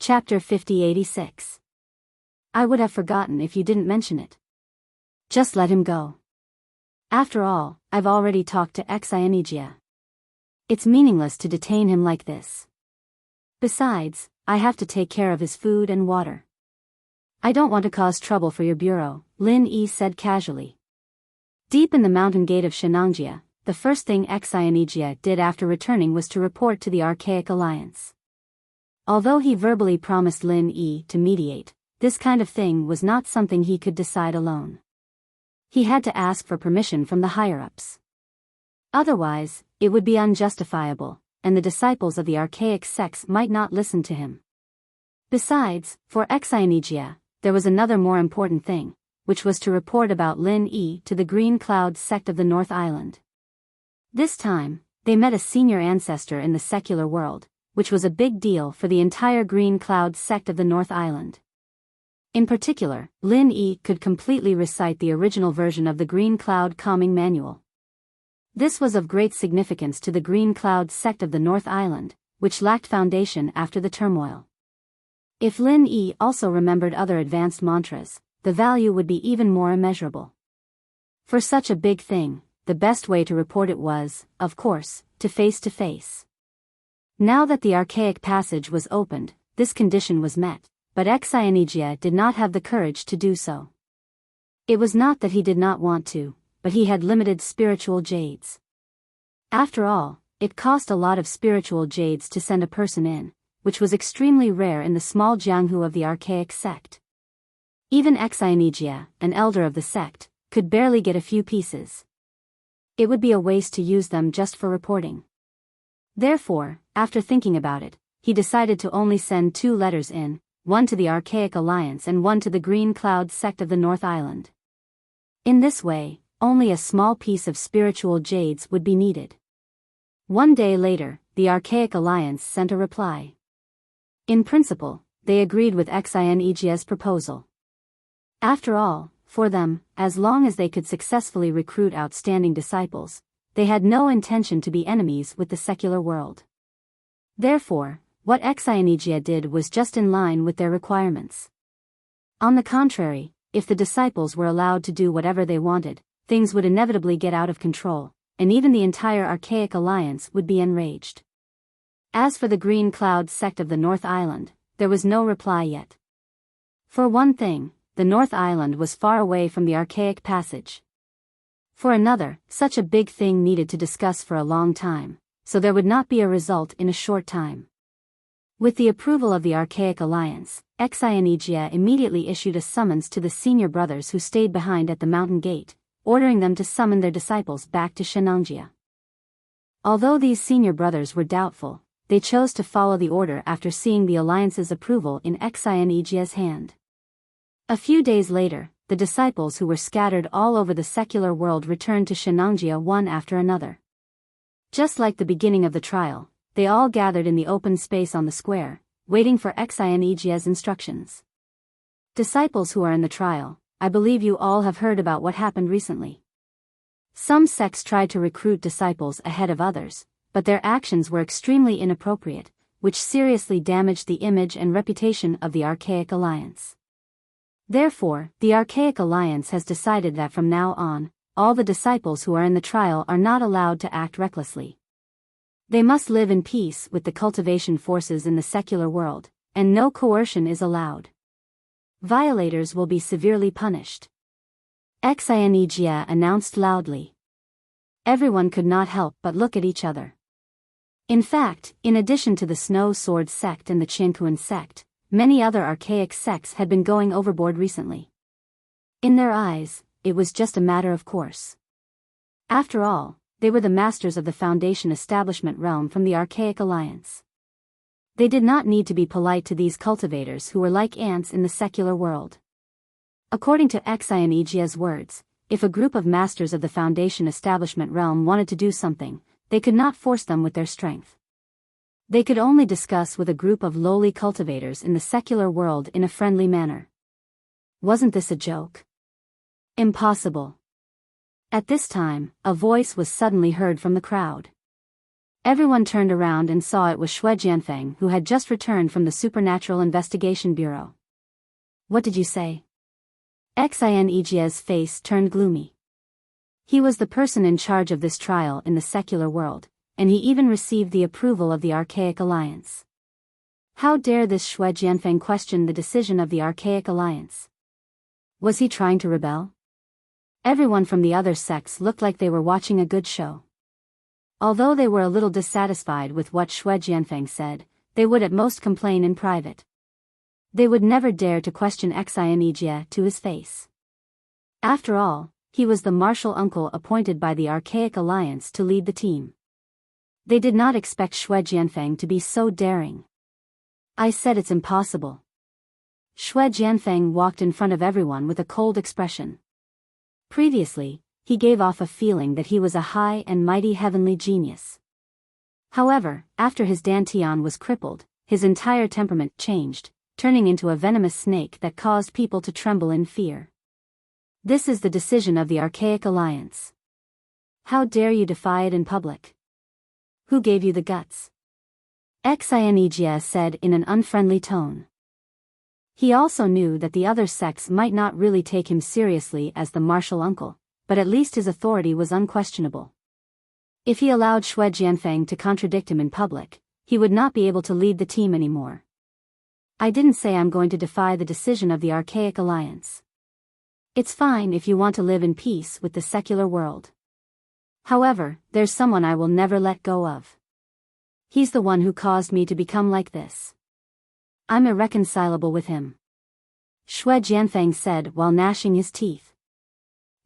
Chapter 5086. I would have forgotten if you didn't mention it. Just let him go. After all, I've already talked to Enchanting. It's meaningless to detain him like this. Besides, I have to take care of his food and water. I don't want to cause trouble for your bureau, Lin Yi said casually. Deep in the mountain gate of Shenangjia, the first thing Enchanting did after returning was to report to the Archaic Alliance. Although he verbally promised Lin Yi to mediate, this kind of thing was not something he could decide alone. He had to ask for permission from the higher-ups. Otherwise, it would be unjustifiable, and the disciples of the archaic sects might not listen to him. Besides, for Enchanting, there was another more important thing, which was to report about Lin Yi to the Green Cloud sect of the North Island. This time, they met a senior ancestor in the secular world, which was a big deal for the entire Green Cloud sect of the North Island. In particular, Lin Yi could completely recite the original version of the Green Cloud Calming Manual. This was of great significance to the Green Cloud sect of the North Island, which lacked foundation after the turmoil. If Lin Yi also remembered other advanced mantras, the value would be even more immeasurable. For such a big thing, the best way to report it was, of course, to face. Now that the archaic passage was opened, this condition was met, but Enchanting did not have the courage to do so. It was not that he did not want to, but he had limited spiritual jades. After all, it cost a lot of spiritual jades to send a person in, which was extremely rare in the small jianghu of the archaic sect. Even Enchanting, an elder of the sect, could barely get a few pieces. It would be a waste to use them just for reporting. Therefore, after thinking about it, he decided to only send 2 letters in, one to the Archaic Alliance and one to the Green Cloud sect of the North Island. In this way, only a small piece of spiritual jades would be needed. One day later, the Archaic Alliance sent a reply. In principle, they agreed with Enchanting's proposal. After all, for them, as long as they could successfully recruit outstanding disciples, they had no intention to be enemies with the secular world. Therefore, what Enchanting did was just in line with their requirements. On the contrary, if the disciples were allowed to do whatever they wanted, things would inevitably get out of control, and even the entire Archaic Alliance would be enraged. As for the Green Cloud sect of the North Island, there was no reply yet. For one thing, the North Island was far away from the Archaic Passage. For another, such a big thing needed to discuss for a long time, so there would not be a result in a short time. With the approval of the Archaic Alliance, Enchanting immediately issued a summons to the senior brothers who stayed behind at the mountain gate, ordering them to summon their disciples back to Shenangjia. Although these senior brothers were doubtful, they chose to follow the order after seeing the Alliance's approval in Enchanting's hand. A few days later, the disciples who were scattered all over the secular world returned to Shenangjia one after another. Just like the beginning of the trial, they all gathered in the open space on the square, waiting for Enchanting's instructions. Disciples who are in the trial, I believe you all have heard about what happened recently. Some sects tried to recruit disciples ahead of others, but their actions were extremely inappropriate, which seriously damaged the image and reputation of the Archaic Alliance. Therefore, the Archaic Alliance has decided that from now on, all the disciples who are in the trial are not allowed to act recklessly. They must live in peace with the cultivation forces in the secular world, and no coercion is allowed. Violators will be severely punished. Enchanting announced loudly. Everyone could not help but look at each other. In fact, in addition to the Snow Sword sect and the Qianquan sect, many other archaic sects had been going overboard recently. In their eyes, it was just a matter of course. After all, they were the masters of the Foundation establishment realm from the Archaic Alliance. They did not need to be polite to these cultivators who were like ants in the secular world. According to Enchanting's words, if a group of masters of the Foundation establishment realm wanted to do something, they could not force them with their strength. They could only discuss with a group of lowly cultivators in the secular world in a friendly manner. Wasn't this a joke? Impossible. At this time, a voice was suddenly heard from the crowd. Everyone turned around and saw it was Shui Jianfeng, who had just returned from the Supernatural Investigation Bureau. What did you say? Xinejie's face turned gloomy. He was the person in charge of this trial in the secular world, and he even received the approval of the Archaic Alliance. How dare this Shui Jianfeng question the decision of the Archaic Alliance? Was he trying to rebel? Everyone from the other sects looked like they were watching a good show. Although they were a little dissatisfied with what Shui Jianfeng said, they would at most complain in private. They would never dare to question Xinejie to his face. After all, he was the martial uncle appointed by the Archaic Alliance to lead the team. They did not expect Shui Jianfeng to be so daring. I said it's impossible. Shui Jianfeng walked in front of everyone with a cold expression. Previously, he gave off a feeling that he was a high and mighty heavenly genius. However, after his dantian was crippled, his entire temperament changed, turning into a venomous snake that caused people to tremble in fear. This is the decision of the Archaic Alliance. How dare you defy it in public? Who gave you the guts? Xinejie said in an unfriendly tone. He also knew that the other sects might not really take him seriously as the martial uncle, but at least his authority was unquestionable. If he allowed Shui Jianfeng to contradict him in public, he would not be able to lead the team anymore. I didn't say I'm going to defy the decision of the Archaic Alliance. It's fine if you want to live in peace with the secular world. However, there's someone I will never let go of. He's the one who caused me to become like this. I'm irreconcilable with him. Shui Jianfeng said while gnashing his teeth.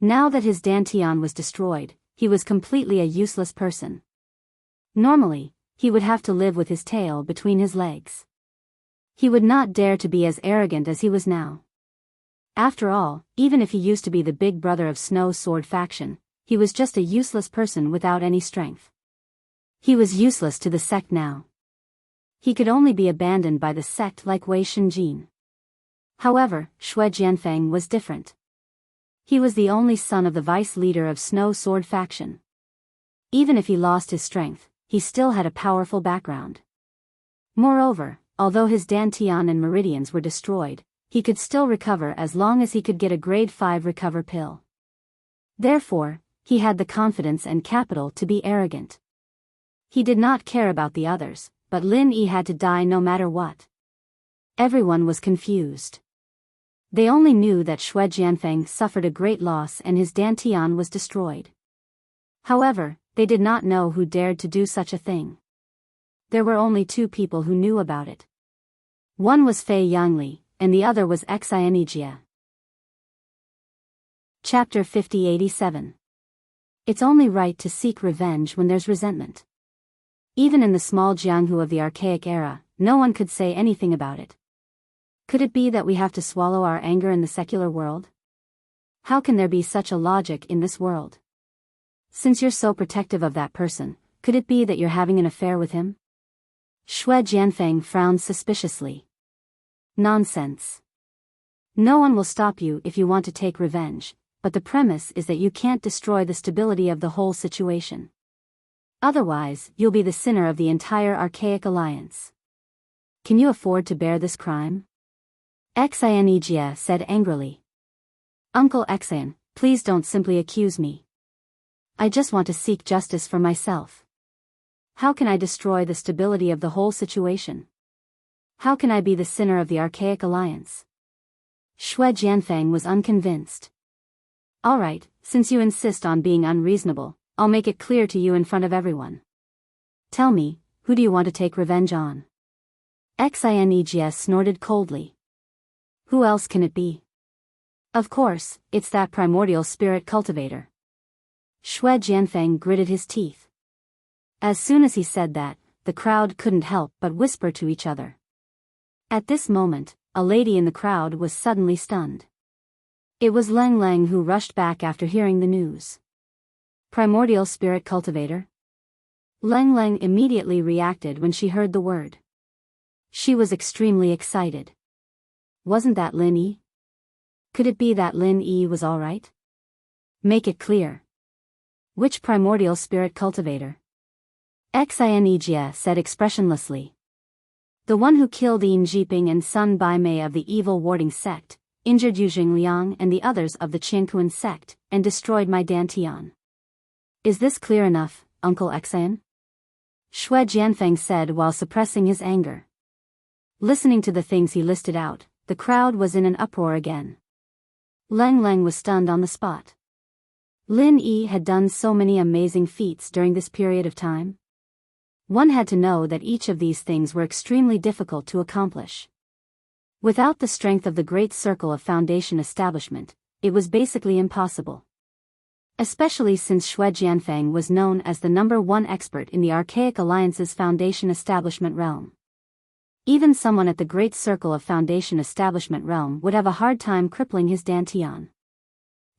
Now that his dantian was destroyed, he was completely a useless person. Normally, he would have to live with his tail between his legs. He would not dare to be as arrogant as he was now. After all, even if he used to be the big brother of Snow Sword faction, he was just a useless person without any strength. He was useless to the sect now. He could only be abandoned by the sect like Wei Shenjin. However, Shui Jianfeng was different. He was the only son of the vice leader of Snow Sword faction. Even if he lost his strength, he still had a powerful background. Moreover, although his dantian and meridians were destroyed, he could still recover as long as he could get a grade 5 recover pill. Therefore, he had the confidence and capital to be arrogant. He did not care about the others, but Lin Yi had to die no matter what. Everyone was confused. They only knew that Shui Jianfeng suffered a great loss and his dantian was destroyed. However, they did not know who dared to do such a thing. There were only two people who knew about it. One was Fei Yangli, and the other was Xinejie. Chapter 5087. It's only right to seek revenge when there's resentment. Even in the small Jianghu of the archaic era, no one could say anything about it. Could it be that we have to swallow our anger in the secular world? How can there be such a logic in this world? Since you're so protective of that person, could it be that you're having an affair with him? Shui Jianfeng frowned suspiciously. Nonsense. No one will stop you if you want to take revenge, but the premise is that you can't destroy the stability of the whole situation. Otherwise, you'll be the sinner of the entire archaic alliance. Can you afford to bear this crime? Xinejie said angrily. Uncle Xin, please don't simply accuse me. I just want to seek justice for myself. How can I destroy the stability of the whole situation? How can I be the sinner of the archaic alliance? Shui Jianfeng was unconvinced. Alright, since you insist on being unreasonable, I'll make it clear to you in front of everyone. Tell me, who do you want to take revenge on? Xinejie snorted coldly. Who else can it be? Of course, it's that primordial spirit cultivator. Shui Jianfeng gritted his teeth. As soon as he said that, the crowd couldn't help but whisper to each other. At this moment, a lady in the crowd was suddenly stunned. It was Leng Leng who rushed back after hearing the news. Primordial spirit cultivator? Leng Leng immediately reacted when she heard the word. She was extremely excited. Wasn't that Lin Yi? Could it be that Lin Yi was alright? Make it clear. Which primordial spirit cultivator? Xianijia said expressionlessly. The one who killed Yin Jiping and Sun Bai Mei of the evil warding sect, injured Yu Jingliang and the others of the Qianquan sect, and destroyed my Dantian. Is this clear enough, Uncle Xian? Xue Jianfeng said while suppressing his anger. Listening to the things he listed out, the crowd was in an uproar again. Leng Leng was stunned on the spot. Lin Yi had done so many amazing feats during this period of time. One had to know that each of these things were extremely difficult to accomplish. Without the strength of the Great Circle of Foundation establishment, it was basically impossible. Especially since Xue Jianfeng was known as the #1 expert in the Archaic Alliance's Foundation establishment realm. Even someone at the Great Circle of Foundation establishment realm would have a hard time crippling his Dantian.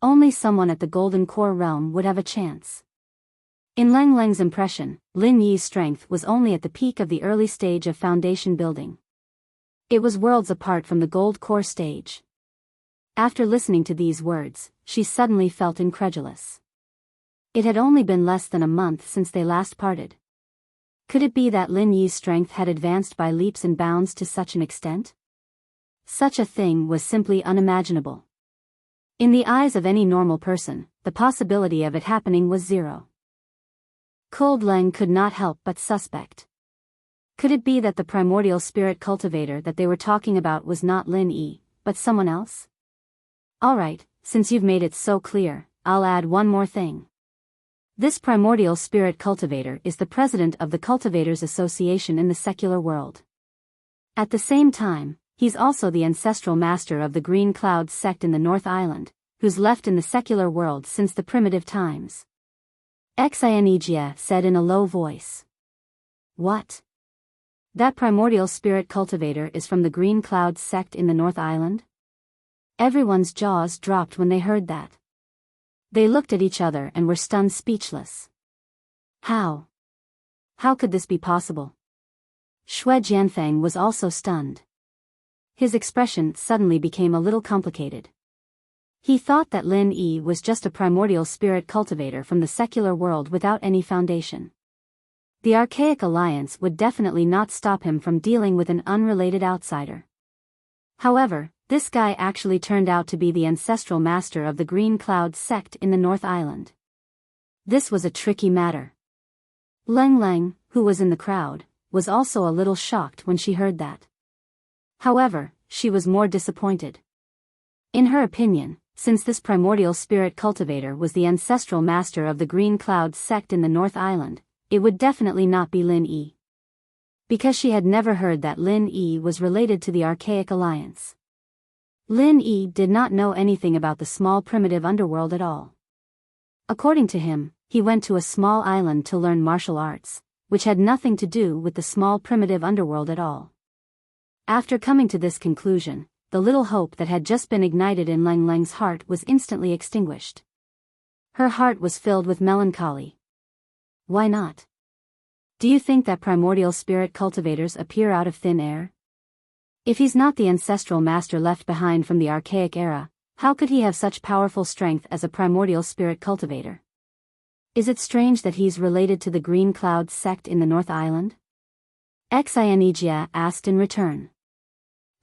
Only someone at the Golden Core realm would have a chance. In Leng Leng's impression, Lin Yi's strength was only at the peak of the early stage of foundation building. It was worlds apart from the Gold Core stage. After listening to these words, she suddenly felt incredulous. It had only been less than a month since they last parted. Could it be that Lin Yi's strength had advanced by leaps and bounds to such an extent? Such a thing was simply unimaginable. In the eyes of any normal person, the possibility of it happening was zero. Cold Leng could not help but suspect. Could it be that the primordial spirit cultivator that they were talking about was not Lin Yi, but someone else? Alright, since you've made it so clear, I'll add one more thing. This primordial spirit cultivator is the president of the Cultivators Association in the secular world. At the same time, he's also the ancestral master of the Green Clouds sect in the North Island, who's left in the secular world since the primitive times. Xianijia said in a low voice. What? That primordial spirit cultivator is from the Green Clouds sect in the North Island? Everyone's jaws dropped when they heard that. They looked at each other and were stunned speechless. How? How could this be possible? Xue Jianfeng was also stunned. His expression suddenly became a little complicated. He thought that Lin Yi was just a primordial spirit cultivator from the secular world without any foundation. The Archaic Alliance would definitely not stop him from dealing with an unrelated outsider. However, this guy actually turned out to be the ancestral master of the Green Cloud sect in the North Island. This was a tricky matter. Leng Leng, who was in the crowd, was also a little shocked when she heard that. However, she was more disappointed. In her opinion, since this primordial spirit cultivator was the ancestral master of the Green Cloud sect in the North Island, it would definitely not be Lin Yi. Because she had never heard that Lin Yi was related to the Archaic Alliance. Lin Yi did not know anything about the small primitive underworld at all. According to him, he went to a small island to learn martial arts, which had nothing to do with the small primitive underworld at all. After coming to this conclusion, the little hope that had just been ignited in Leng Leng's heart was instantly extinguished. Her heart was filled with melancholy. Why not? Do you think that primordial spirit cultivators appear out of thin air? If he's not the ancestral master left behind from the archaic era, how could he have such powerful strength as a primordial spirit cultivator? Is it strange that he's related to the Green Cloud sect in the North Island? Xianijia asked in return.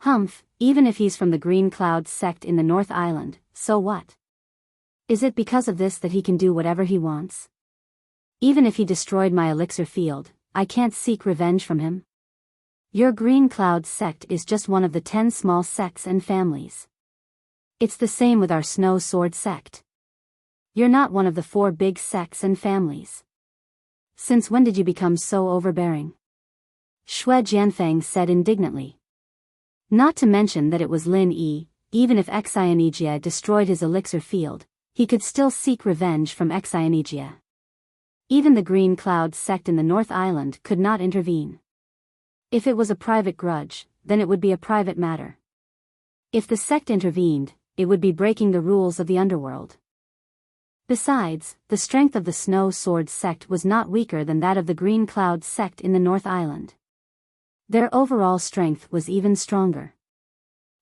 Humph, even if he's from the Green Cloud sect in the North Island, so what? Is it because of this that he can do whatever he wants? Even if he destroyed my elixir field, I can't seek revenge from him. Your Green Cloud sect is just one of the 10 small sects and families. It's the same with our Snow Sword sect. You're not one of the 4 big sects and families. Since when did you become so overbearing? Xue Jianfeng said indignantly. Not to mention that it was Lin Yi, even if Xianijia destroyed his elixir field, he could still seek revenge from Xianijia. Even the Green Cloud sect in the North Island could not intervene. If it was a private grudge, then it would be a private matter. If the sect intervened, it would be breaking the rules of the underworld. Besides, the strength of the Snow Sword sect was not weaker than that of the Green Cloud sect in the North Island. Their overall strength was even stronger.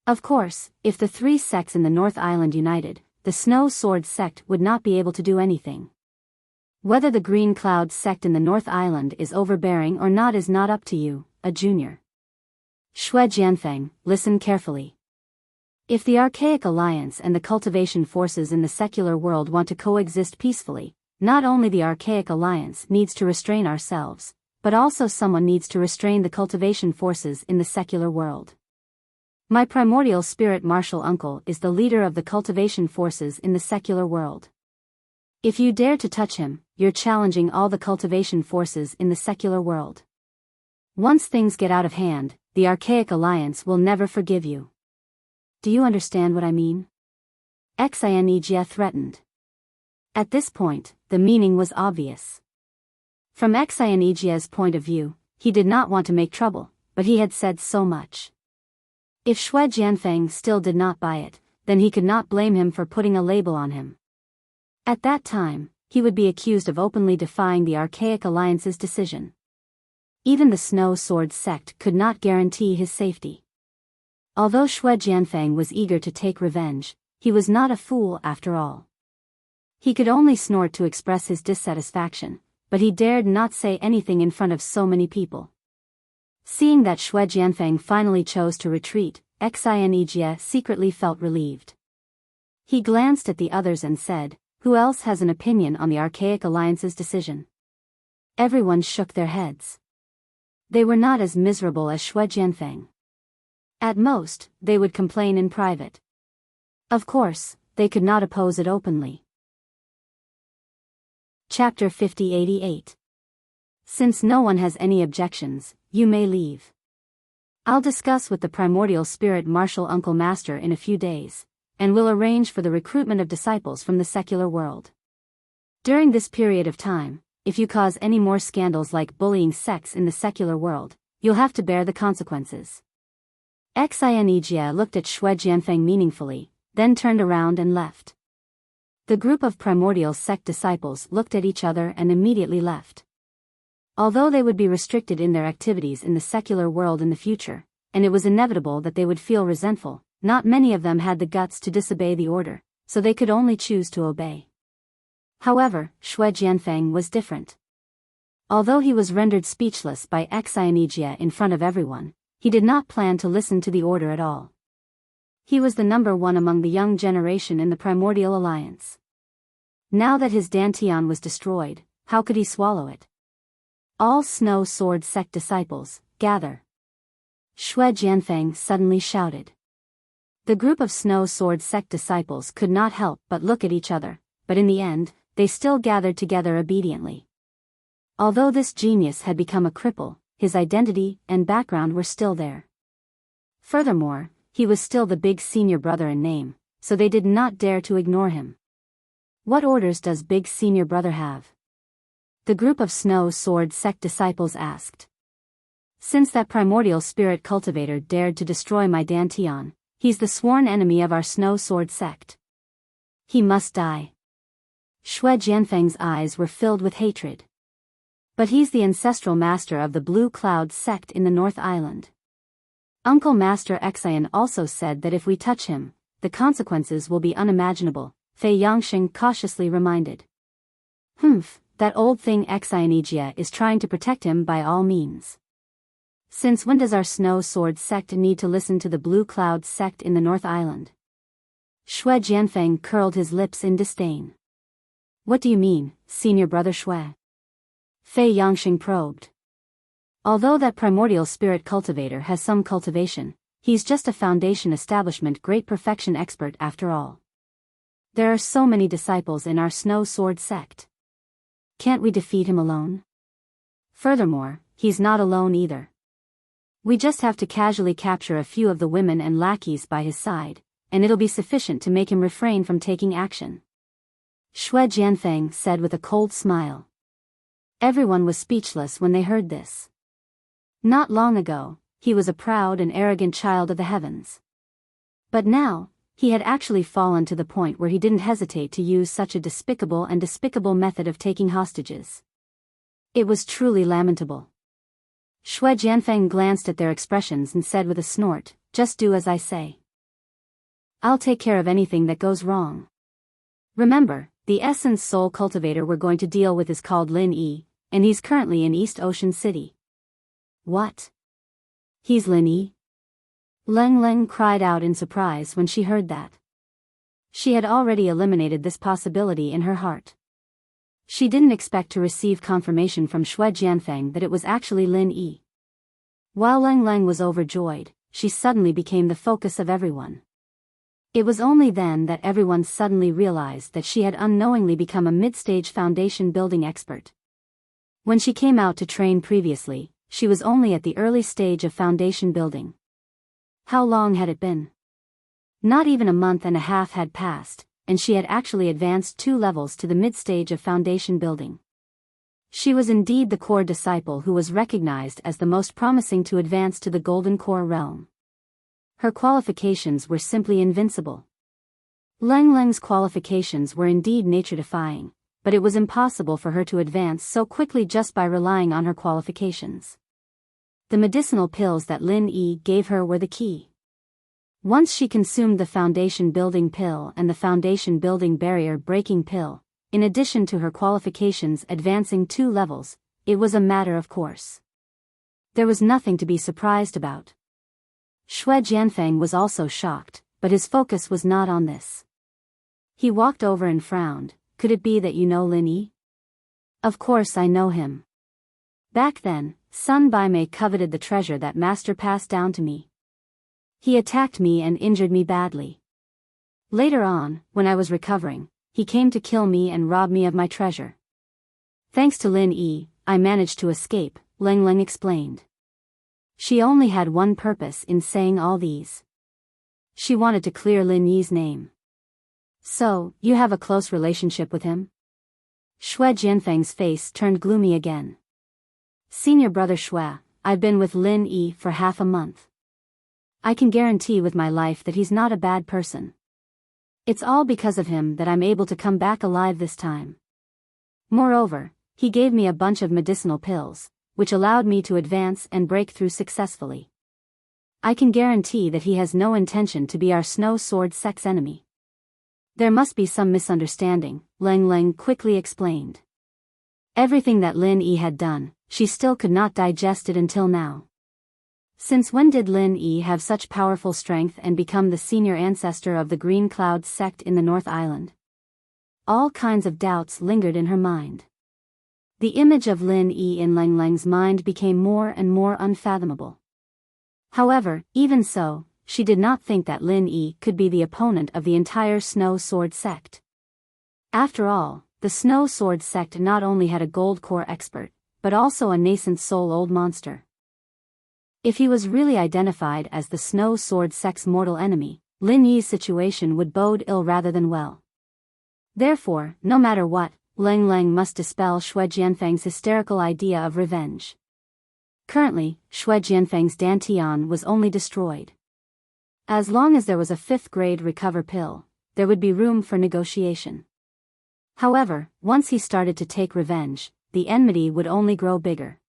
Of course, if the 3 sects in the North Island united, the Snow Sword sect would not be able to do anything. Whether the Green Cloud sect in the North Island is overbearing or not is not up to you, a junior. Shui Jianfeng, listen carefully. If the Archaic Alliance and the cultivation forces in the secular world want to coexist peacefully, not only the Archaic Alliance needs to restrain ourselves, but also someone needs to restrain the cultivation forces in the secular world. My primordial spirit martial uncle is the leader of the cultivation forces in the secular world. If you dare to touch him, you're challenging all the cultivation forces in the secular world. Once things get out of hand, the Archaic Alliance will never forgive you. Do you understand what I mean? Xianijia threatened. At this point, the meaning was obvious. From Xianijia's point of view, he did not want to make trouble, but he had said so much. If Shui Jianfeng still did not buy it, then he could not blame him for putting a label on him. At that time, he would be accused of openly defying the Archaic Alliance's decision. Even the Snow Sword sect could not guarantee his safety. Although Shui Jianfeng was eager to take revenge, he was not a fool after all. He could only snort to express his dissatisfaction, but he dared not say anything in front of so many people. Seeing that Shui Jianfeng finally chose to retreat, Xianijia secretly felt relieved. He glanced at the others and said, "Who else has an opinion on the Archaic Alliance's decision?" Everyone shook their heads. They were not as miserable as Shui Jianfeng. At most, they would complain in private. Of course, they could not oppose it openly. Chapter 5088. Since no one has any objections, you may leave. I'll discuss with the primordial spirit martial uncle master in a few days, and will arrange for the recruitment of disciples from the secular world. During this period of time, if you cause any more scandals like bullying sects in the secular world, you'll have to bear the consequences. Xianijia looked at Shui Jianfeng meaningfully, then turned around and left. The group of primordial sect disciples looked at each other and immediately left. Although they would be restricted in their activities in the secular world in the future, and it was inevitable that they would feel resentful, not many of them had the guts to disobey the order, so they could only choose to obey. However, Shui Jianfeng was different. Although he was rendered speechless by Xianijia in front of everyone, he did not plan to listen to the order at all. He was the number one among the young generation in the Primordial Alliance. Now that his Dantian was destroyed, how could he swallow it? All Snow Sword sect disciples, gather. Shui Jianfeng suddenly shouted. The group of Snow Sword sect disciples could not help but look at each other, but in the end, they still gathered together obediently. Although this genius had become a cripple, his identity and background were still there. Furthermore, he was still the big senior brother in name, so they did not dare to ignore him. What orders does big senior brother have? The group of Snow Sword sect disciples asked. Since that primordial spirit cultivator dared to destroy my Dantian, he's the sworn enemy of our Snow Sword sect. He must die. Shui Jianfeng's eyes were filled with hatred. But he's the ancestral master of the Blue Cloud sect in the North Island. Uncle Master Xian also said that if we touch him, the consequences will be unimaginable, Fei Yangxing cautiously reminded. That old thing Xianijia is trying to protect him by all means. Since when does our Snow Sword sect need to listen to the Blue Cloud sect in the North Island? Shui Jianfeng curled his lips in disdain. What do you mean, senior brother Shui? Fei Yangxing probed. Although that primordial spirit cultivator has some cultivation, he's just a foundation establishment great perfection expert after all. There are so many disciples in our Snow Sword sect. Can't we defeat him alone? Furthermore, he's not alone either. We just have to casually capture a few of the women and lackeys by his side, and it'll be sufficient to make him refrain from taking action. Shui Jianfeng said with a cold smile. Everyone was speechless when they heard this. Not long ago, he was a proud and arrogant child of the heavens. But now, he had actually fallen to the point where he didn't hesitate to use such a despicable method of taking hostages. It was truly lamentable. Shui Jianfeng glanced at their expressions and said with a snort, "Just do as I say. I'll take care of anything that goes wrong. Remember, The essence soul cultivator we're going to deal with is called Lin Yi, and he's currently in East Ocean City. What? He's Lin Yi? Leng Leng cried out in surprise when she heard that. She had already eliminated this possibility in her heart. She didn't expect to receive confirmation from Xue Jianfeng that it was actually Lin Yi. While Leng Leng was overjoyed, she suddenly became the focus of everyone. It was only then that everyone suddenly realized that she had unknowingly become a mid-stage foundation building expert. When she came out to train previously, she was only at the early stage of foundation building. How long had it been? Not even a month and a half had passed, and she had actually advanced 2 levels to the mid-stage of foundation building. She was indeed the core disciple who was recognized as the most promising to advance to the golden core realm. Her qualifications were simply invincible. Leng Leng's qualifications were indeed nature-defying, but it was impossible for her to advance so quickly just by relying on her qualifications. The medicinal pills that Lin Yi gave her were the key. Once she consumed the foundation building pill and the foundation building barrier breaking pill, in addition to her qualifications advancing 2 levels, it was a matter of course. There was nothing to be surprised about. Xue Jianfeng was also shocked, but his focus was not on this. He walked over and frowned. Could it be that you know Lin Yi? Of course I know him. Back then, Sun Baimei coveted the treasure that master passed down to me. He attacked me and injured me badly. Later on, when I was recovering, he came to kill me and rob me of my treasure. Thanks to Lin Yi, I managed to escape, Leng Leng explained. She only had one purpose in saying all these. She wanted to clear Lin Yi's name. So, you have a close relationship with him? Xue Jianfeng's face turned gloomy again. Senior brother Xue, I've been with Lin Yi for half a month. I can guarantee with my life that he's not a bad person. It's all because of him that I'm able to come back alive this time. Moreover, he gave me a bunch of medicinal pills, which allowed me to advance and break through successfully. I can guarantee that he has no intention to be our Snow Sword sect's enemy. There must be some misunderstanding, Leng Leng quickly explained. Everything that Lin Yi had done, she still could not digest it until now. Since when did Lin Yi have such powerful strength and become the senior ancestor of the Green Cloud sect in the North Island? All kinds of doubts lingered in her mind. The image of Lin Yi in Leng Leng's mind became more and more unfathomable. However, even so, she did not think that Lin Yi could be the opponent of the entire Snow Sword sect. After all, the Snow Sword sect not only had a gold core expert, but also a nascent soul old monster. If he was really identified as the Snow Sword sect's mortal enemy, Lin Yi's situation would bode ill rather than well. Therefore, no matter what, Leng Leng must dispel Xue Jianfeng's hysterical idea of revenge. Currently, Xue Jianfeng's Dantian was only destroyed. As long as there was a 5th grade recover pill, there would be room for negotiation. However, once he started to take revenge, the enmity would only grow bigger.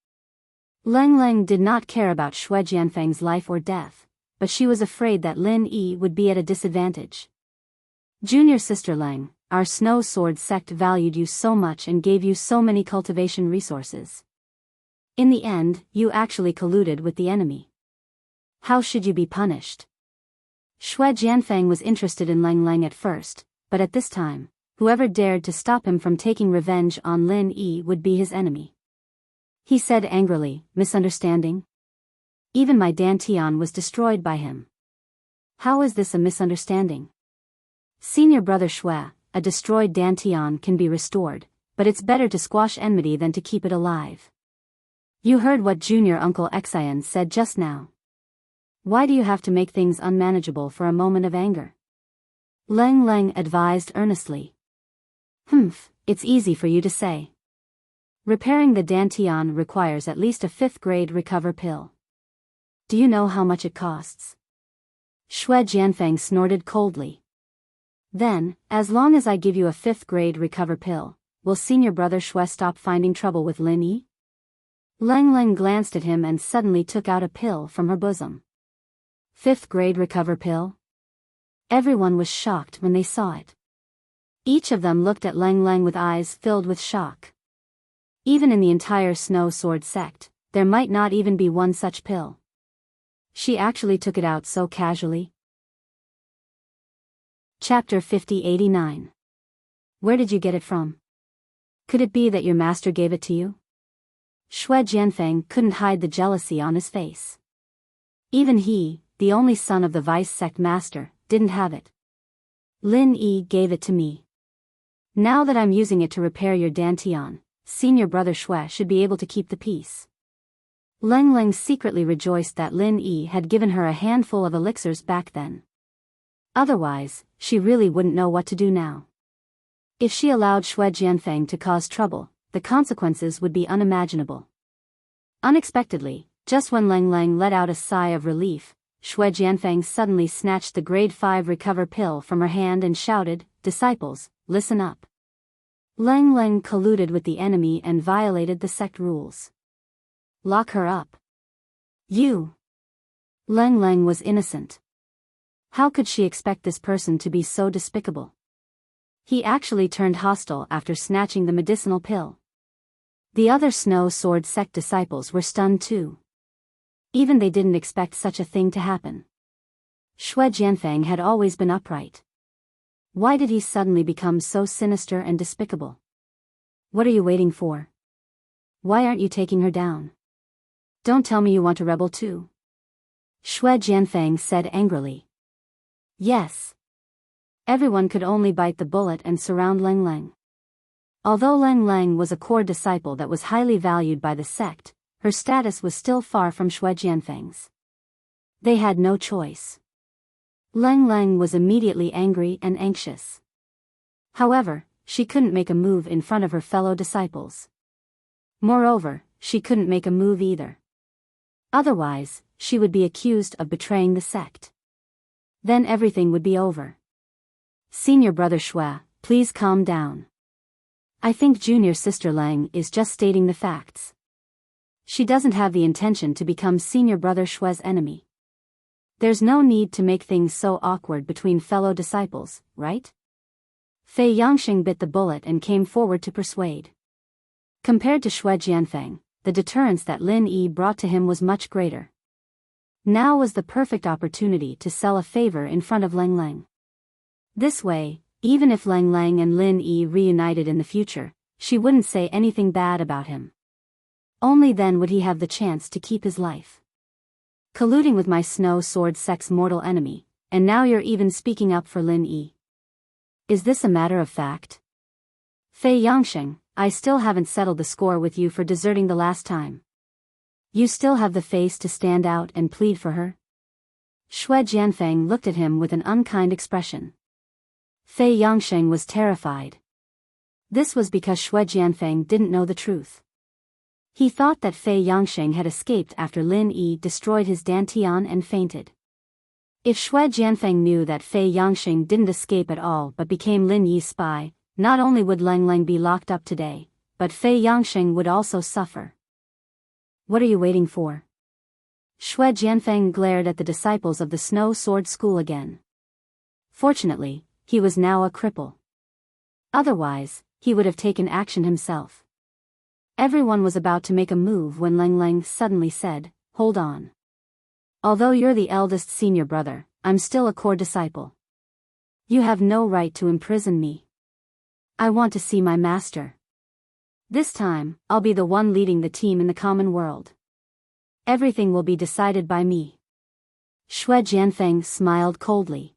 Leng Leng did not care about Xue Jianfeng's life or death, but she was afraid that Lin Yi would be at a disadvantage. Junior sister Leng, our Snow Sword sect valued you so much and gave you so many cultivation resources. In the end, you actually colluded with the enemy. How should you be punished? Xue Jianfeng was interested in Leng Leng at first, but at this time, whoever dared to stop him from taking revenge on Lin Yi would be his enemy. He said angrily, misunderstanding? Even my Dantian was destroyed by him. How is this a misunderstanding? Senior brother Xue, a destroyed Dantian can be restored, but it's better to squash enmity than to keep it alive. You heard what junior uncle Xian said just now. Why do you have to make things unmanageable for a moment of anger? Leng Leng advised earnestly. It's easy for you to say. Repairing the Dantian requires at least a 5th grade recover pill. Do you know how much it costs? Xue Jianfeng snorted coldly. Then, as long as I give you a 5th grade recover pill, will senior brother Xue stop finding trouble with Lin Yi? Leng Leng glanced at him and suddenly took out a pill from her bosom. 5th grade recover pill? Everyone was shocked when they saw it. Each of them looked at Lang Lang with eyes filled with shock. Even in the entire Snow Sword sect, there might not even be one such pill. She actually took it out so casually. Chapter 5089. Where did you get it from? Could it be that your master gave it to you? Shui Jianfeng couldn't hide the jealousy on his face. Even he, the only son of the vice sect master, didn't have it. Lin Yi gave it to me. Now that I'm using it to repair your dantian, senior brother Shui should be able to keep the peace. Lang Lang secretly rejoiced that Lin Yi had given her a handful of elixirs back then. Otherwise, she really wouldn't know what to do now. If she allowed Shui Jianfeng to cause trouble, the consequences would be unimaginable. Unexpectedly, just when Lang Lang let out a sigh of relief, Shui Jianfeng suddenly snatched the grade 5 recover pill from her hand and shouted, "Disciples, listen up. Lang Lang colluded with the enemy and violated the sect rules. Lock her up." You! Lang Lang was innocent. How could she expect this person to be so despicable? He actually turned hostile after snatching the medicinal pill. The other Snow Sword sect disciples were stunned too. Even they didn't expect such a thing to happen. Shui Jianfeng had always been upright. Why did he suddenly become so sinister and despicable? What are you waiting for? Why aren't you taking her down? Don't tell me you want to rebel too. Shui Jianfeng said angrily. Yes. Everyone could only bite the bullet and surround Lang Lang. Although Lang Lang was a core disciple that was highly valued by the sect, her status was still far from Shui Jianfeng's. They had no choice. Lang Lang was immediately angry and anxious. However, she couldn't make a move in front of her fellow disciples. Moreover, she couldn't make a move either. Otherwise, she would be accused of betraying the sect. Then everything would be over. Senior brother Shui, please calm down. I think junior sister Lang is just stating the facts. She doesn't have the intention to become senior brother Shui's enemy. There's no need to make things so awkward between fellow disciples, right? Fei Yangxing bit the bullet and came forward to persuade. Compared to Shui Jianfeng, the deterrence that Lin Yi brought to him was much greater. Now was the perfect opportunity to sell a favor in front of Lang Lang. This way, even if Lang Lang and Lin Yi reunited in the future, she wouldn't say anything bad about him. Only then would he have the chance to keep his life. Colluding with my Snow Sword sect's mortal enemy, and now you're even speaking up for Lin Yi. Is this a matter of fact? Fei Yangxing, I still haven't settled the score with you for deserting the last time. You still have the face to stand out and plead for her? Shui Jianfeng looked at him with an unkind expression. Fei Yangxing was terrified. This was because Shui Jianfeng didn't know the truth. He thought that Fei Yangxing had escaped after Lin Yi destroyed his dantian and fainted. If Shui Jianfeng knew that Fei Yangxing didn't escape at all but became Lin Yi's spy, not only would Lang Lang be locked up today, but Fei Yangxing would also suffer. What are you waiting for? Shui Jianfeng glared at the disciples of the Snow Sword School again. Fortunately, he was now a cripple. Otherwise, he would have taken action himself. Everyone was about to make a move when Lang Lang suddenly said, "Hold on. Although you're the eldest senior brother, I'm still a core disciple. You have no right to imprison me. I want to see my master. This time, I'll be the one leading the team in the common world. Everything will be decided by me." Shui Jianfeng smiled coldly.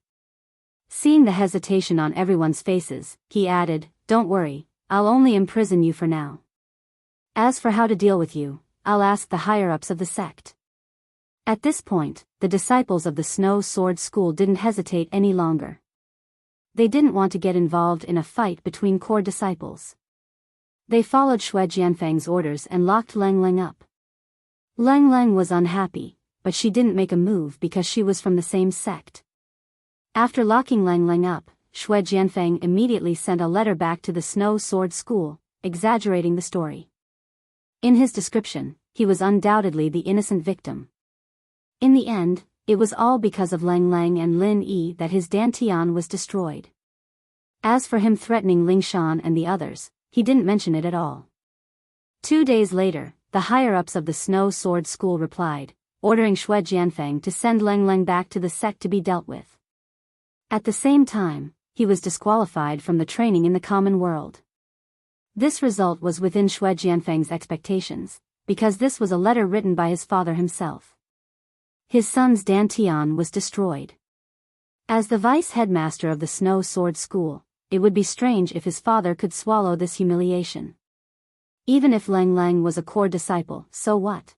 Seeing the hesitation on everyone's faces, he added, "Don't worry, I'll only imprison you for now. As for how to deal with you, I'll ask the higher-ups of the sect." At this point, the disciples of the Snow Sword School didn't hesitate any longer. They didn't want to get involved in a fight between core disciples. They followed Shui Jianfeng's orders and locked Lang Lang up. Lang Lang was unhappy, but she didn't make a move because she was from the same sect. After locking Lang Lang up, Shui Jianfeng immediately sent a letter back to the Snow Sword School, exaggerating the story. In his description, he was undoubtedly the innocent victim. In the end, it was all because of Lang Lang and Lin Yi that his dantian was destroyed. As for him threatening Ling Shan and the others, he didn't mention it at all. 2 days later, the higher-ups of the Snow Sword School replied, ordering Xue Jianfeng to send Leng Leng back to the sect to be dealt with. At the same time, he was disqualified from the training in the common world. This result was within Xue Jianfeng's expectations, because this was a letter written by his father himself. His son's Dan Tian was destroyed. As the vice headmaster of the Snow Sword School, it would be strange if his father could swallow this humiliation. Even if Leng Leng was a core disciple, so what?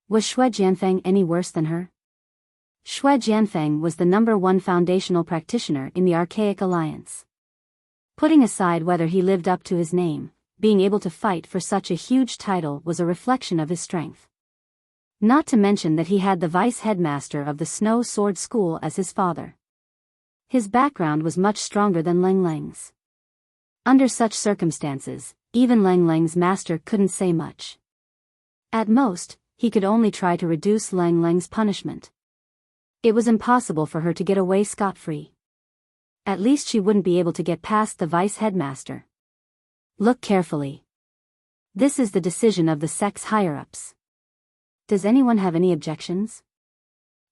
Was Xue Jianfeng any worse than her? Xue Jianfeng was the #1 foundational practitioner in the Archaic Alliance. Putting aside whether he lived up to his name, being able to fight for such a huge title was a reflection of his strength. Not to mention that he had the vice headmaster of the Snow Sword School as his father. His background was much stronger than Leng Leng's. Under such circumstances, even Leng Leng's master couldn't say much. At most, he could only try to reduce Leng Leng's punishment. It was impossible for her to get away scot-free. At least she wouldn't be able to get past the vice headmaster. Look carefully. This is the decision of the sect's higher-ups. Does anyone have any objections?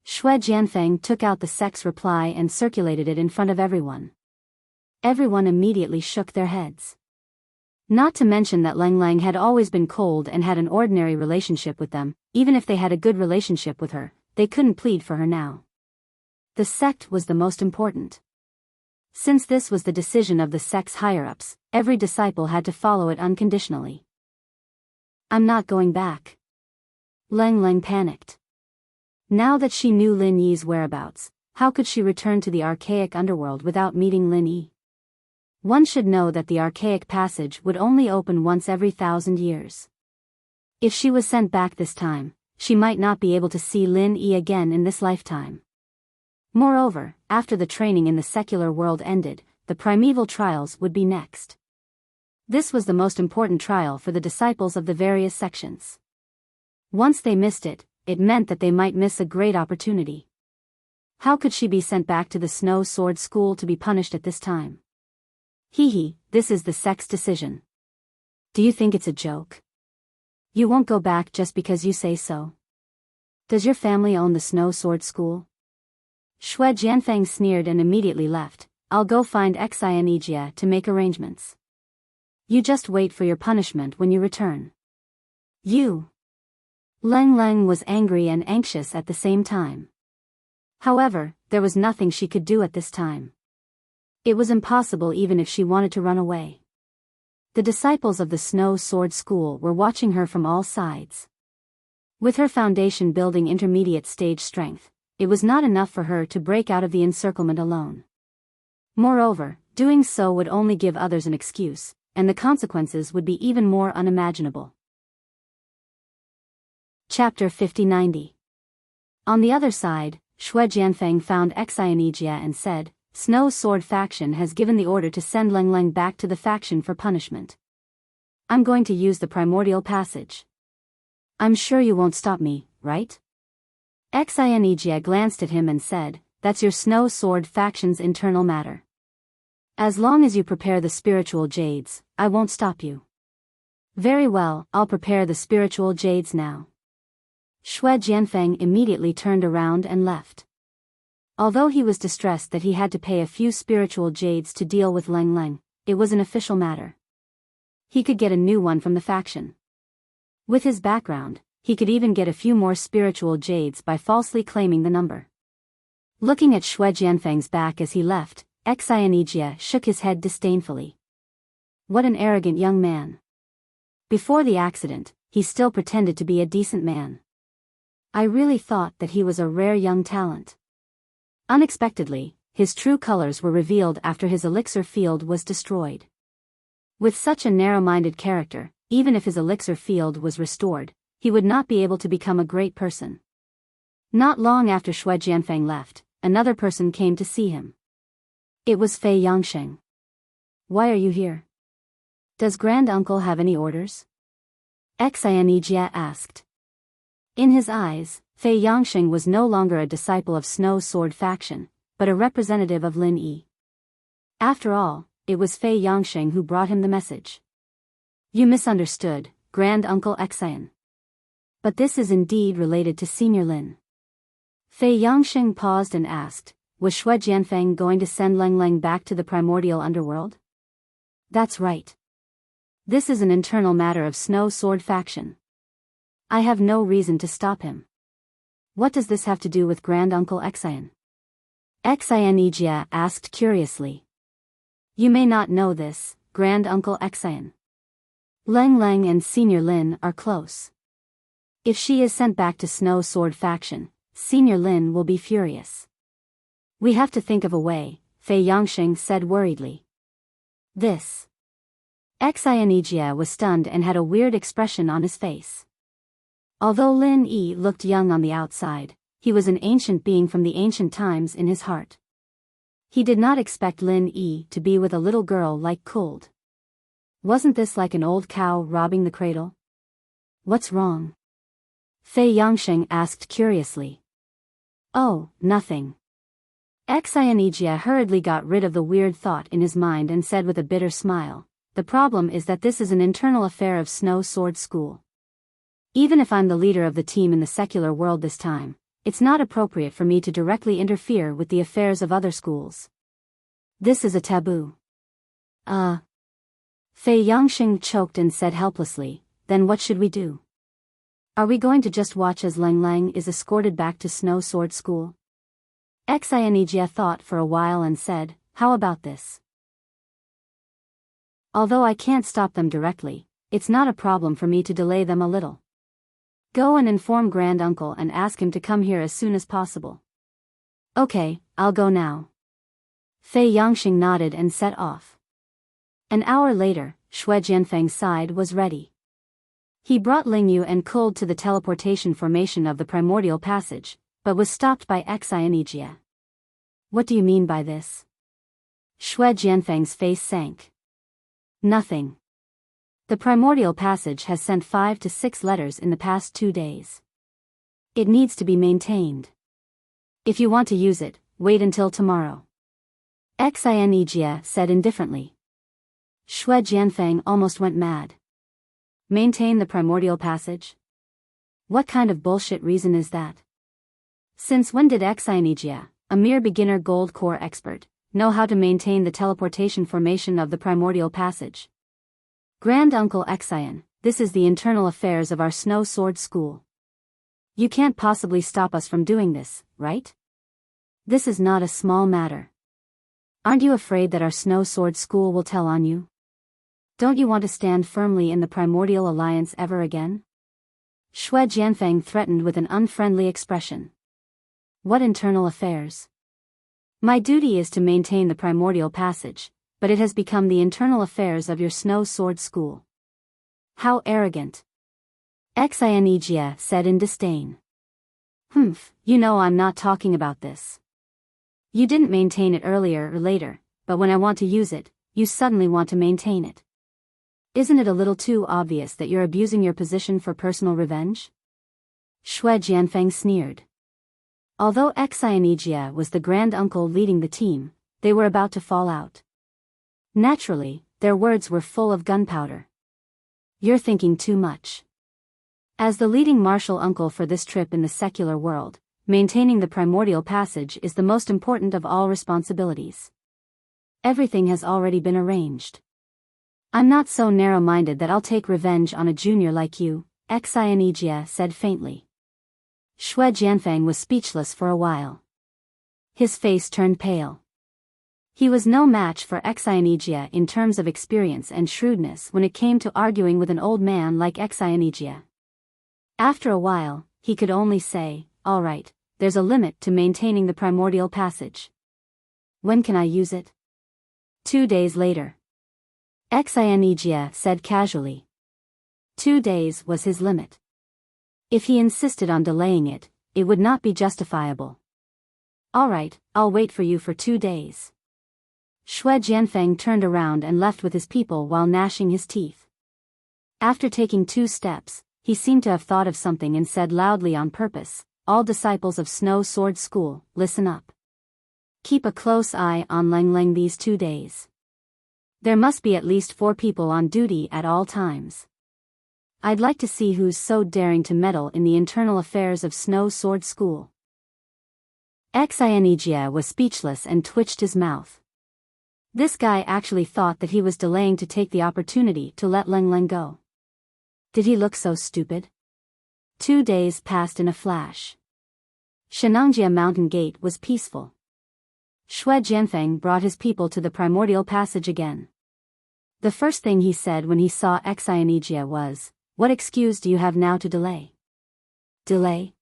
Xue Jianfeng took out the sect's reply and circulated it in front of everyone. Everyone immediately shook their heads. Not to mention that Leng Leng had always been cold and had an ordinary relationship with them. Even if they had a good relationship with her, they couldn't plead for her now. The sect was the most important. Since this was the decision of the sect's higher-ups, every disciple had to follow it unconditionally. I'm not going back. Leng Leng panicked. Now that she knew Lin Yi's whereabouts, how could she return to the archaic underworld without meeting Lin Yi? One should know that the archaic passage would only open once every 1,000 years. If she was sent back this time, she might not be able to see Lin Yi again in this lifetime. Moreover, after the training in the secular world ended, the primeval trials would be next. This was the most important trial for the disciples of the various sections. Once they missed it, it meant that they might miss a great opportunity. How could she be sent back to the Snow Sword School to be punished at this time? This is the sect's decision. Do you think it's a joke? You won't go back just because you say so. Does your family own the Snow Sword School? Xue Jianfeng sneered and immediately left. I'll go find Xianijia to make arrangements. You just wait for your punishment when you return. You. Leng Leng was angry and anxious at the same time. However, there was nothing she could do at this time. It was impossible even if she wanted to run away. The disciples of the Snow Sword School were watching her from all sides. With her foundation building intermediate stage strength, it was not enough for her to break out of the encirclement alone. Moreover, doing so would only give others an excuse, and the consequences would be even more unimaginable. Chapter 50-90. On the other side, Xue Jianfeng found Xianijia and said, Snow Sword faction has given the order to send Leng Leng back to the faction for punishment. I'm going to use the primordial passage. I'm sure you won't stop me, right? Xianijia glanced at him and said, that's your Snow Sword faction's internal matter. As long as you prepare the spiritual jades, I won't stop you. Very well, I'll prepare the spiritual jades now. Xue Jianfeng immediately turned around and left. Although he was distressed that he had to pay a few spiritual jades to deal with Leng Leng, it was an official matter. He could get a new one from the faction. With his background, he could even get a few more spiritual jades by falsely claiming the number. Looking at Xue Jianfeng's back as he left, Xianijia shook his head disdainfully. What an arrogant young man. Before the accident, he still pretended to be a decent man. I really thought that he was a rare young talent. Unexpectedly, his true colors were revealed after his elixir field was destroyed. With such a narrow-minded character, even if his elixir field was restored, he would not be able to become a great person. Not long after Xue Jianfeng left, another person came to see him. It was Fei Yangsheng. Why are you here? Does Grand-Uncle have any orders? Xianijia asked. In his eyes, Fei Yangsheng was no longer a disciple of Snow Sword faction, but a representative of Lin Yi. After all, it was Fei Yangsheng who brought him the message. You misunderstood, Grand Uncle Exian. But this is indeed related to Senior Lin. Fei Yangsheng paused and asked, was Shui Jianfeng going to send Leng Leng back to the primordial underworld? That's right. This is an internal matter of Snow Sword faction. I have no reason to stop him. What does this have to do with Grand Uncle Exian? Exian Ijia asked curiously. You may not know this, Grand Uncle Exian. Leng Leng and Senior Lin are close. If she is sent back to Snow Sword faction, Senior Lin will be furious. We have to think of a way, Fei Yangsheng said worriedly. This. Exian Ijia was stunned and had a weird expression on his face. Although Lin Yi looked young on the outside, he was an ancient being from the ancient times in his heart. He did not expect Lin Yi to be with a little girl like Kud. Wasn't this like an old cow robbing the cradle? What's wrong? Fei Yangsheng asked curiously. Oh, nothing. Exian Ijia hurriedly got rid of the weird thought in his mind and said with a bitter smile, the problem is that this is an internal affair of Snow Sword School. Even if I'm the leader of the team in the secular world this time, it's not appropriate for me to directly interfere with the affairs of other schools. This is a taboo. Fei Yangsheng choked and said helplessly, then what should we do? Are we going to just watch as Leng Leng is escorted back to Snow Sword School? Exian Ijia thought for a while and said, how about this? Although I can't stop them directly, it's not a problem for me to delay them a little. Go and inform Grand Uncle and ask him to come here as soon as possible. Okay, I'll go now. Fei Yangsheng nodded and set off. An hour later, Shui Jianfeng's side was ready. He brought Lingyu and Kud to the teleportation formation of the primordial passage, but was stopped by Exian Ijia. What do you mean by this? Shui Jianfeng's face sank. Nothing. The primordial passage has sent 5 to 6 letters in the past 2 days. It needs to be maintained. If you want to use it, wait until tomorrow. Exian Ijia said indifferently. Shui Jianfeng almost went mad. Maintain the primordial passage? What kind of bullshit reason is that? Since when did Exian Ijia, a mere beginner gold core expert, know how to maintain the teleportation formation of the primordial passage? Grand Uncle Exian, this is the internal affairs of our Snow Sword School. You can't possibly stop us from doing this, right? This is not a small matter. Aren't you afraid that our Snow Sword School will tell on you? Don't you want to stand firmly in the Primordial Alliance ever again? Shui Jianfeng threatened with an unfriendly expression. What internal affairs? My duty is to maintain the primordial passage, but it has become the internal affairs of your Snow Sword School. How arrogant! Exian Ijia said in disdain. You know I'm not talking about this. You didn't maintain it earlier or later, but when I want to use it, you suddenly want to maintain it. Isn't it a little too obvious that you're abusing your position for personal revenge? Shui Jianfeng sneered. Although Exian Ijia was the grand uncle leading the team, they were about to fall out. Naturally, their words were full of gunpowder. You're thinking too much. As the leading martial uncle for this trip in the secular world, maintaining the primordial passage is the most important of all responsibilities. Everything has already been arranged. I'm not so narrow-minded that I'll take revenge on a junior like you, Exian Ijia said faintly. Shui Jianfeng was speechless for a while. His face turned pale. He was no match for Exian Ijia in terms of experience and shrewdness when it came to arguing with an old man like Exian Ijia. After a while, he could only say, all right, there's a limit to maintaining the primordial passage. When can I use it? 2 days later. Exian Ijia said casually. 2 days was his limit. If he insisted on delaying it, it would not be justifiable. All right, I'll wait for you for 2 days. Shui Jianfeng turned around and left with his people while gnashing his teeth. After taking 2 steps, he seemed to have thought of something and said loudly on purpose, all disciples of Snow Sword School, listen up. keep a close eye on Leng Leng these 2 days. There must be at least 4 people on duty at all times. I'd like to see who's so daring to meddle in the internal affairs of Snow Sword School. Xianijia was speechless and twitched his mouth. This guy actually thought that he was delaying to take the opportunity to let Leng Leng go. Did he look so stupid? 2 days passed in a flash. Shenangjia Mountain Gate was peaceful. Xue Jianfeng brought his people to the primordial passage again. The first thing he said when he saw Xianijia was, "What excuse do you have now to delay?" Delay?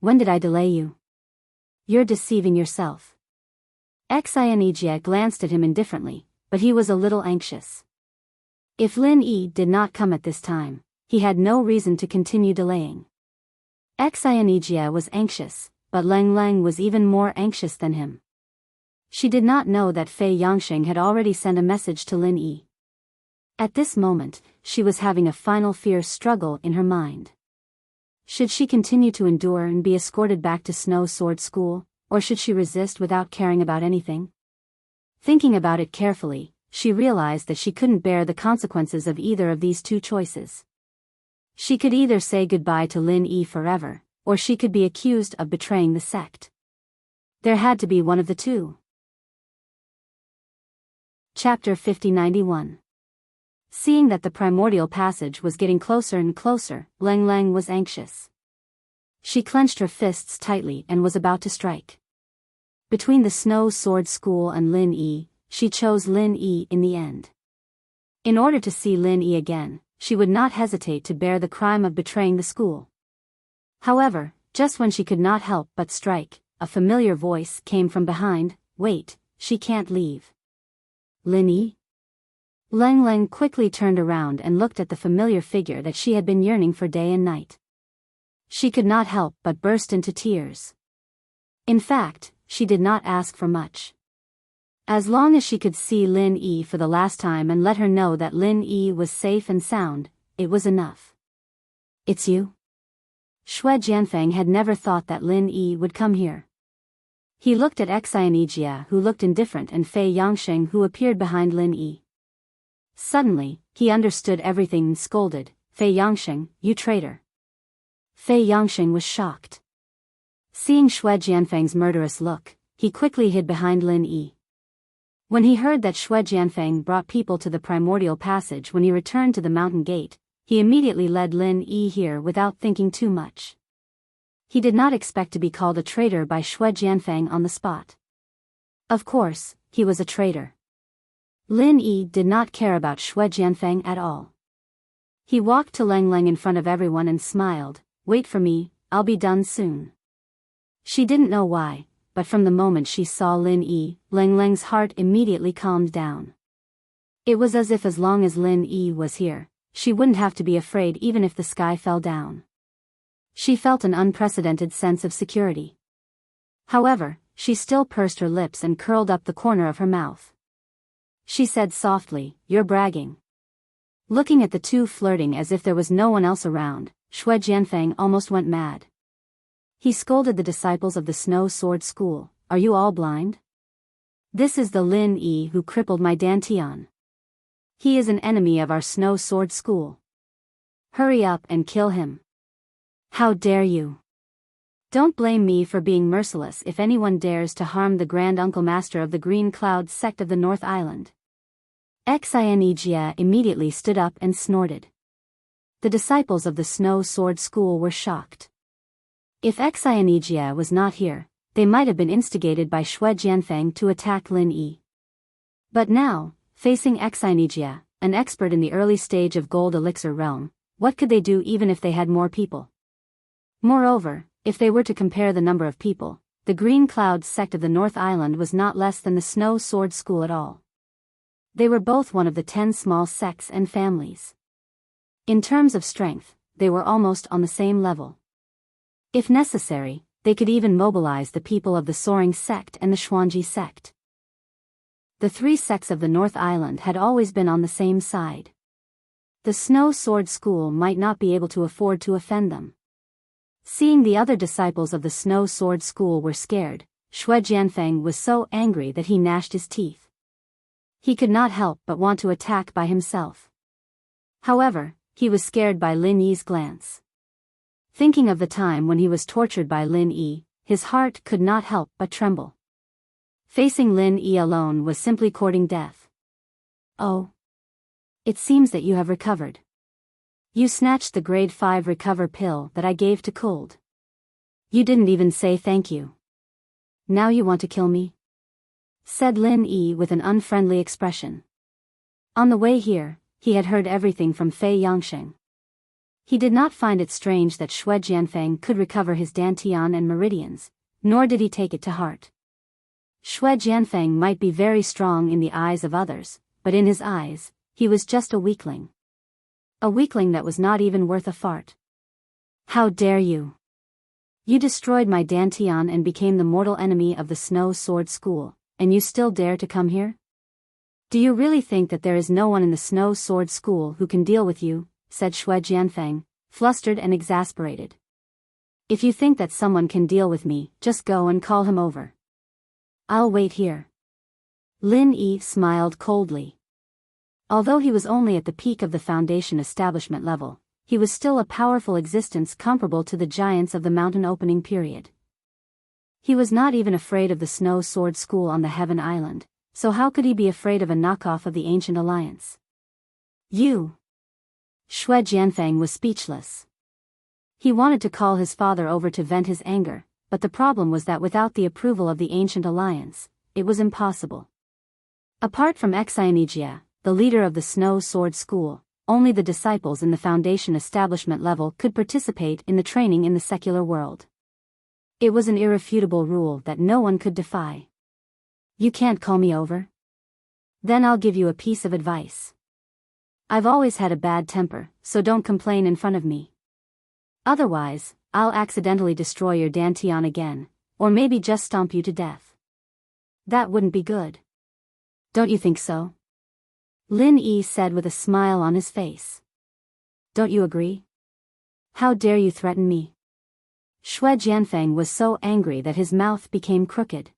When did I delay you? You're deceiving yourself. Xianijia glanced at him indifferently, but he was a little anxious. If Lin Yi did not come at this time, he had no reason to continue delaying. Xianijia was anxious, but Leng Leng was even more anxious than him. She did not know that Fei Yangxing had already sent a message to Lin Yi. At this moment, she was having a final fierce struggle in her mind. Should she continue to endure and be escorted back to Snow Sword School, or should she resist without caring about anything? Thinking about it carefully, she realized that she couldn't bear the consequences of either of these 2 choices. She could either say goodbye to Lin Yi forever, or she could be accused of betraying the sect. There had to be one of the 2. Chapter 5091. Seeing that the primordial passage was getting closer and closer, Leng Leng was anxious. She clenched her fists tightly and was about to strike. Between the Snow Sword School and Lin Yi, she chose Lin Yi in the end. In order to see Lin Yi again, she would not hesitate to bear the crime of betraying the school. However, just when she could not help but strike, a familiar voice came from behind. "Wait, she can't leave." Lin Yi? Leng Leng quickly turned around and looked at the familiar figure that she had been yearning for day and night. She could not help but burst into tears. In fact, she did not ask for much. As long as she could see Lin Yi for the last time and let her know that Lin Yi was safe and sound, it was enough. "It's you?" Xue Jianfeng had never thought that Lin Yi would come here. He looked at Xianijia, who looked indifferent, and Fei Yangxing, who appeared behind Lin Yi. Suddenly, he understood everything and scolded, "Fei Yangxing, you traitor!" Fei Yangxing was shocked. Seeing Xue Jianfeng's murderous look, he quickly hid behind Lin Yi. When he heard that Xue Jianfeng brought people to the primordial passage when he returned to the mountain gate, he immediately led Lin Yi here without thinking too much. He did not expect to be called a traitor by Xue Jianfeng on the spot. Of course, he was a traitor. Lin Yi did not care about Xue Jianfeng at all. He walked to Leng Leng in front of everyone and smiled, "Wait for me, I'll be done soon." She didn't know why, but from the moment she saw Lin Yi, Leng Leng's heart immediately calmed down. It was as if as long as Lin Yi was here, she wouldn't have to be afraid even if the sky fell down. She felt an unprecedented sense of security. However, she still pursed her lips and curled up the corner of her mouth. She said softly, "You're bragging." Looking at the 2 flirting as if there was no one else around, Xue Jianfeng almost went mad. He scolded the disciples of the Snow Sword School, "Are you all blind? This is the Lin Yi who crippled my Dantian. He is an enemy of our Snow Sword School. Hurry up and kill him. How dare you? Don't blame me for being merciless if anyone dares to harm the Grand Uncle Master of the Green Cloud sect of the North Island." Xianijia immediately stood up and snorted. The disciples of the Snow Sword School were shocked. If Xianijia was not here, they might have been instigated by Xue Jianfeng to attack Lin Yi. But now, facing Xianijia, an expert in the early stage of Gold Elixir realm, what could they do even if they had more people? Moreover, if they were to compare the number of people, the Green Cloud sect of the North Island was not less than the Snow Sword School at all. They were both one of the 10 small sects and families. In terms of strength, they were almost on the same level. If necessary, they could even mobilize the people of the Soaring sect and the Xuanji sect. The 3 sects of the North Island had always been on the same side. The Snow Sword School might not be able to afford to offend them. Seeing the other disciples of the Snow Sword School were scared, Shui Jianfeng was so angry that he gnashed his teeth. He could not help but want to attack by himself. However, he was scared by Lin Yi's glance. Thinking of the time when he was tortured by Lin Yi, his heart could not help but tremble. Facing Lin Yi alone was simply courting death. Oh. It seems that you have recovered. You snatched the grade 5 recover pill that I gave to Cold. You didn't even say thank you. Now you want to kill me? Said Lin Yi with an unfriendly expression. On the way here, he had heard everything from Fei Yangsheng. He did not find it strange that Shui Jianfeng could recover his dantian and meridians, nor did he take it to heart. Shui Jianfeng might be very strong in the eyes of others, but in his eyes, he was just a weakling. A weakling that was not even worth a fart. How dare you! You destroyed my dantian and became the mortal enemy of the Snow Sword School, and you still dare to come here? Do you really think that there is no one in the Snow Sword School who can deal with you? Said Shui Jianfeng, flustered and exasperated. If you think that someone can deal with me, just go and call him over. I'll wait here. Lin Yi smiled coldly. Although he was only at the peak of the Foundation establishment level, he was still a powerful existence comparable to the giants of the mountain opening period. He was not even afraid of the Snow Sword School on the Heaven Island, so how could he be afraid of a knockoff of the Ancient Alliance? You! Shui Jianfeng was speechless. He wanted to call his father over to vent his anger, but the problem was that without the approval of the Ancient Alliance, it was impossible. Apart from Enchanting, the leader of the Snow Sword School, only the disciples in the Foundation establishment level could participate in the training in the secular world. It was an irrefutable rule that no one could defy. You can't call me over? Then I'll give you a piece of advice. I've always had a bad temper, so don't complain in front of me. Otherwise, I'll accidentally destroy your dantian again, or maybe just stomp you to death. That wouldn't be good. Don't you think so? Lin Yi said with a smile on his face. Don't you agree? How dare you threaten me? Shui Jianfeng was so angry that his mouth became crooked.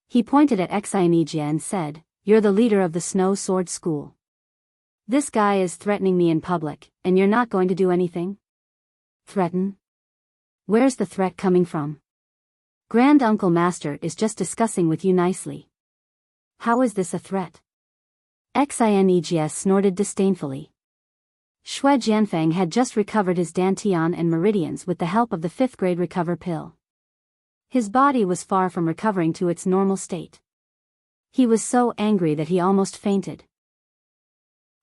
He pointed at Enchanting and said, You're the leader of the Snow Sword School. This guy is threatening me in public, and you're not going to do anything? Threaten? Where's the threat coming from? Grand Uncle Master is just discussing with you nicely. How is this a threat? Enchanting snorted disdainfully. Shui Jianfeng had just recovered his dantian and meridians with the help of the 5th grade recover pill. His body was far from recovering to its normal state. He was so angry that he almost fainted.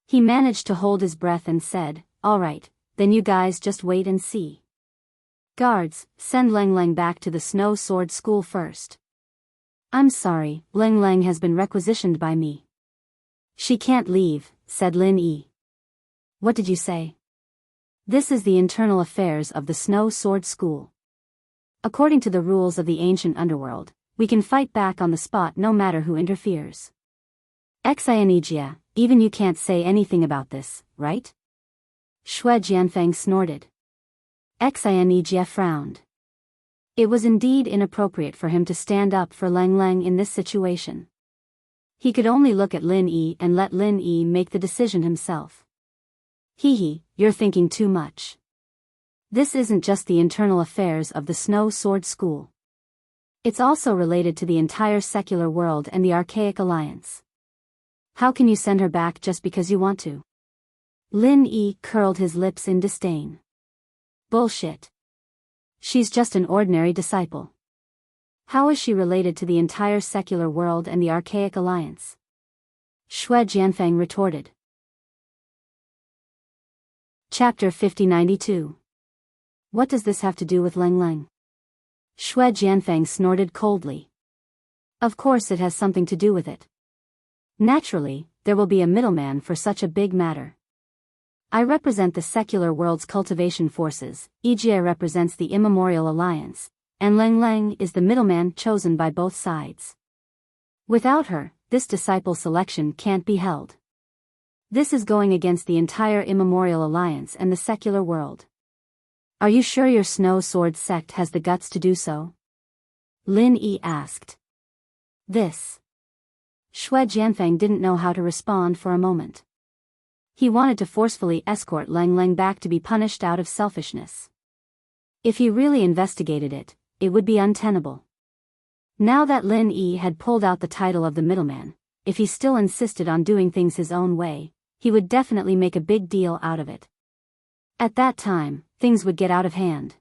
He managed to hold his breath and said, All right, then you guys just wait and see. Guards, send Leng Leng back to the Snow Sword School first. I'm sorry, Leng Leng has been requisitioned by me. She can't leave, said Lin Yi. What did you say? This is the internal affairs of the Snow Sword School. According to the rules of the ancient underworld, we can fight back on the spot no matter who interferes. Enchanting, even you can't say anything about this, right? Shui Jianfeng snorted. Enchanting frowned. It was indeed inappropriate for him to stand up for Leng Leng in this situation. He could only look at Lin Yi and let Lin Yi make the decision himself. Hee, you're thinking too much. This isn't just the internal affairs of the Snow Sword School. It's also related to the entire secular world and the Archaic Alliance. How can you send her back just because you want to? Lin Yi curled his lips in disdain. Bullshit. She's just an ordinary disciple. How is she related to the entire secular world and the Archaic Alliance? Shui Jianfeng retorted. Chapter 5092. What does this have to do with Leng Leng? Shui Jianfeng snorted coldly. Of course it has something to do with it. Naturally, there will be a middleman for such a big matter. I represent the secular world's cultivation forces, Ejia represents the Immemorial Alliance, and Leng Leng is the middleman chosen by both sides. Without her, this disciple selection can't be held. This is going against the entire Immemorial Alliance and the secular world. Are you sure your Snow Sword sect has the guts to do so? Lin Yi asked. This. Shui Jianfeng didn't know how to respond for a moment. He wanted to forcefully escort Lang Lang back to be punished out of selfishness. If he really investigated it, it would be untenable. Now that Lin Yi had pulled out the title of the middleman, if he still insisted on doing things his own way, he would definitely make a big deal out of it. At that time, things would get out of hand.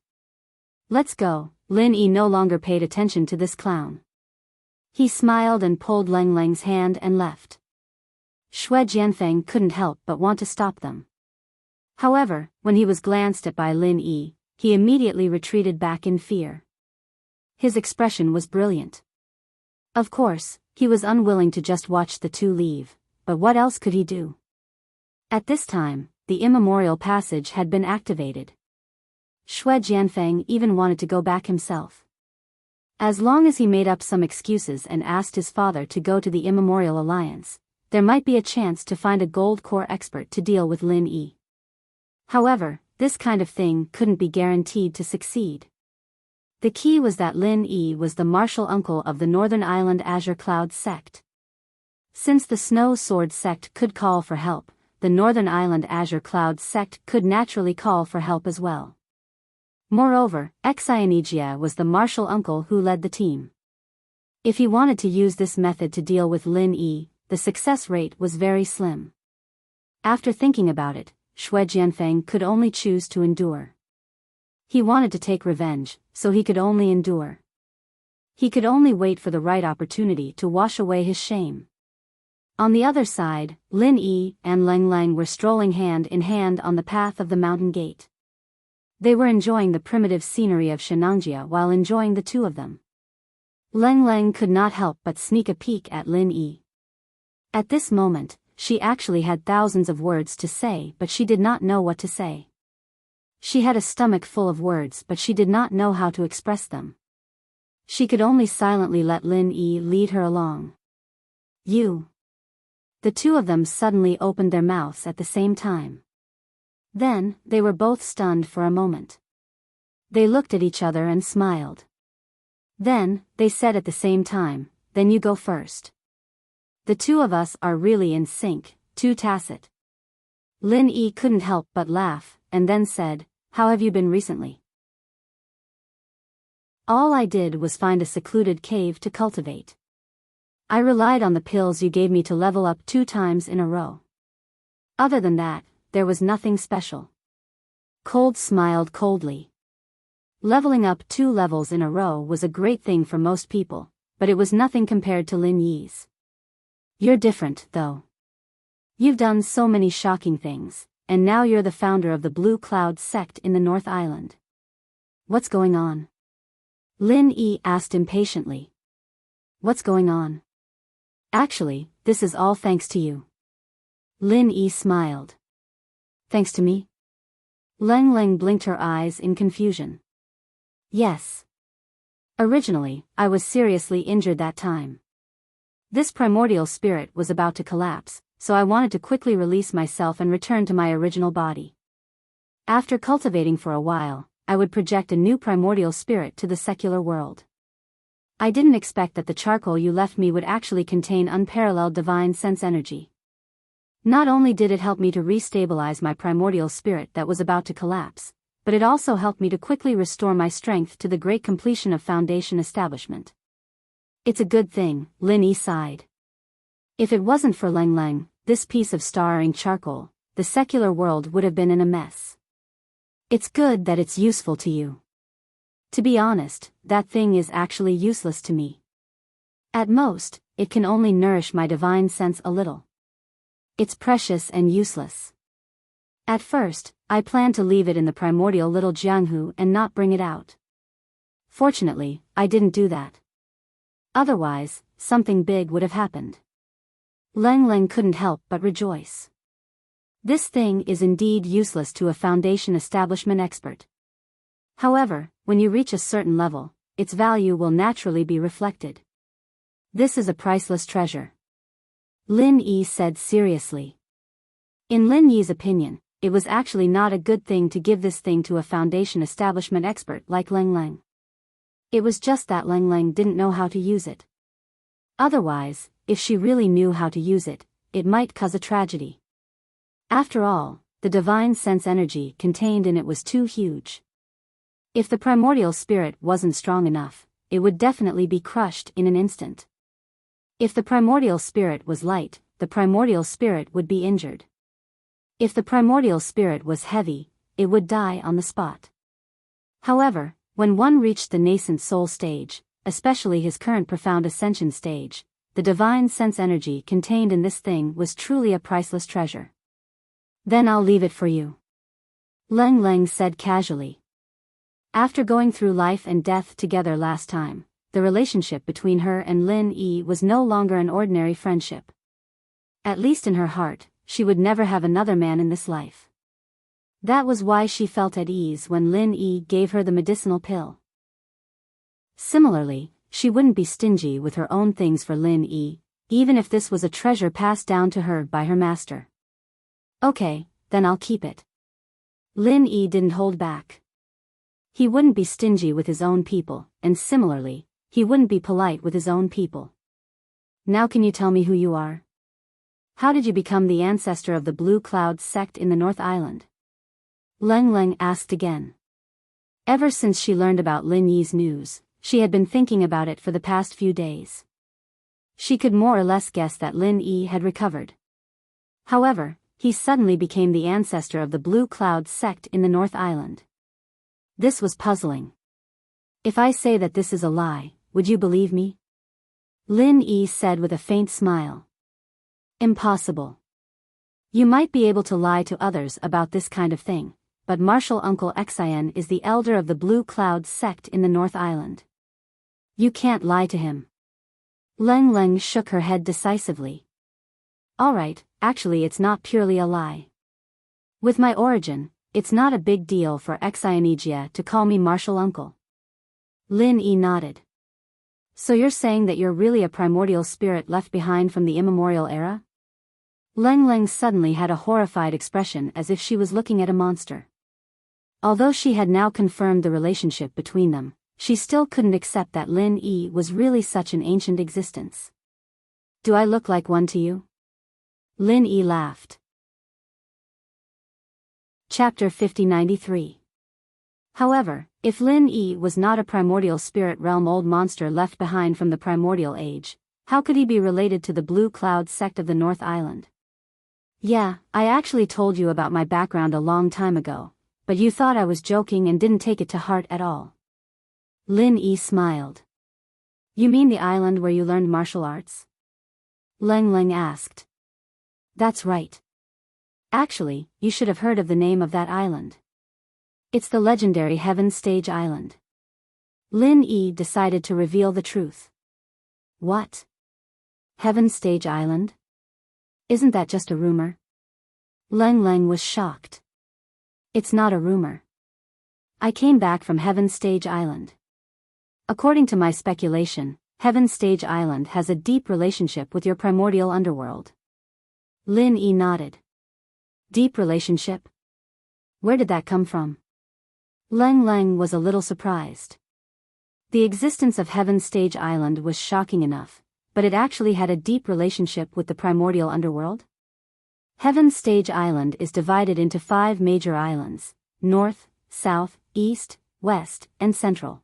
Let's go. Lin Yi no longer paid attention to this clown. He smiled and pulled Lang Lang's hand and left. Shui Jianfeng couldn't help but want to stop them. However, when he was glanced at by Lin Yi, he immediately retreated back in fear. His expression was brilliant. Of course, he was unwilling to just watch the two leave, but what else could he do? At this time, the immemorial passage had been activated. Shui Jianfeng even wanted to go back himself. As long as he made up some excuses and asked his father to go to the Immemorial Alliance, there might be a chance to find a gold core expert to deal with Lin Yi. However, this kind of thing couldn't be guaranteed to succeed. The key was that Lin Yi was the martial uncle of the Northern Island Azure Cloud sect. Since the Snow Sword sect could call for help, the Northern Island Azure Cloud sect could naturally call for help as well. Moreover, Enchanting was the martial uncle who led the team. If he wanted to use this method to deal with Lin Yi, the success rate was very slim. After thinking about it, Shui Jianfeng could only choose to endure. He wanted to take revenge, so he could only endure. He could only wait for the right opportunity to wash away his shame. On the other side, Lin Yi and Lang Lang were strolling hand in hand on the path of the mountain gate. They were enjoying the primitive scenery of Shenangjia while enjoying the two of them. Lang Lang could not help but sneak a peek at Lin Yi. At this moment, she actually had thousands of words to say, but she did not know what to say. She had a stomach full of words, but she did not know how to express them. She could only silently let Lin Yi lead her along. You. The two of them suddenly opened their mouths at the same time. Then, they were both stunned for a moment. They looked at each other and smiled. Then, they said at the same time, "Then you go first." The two of us are really in sync, too tacit. Lin Yi couldn't help but laugh, and then said, "How have you been recently?" "All I did was find a secluded cave to cultivate. I relied on the pills you gave me to level up 2 times in a row. Other than that, there was nothing special." Cold smiled coldly. Leveling up 2 levels in a row was a great thing for most people, but it was nothing compared to Lin Yi's. "You're different, though. You've done so many shocking things, and now you're the founder of the Blue Cloud sect in the North Island. What's going on?" Lin Yi asked impatiently. "What's going on? Actually, this is all thanks to you." Lin Yi smiled. "Thanks to me?" Lang Lang blinked her eyes in confusion. "Yes. Originally, I was seriously injured that time. This primordial spirit was about to collapse, so I wanted to quickly release myself and return to my original body. After cultivating for a while, I would project a new primordial spirit to the secular world. I didn't expect that the charcoal you left me would actually contain unparalleled divine sense energy. Not only did it help me to restabilize my primordial spirit that was about to collapse, but it also helped me to quickly restore my strength to the great completion of Foundation establishment. It's a good thing," Lin Yi sighed. "If it wasn't for Lang Lang, this piece of starring charcoal, the secular world would have been in a mess. It's good that it's useful to you. To be honest, that thing is actually useless to me. At most, it can only nourish my divine sense a little. It's precious and useless. At first, I planned to leave it in the primordial little Jianghu and not bring it out. Fortunately, I didn't do that. Otherwise, something big would have happened." Lang Lang couldn't help but rejoice. This thing is indeed useless to a Foundation establishment expert. However, when you reach a certain level, its value will naturally be reflected. This is a priceless treasure. Lin Yi said seriously. In Lin Yi's opinion, it was actually not a good thing to give this thing to a Foundation establishment expert like Lang Lang. It was just that Leng Leng didn't know how to use it. Otherwise, if she really knew how to use it, it might cause a tragedy. After all, the divine sense energy contained in it was too huge. If the primordial spirit wasn't strong enough, it would definitely be crushed in an instant. If the primordial spirit was light, the primordial spirit would be injured. If the primordial spirit was heavy, it would die on the spot. However, when one reached the nascent soul stage, especially his current profound ascension stage, the divine sense energy contained in this thing was truly a priceless treasure. Then I'll leave it for you. Leng Leng said casually. After going through life and death together last time, the relationship between her and Lin Yi was no longer an ordinary friendship. At least in her heart, she would never have another man in this life. That was why she felt at ease when Lin Yi gave her the medicinal pill. Similarly, she wouldn't be stingy with her own things for Lin Yi, even if this was a treasure passed down to her by her master. Okay, then I'll keep it. Lin Yi didn't hold back. He wouldn't be stingy with his own people, and similarly, he wouldn't be polite with his own people. Now can you tell me who you are? How did you become the ancestor of the Blue Cloud sect in the North Island? Leng Leng asked again. Ever since she learned about Lin Yi's news, she had been thinking about it for the past few days. She could more or less guess that Lin Yi had recovered. However, he suddenly became the ancestor of the Blue Cloud sect in the North Island. This was puzzling. If I say that this is a lie, would you believe me? Lin Yi said with a faint smile. Impossible. You might be able to lie to others about this kind of thing, but Martial Uncle Xian is the elder of the Blue Cloud sect in the North Island. You can't lie to him. Leng Leng shook her head decisively. Alright, actually it's not purely a lie. With my origin, it's not a big deal for Xianijia to call me Martial Uncle. Lin Yi nodded. So you're saying that you're really a primordial spirit left behind from the immemorial era? Leng Leng suddenly had a horrified expression as if she was looking at a monster. Although she had now confirmed the relationship between them, she still couldn't accept that Lin Yi was really such an ancient existence. Do I look like one to you? Lin Yi laughed. Chapter 5093. However, if Lin Yi was not a primordial spirit realm old monster left behind from the primordial age, how could he be related to the Blue Cloud sect of the North Island? Yeah, I actually told you about my background a long time ago, but you thought I was joking and didn't take it to heart at all. Lin Yi smiled. You mean the island where you learned martial arts? Leng Leng asked. That's right. Actually, you should have heard of the name of that island. It's the legendary Heaven Stage Island. Lin Yi decided to reveal the truth. What? Heaven Stage Island? Isn't that just a rumor? Leng Leng was shocked. It's not a rumor. I came back from Heaven Stage Island. According to my speculation, Heaven Stage Island has a deep relationship with your primordial underworld. Lin Yi nodded. Deep relationship? Where did that come from? Leng Leng was a little surprised. The existence of Heaven Stage Island was shocking enough, but it actually had a deep relationship with the primordial underworld? Heaven Stage Island is divided into 5 major islands: North, South, East, West, and Central.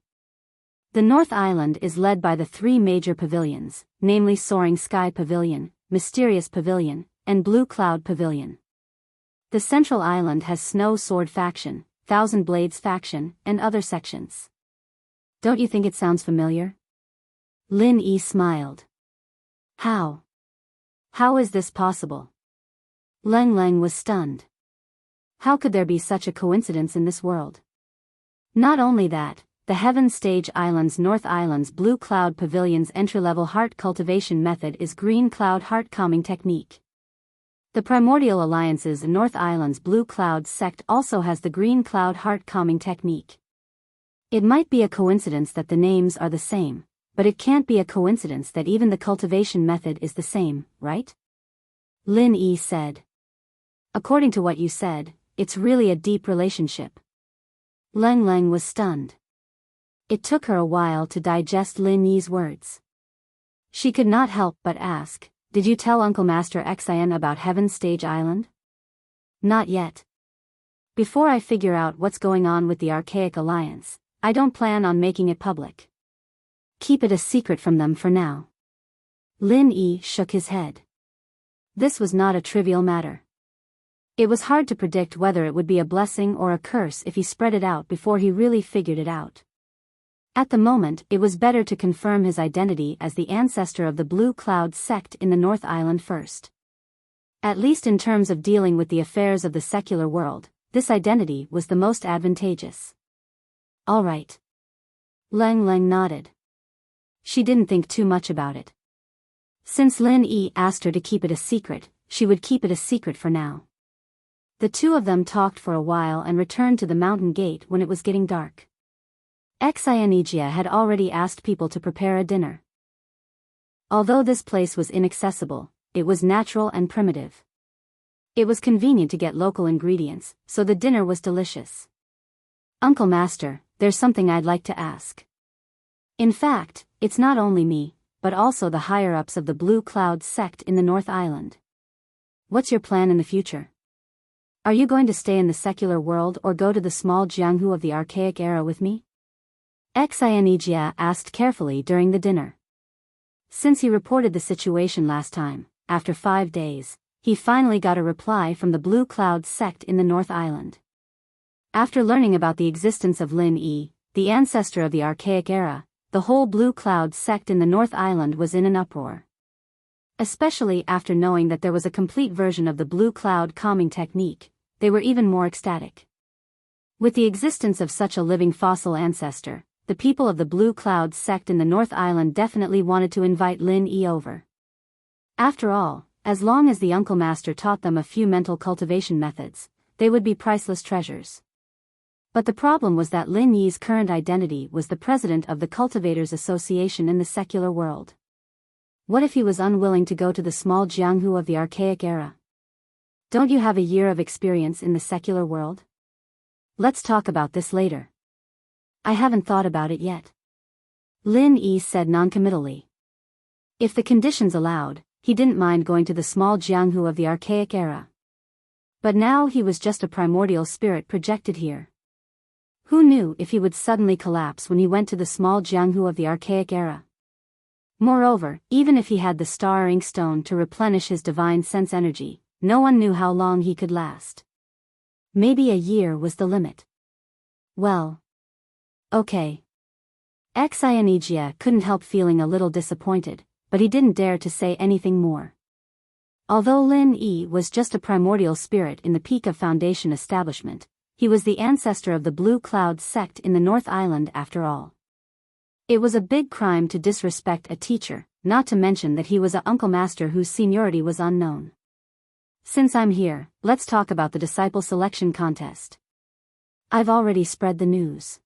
The North Island is led by the 3 major pavilions, namely Soaring Sky Pavilion, Mysterious Pavilion, and Blue Cloud Pavilion. The Central Island has Snow Sword Faction, Thousand Blades Faction, and other sections. Don't you think it sounds familiar? Lin Yi smiled. How? How is this possible? Leng Leng was stunned. How could there be such a coincidence in this world? Not only that, the Heaven Stage Island's North Island's Blue Cloud Pavilion's entry-level heart cultivation method is Green Cloud Heart Calming Technique. The Primordial Alliance's North Island's Blue Cloud sect also has the Green Cloud Heart Calming Technique. It might be a coincidence that the names are the same, but it can't be a coincidence that even the cultivation method is the same, right? Lin Yi said. According to what you said, it's really a deep relationship. Leng Leng was stunned. It took her a while to digest Lin Yi's words. She could not help but ask, "Did you tell Uncle Master Xian about Heaven's Stage Island?" "Not yet. Before I figure out what's going on with the Archaic Alliance, I don't plan on making it public. Keep it a secret from them for now." Lin Yi shook his head. This was not a trivial matter. It was hard to predict whether it would be a blessing or a curse if he spread it out before he really figured it out. At the moment, it was better to confirm his identity as the ancestor of the Blue Cloud sect in the North Island first. At least in terms of dealing with the affairs of the secular world, this identity was the most advantageous. All right. Lang Lang nodded. She didn't think too much about it. Since Lin Yi asked her to keep it a secret, she would keep it a secret for now. The two of them talked for a while and returned to the mountain gate when it was getting dark. Xianijia had already asked people to prepare a dinner. Although this place was inaccessible, it was natural and primitive. It was convenient to get local ingredients, so the dinner was delicious. "Uncle Master, there's something I'd like to ask. In fact, it's not only me, but also the higher-ups of the Blue Cloud sect in the North Island. What's your plan in the future? Are you going to stay in the secular world or go to the small Jianghu of the Archaic era with me?" Xianijia asked carefully during the dinner. Since he reported the situation last time, after 5 days, he finally got a reply from the Blue Cloud sect in the North Island. After learning about the existence of Lin Yi, the ancestor of the Archaic era, the whole Blue Cloud sect in the North Island was in an uproar. Especially after knowing that there was a complete version of the Blue Cloud calming technique, they were even more ecstatic. With the existence of such a living fossil ancestor, the people of the Blue Cloud sect in the North Island definitely wanted to invite Lin Yi over. After all, as long as the Uncle Master taught them a few mental cultivation methods, they would be priceless treasures. But the problem was that Lin Yi's current identity was the president of the Cultivators Association in the secular world. What if he was unwilling to go to the small Jianghu of the Archaic era? Don't you have a year of experience in the secular world? Let's talk about this later. I haven't thought about it yet. Lin Yi said noncommittally. If the conditions allowed, he didn't mind going to the small Jianghu of the Archaic era. But now he was just a primordial spirit projected here. Who knew if he would suddenly collapse when he went to the small Jianghu of the Archaic era? Moreover, even if he had the star ink stone to replenish his divine sense energy, no one knew how long he could last. Maybe a year was the limit. Well. Okay. Xianijia couldn't help feeling a little disappointed, but he didn't dare to say anything more. Although Lin Yi was just a primordial spirit in the peak of Foundation establishment, he was the ancestor of the Blue Cloud sect in the North Island after all. It was a big crime to disrespect a teacher, not to mention that he was an Uncle Master whose seniority was unknown. Since I'm here, let's talk about the disciple selection contest. I've already spread the news.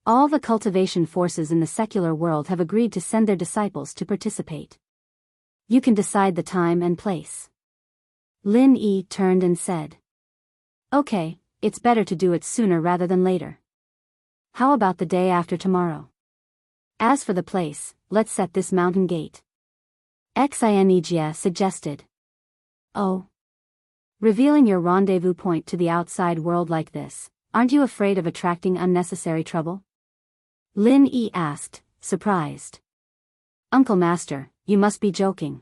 All the cultivation forces in the secular world have agreed to send their disciples to participate. You can decide the time and place. Lin Yi turned and said. Okay, it's better to do it sooner rather than later. How about the day after tomorrow? As for the place, let's set this mountain gate. Xianijia suggested. Oh. Revealing your rendezvous point to the outside world like this, aren't you afraid of attracting unnecessary trouble? Lin Yi asked, surprised. Uncle Master, you must be joking.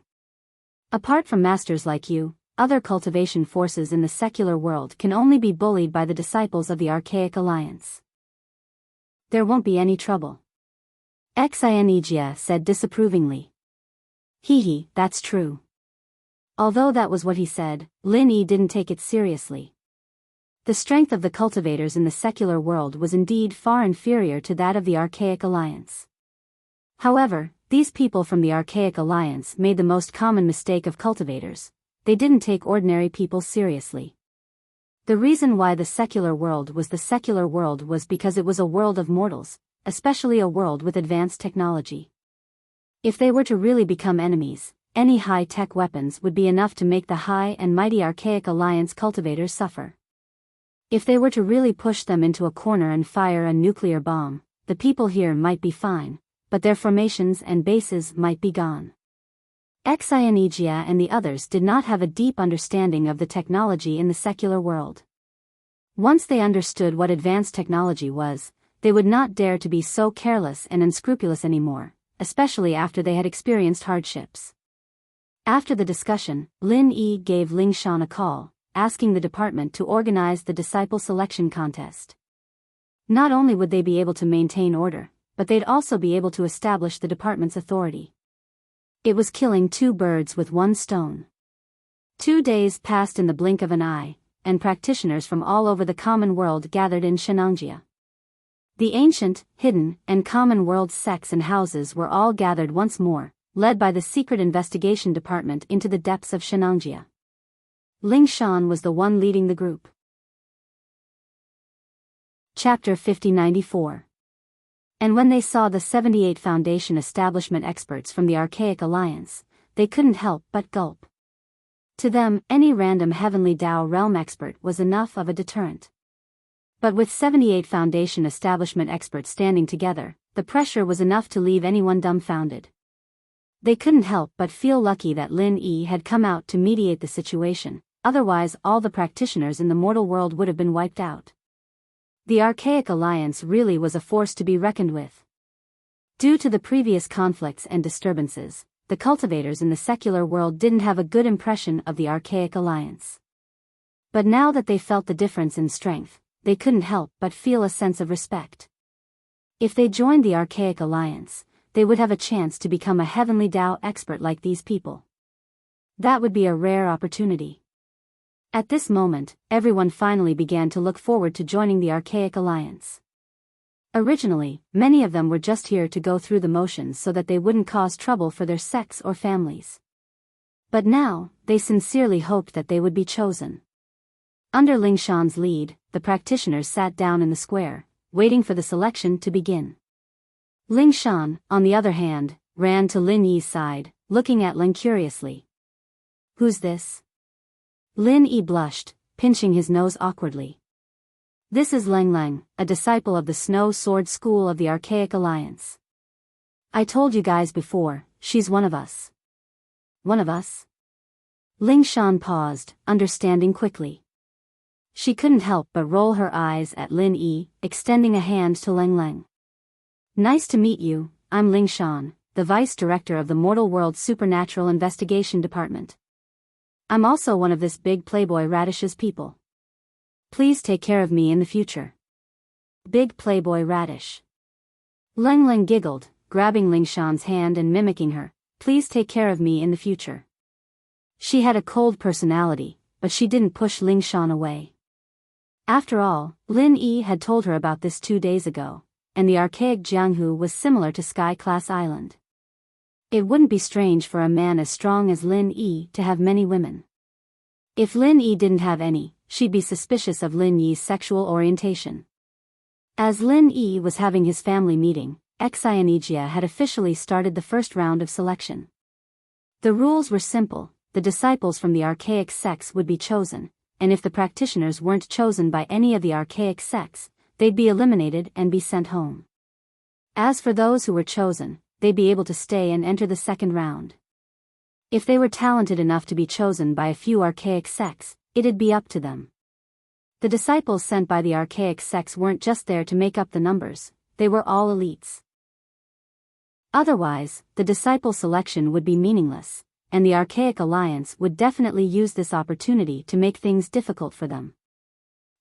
Apart from masters like you, other cultivation forces in the secular world can only be bullied by the disciples of the Archaic Alliance. There won't be any trouble. Xianijia said disapprovingly. Hee, that's true. Although that was what he said, Lin Yi didn't take it seriously. The strength of the cultivators in the secular world was indeed far inferior to that of the Archaic Alliance. However, these people from the Archaic Alliance made the most common mistake of cultivators: they didn't take ordinary people seriously. The reason why the secular world was the secular world was because it was a world of mortals, especially a world with advanced technology. If they were to really become enemies, any high-tech weapons would be enough to make the high and mighty Archaic Alliance cultivators suffer. If they were to really push them into a corner and fire a nuclear bomb, the people here might be fine, but their formations and bases might be gone. Enchanting and the others did not have a deep understanding of the technology in the secular world. Once they understood what advanced technology was, they would not dare to be so careless and unscrupulous anymore, especially after they had experienced hardships. After the discussion, Lin Yi gave Ling Shan a call, asking the department to organize the disciple selection contest. Not only would they be able to maintain order, but they'd also be able to establish the department's authority. It was killing two birds with one stone. 2 days passed in the blink of an eye, and practitioners from all over the common world gathered in Shenangjia. The ancient, hidden, and common world sects and houses were all gathered once more, led by the secret investigation department into the depths of Shenangjia. Ling Shan was the one leading the group. Chapter 5094. And when they saw the 78 Foundation establishment experts from the Archaic Alliance, they couldn't help but gulp. To them, any random Heavenly Tao realm expert was enough of a deterrent. But with 78 Foundation establishment experts standing together, the pressure was enough to leave anyone dumbfounded. They couldn't help but feel lucky that Lin Yi had come out to mediate the situation, otherwise all the practitioners in the mortal world would have been wiped out. The Archaic Alliance really was a force to be reckoned with. Due to the previous conflicts and disturbances, the cultivators in the secular world didn't have a good impression of the Archaic Alliance. But now that they felt the difference in strength, they couldn't help but feel a sense of respect. If they joined the Archaic Alliance, they would have a chance to become a Heavenly Tao expert like these people. That would be a rare opportunity. At this moment, everyone finally began to look forward to joining the Archaic Alliance. Originally, many of them were just here to go through the motions so that they wouldn't cause trouble for their sects or families. But now, they sincerely hoped that they would be chosen. Under Ling Shan's lead, the practitioners sat down in the square, waiting for the selection to begin. Ling Shan, on the other hand, ran to Lin Yi's side, looking at Ling curiously. "Who's this?" Lin Yi blushed, pinching his nose awkwardly. "This is Leng Leng, a disciple of the Snow Sword School of the Archaic Alliance. I told you guys before, she's one of us." "One of us?" Ling Shan paused, understanding quickly. She couldn't help but roll her eyes at Lin Yi, extending a hand to Leng Leng. "Nice to meet you, I'm Ling Shan, the Vice Director of the Mortal World Supernatural Investigation Department. I'm also one of this big Playboy Radish's people. Please take care of me in the future." Big Playboy Radish. Leng Leng giggled, grabbing Ling Shan's hand and mimicking her, "Please take care of me in the future." She had a cold personality, but she didn't push Ling Shan away. After all, Lin Yi had told her about this 2 days ago, and the archaic Jianghu was similar to Sky Class Island. It wouldn't be strange for a man as strong as Lin Yi to have many women. If Lin Yi didn't have any, she'd be suspicious of Lin Yi's sexual orientation. As Lin Yi was having his family meeting, Enchanting had officially started the first round of selection. The rules were simple: the disciples from the archaic sects would be chosen, and if the practitioners weren't chosen by any of the archaic sects, they'd be eliminated and be sent home. As for those who were chosen, they'd be able to stay and enter the second round. If they were talented enough to be chosen by a few archaic sects, it'd be up to them. The disciples sent by the archaic sects weren't just there to make up the numbers, they were all elites. Otherwise, the disciple selection would be meaningless, and the Archaic Alliance would definitely use this opportunity to make things difficult for them.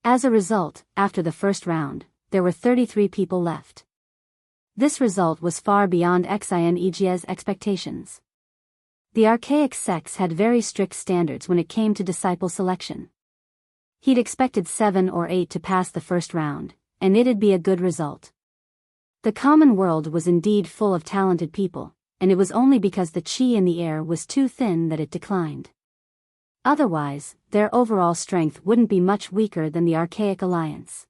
As a result, after the first round, there were 33 people left. This result was far beyond Xian's expectations. The archaic sects had very strict standards when it came to disciple selection. He'd expected 7 or 8 to pass the first round, and it'd be a good result. The common world was indeed full of talented people, and it was only because the qi in the air was too thin that it declined. Otherwise, their overall strength wouldn't be much weaker than the Archaic Alliance.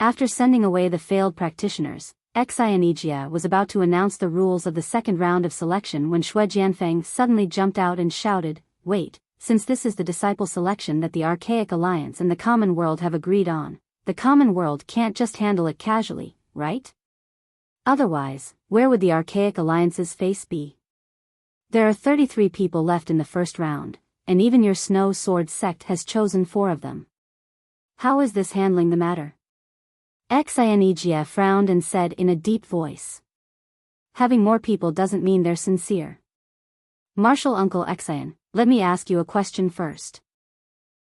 After sending away the failed practitioners, Enchanting was about to announce the rules of the second round of selection when Shui Jianfeng suddenly jumped out and shouted, "Wait, since this is the disciple selection that the Archaic Alliance and the common world have agreed on, the common world can't just handle it casually, right? Otherwise, where would the Archaic Alliance's face be? There are 33 people left in the first round, and even your Snow Sword sect has chosen 4 of them. How is this handling the matter? Enchanting frowned and said in a deep voice. Having more people doesn't mean they're sincere. Martial Uncle Enchanting, let me ask you a question first.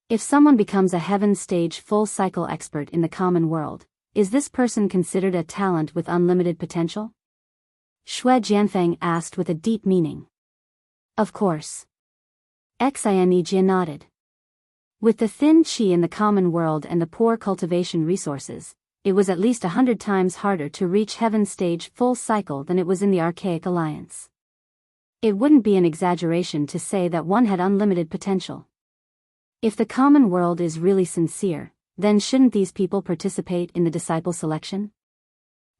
If someone becomes a Heaven Stage full cycle expert in the common world, is this person considered a talent with unlimited potential? Shui Jianfeng asked with a deep meaning. Of course. Enchanting nodded. With the thin qi in the common world and the poor cultivation resources, it was at least 100 times harder to reach Heaven Stage full cycle than it was in the Archaic Alliance. It wouldn't be an exaggeration to say that one had unlimited potential. If the common world is really sincere, then shouldn't these people participate in the disciple selection?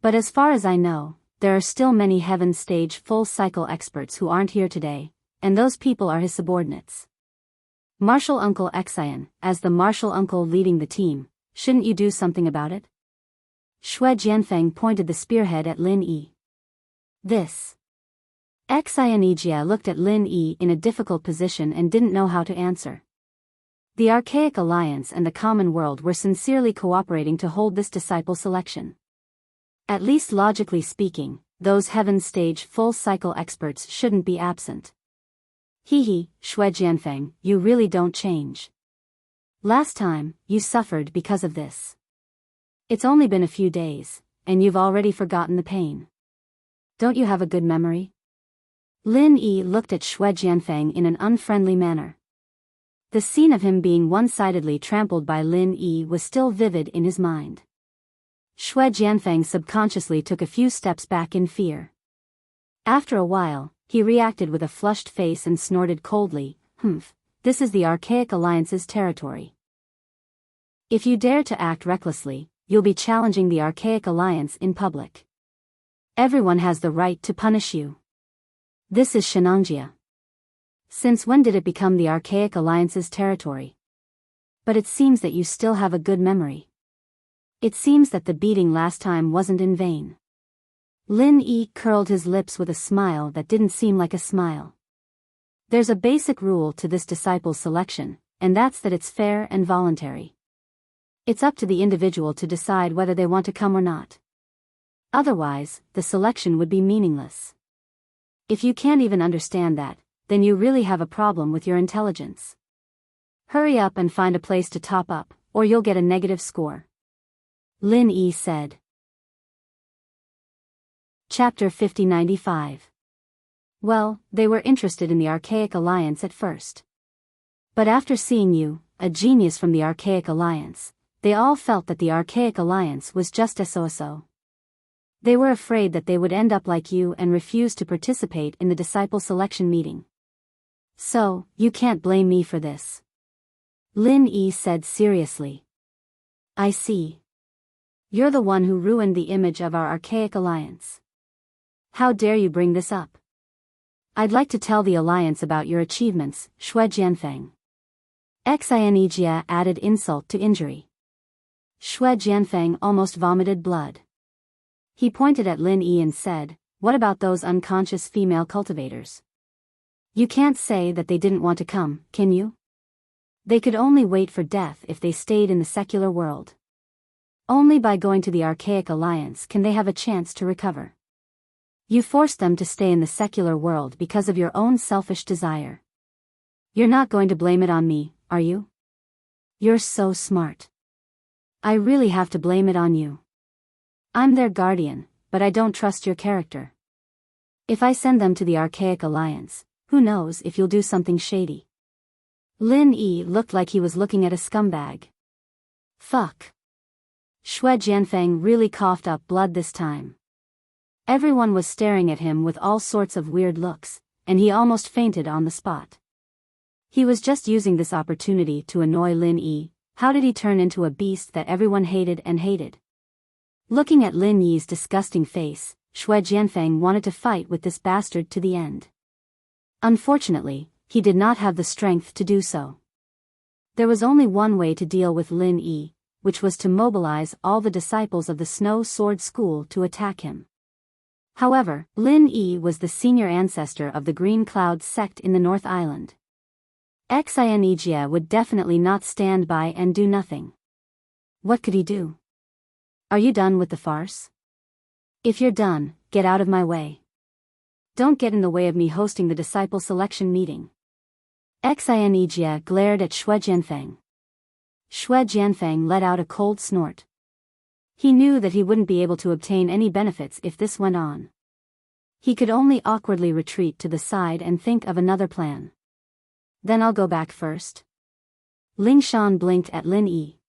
But as far as I know, there are still many Heaven Stage full cycle experts who aren't here today, and those people are his subordinates. Martial Uncle Enchanting, as the martial uncle leading the team, shouldn't you do something about it? Shui Jianfeng pointed the spearhead at Lin Yi. This. Enchanting looked at Lin Yi in a difficult position and didn't know how to answer. The Archaic Alliance and the common world were sincerely cooperating to hold this disciple selection. At least logically speaking, those Heaven Stage full cycle experts shouldn't be absent. Shui Jianfeng, you really don't change. Last time, you suffered because of this. It's only been a few days, and you've already forgotten the pain. Don't you have a good memory? Lin Yi looked at Shui Jianfeng in an unfriendly manner. The scene of him being one-sidedly trampled by Lin Yi was still vivid in his mind. Shui Jianfeng subconsciously took a few steps back in fear. After a while, he reacted with a flushed face and snorted coldly, this is the Archaic Alliance's territory. If you dare to act recklessly, you'll be challenging the Archaic Alliance in public. Everyone has the right to punish you. This is Shenangjia. Since when did it become the Archaic Alliance's territory? But it seems that you still have a good memory. It seems that the beating last time wasn't in vain. Lin Yi curled his lips with a smile that didn't seem like a smile. There's a basic rule to this disciple selection, and that's that it's fair and voluntary. It's up to the individual to decide whether they want to come or not. Otherwise, the selection would be meaningless. If you can't even understand that, then you really have a problem with your intelligence. Hurry up and find a place to top up, or you'll get a negative score. Lin Yi said. Chapter 5095. Well, they were interested in the Archaic Alliance at first. But after seeing you, a genius from the Archaic Alliance, they all felt that the Archaic Alliance was just so. They were afraid that they would end up like you and refuse to participate in the disciple selection meeting. So, you can't blame me for this. Lin Yi said seriously. I see. You're the one who ruined the image of our Archaic Alliance. How dare you bring this up? I'd like to tell the Alliance about your achievements, Shui Jianfeng. Enchanting added insult to injury. Shui Jianfeng almost vomited blood. He pointed at Lin Yi and said, what about those unconscious female cultivators? You can't say that they didn't want to come, can you? They could only wait for death if they stayed in the secular world. Only by going to the Archaic Alliance can they have a chance to recover. You forced them to stay in the secular world because of your own selfish desire. You're not going to blame it on me, are you? You're so smart. I really have to blame it on you. I'm their guardian, but I don't trust your character. If I send them to the Archaic Alliance, who knows if you'll do something shady. Lin Yi looked like he was looking at a scumbag. Fuck. Shui Jianfeng really coughed up blood this time. Everyone was staring at him with all sorts of weird looks, and he almost fainted on the spot. He was just using this opportunity to annoy Lin Yi. How did he turn into a beast that everyone hated and hated? Looking at Lin Yi's disgusting face, Shui Jianfeng wanted to fight with this bastard to the end. Unfortunately, he did not have the strength to do so. There was only one way to deal with Lin Yi, which was to mobilize all the disciples of the Snow Sword School to attack him. However, Lin Yi was the senior ancestor of the Green Cloud sect in the North Island. Xianijia would definitely not stand by and do nothing. What could he do? Are you done with the farce? If you're done, get out of my way. Don't get in the way of me hosting the disciple selection meeting. Xianijia glared at Xue Jianfeng. Xue Jianfeng let out a cold snort. He knew that he wouldn't be able to obtain any benefits if this went on. He could only awkwardly retreat to the side and think of another plan. Then I'll go back first. Ling Shan blinked at Lin Yi.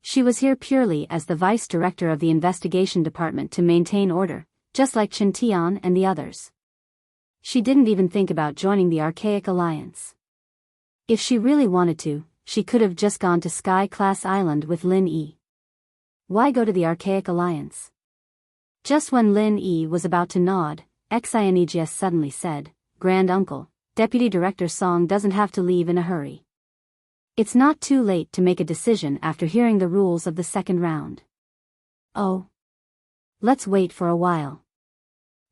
She was here purely as the vice director of the investigation department to maintain order, just like Chen Tian and the others. She didn't even think about joining the Archaic Alliance. If she really wanted to, she could have just gone to Sky Class Island with Lin Yi. Why go to the Archaic Alliance? Just when Lin Yi was about to nod, Xianijia suddenly said, "Grand Uncle, Deputy Director Song doesn't have to leave in a hurry. It's not too late to make a decision after hearing the rules of the second round." Oh. Let's wait for a while.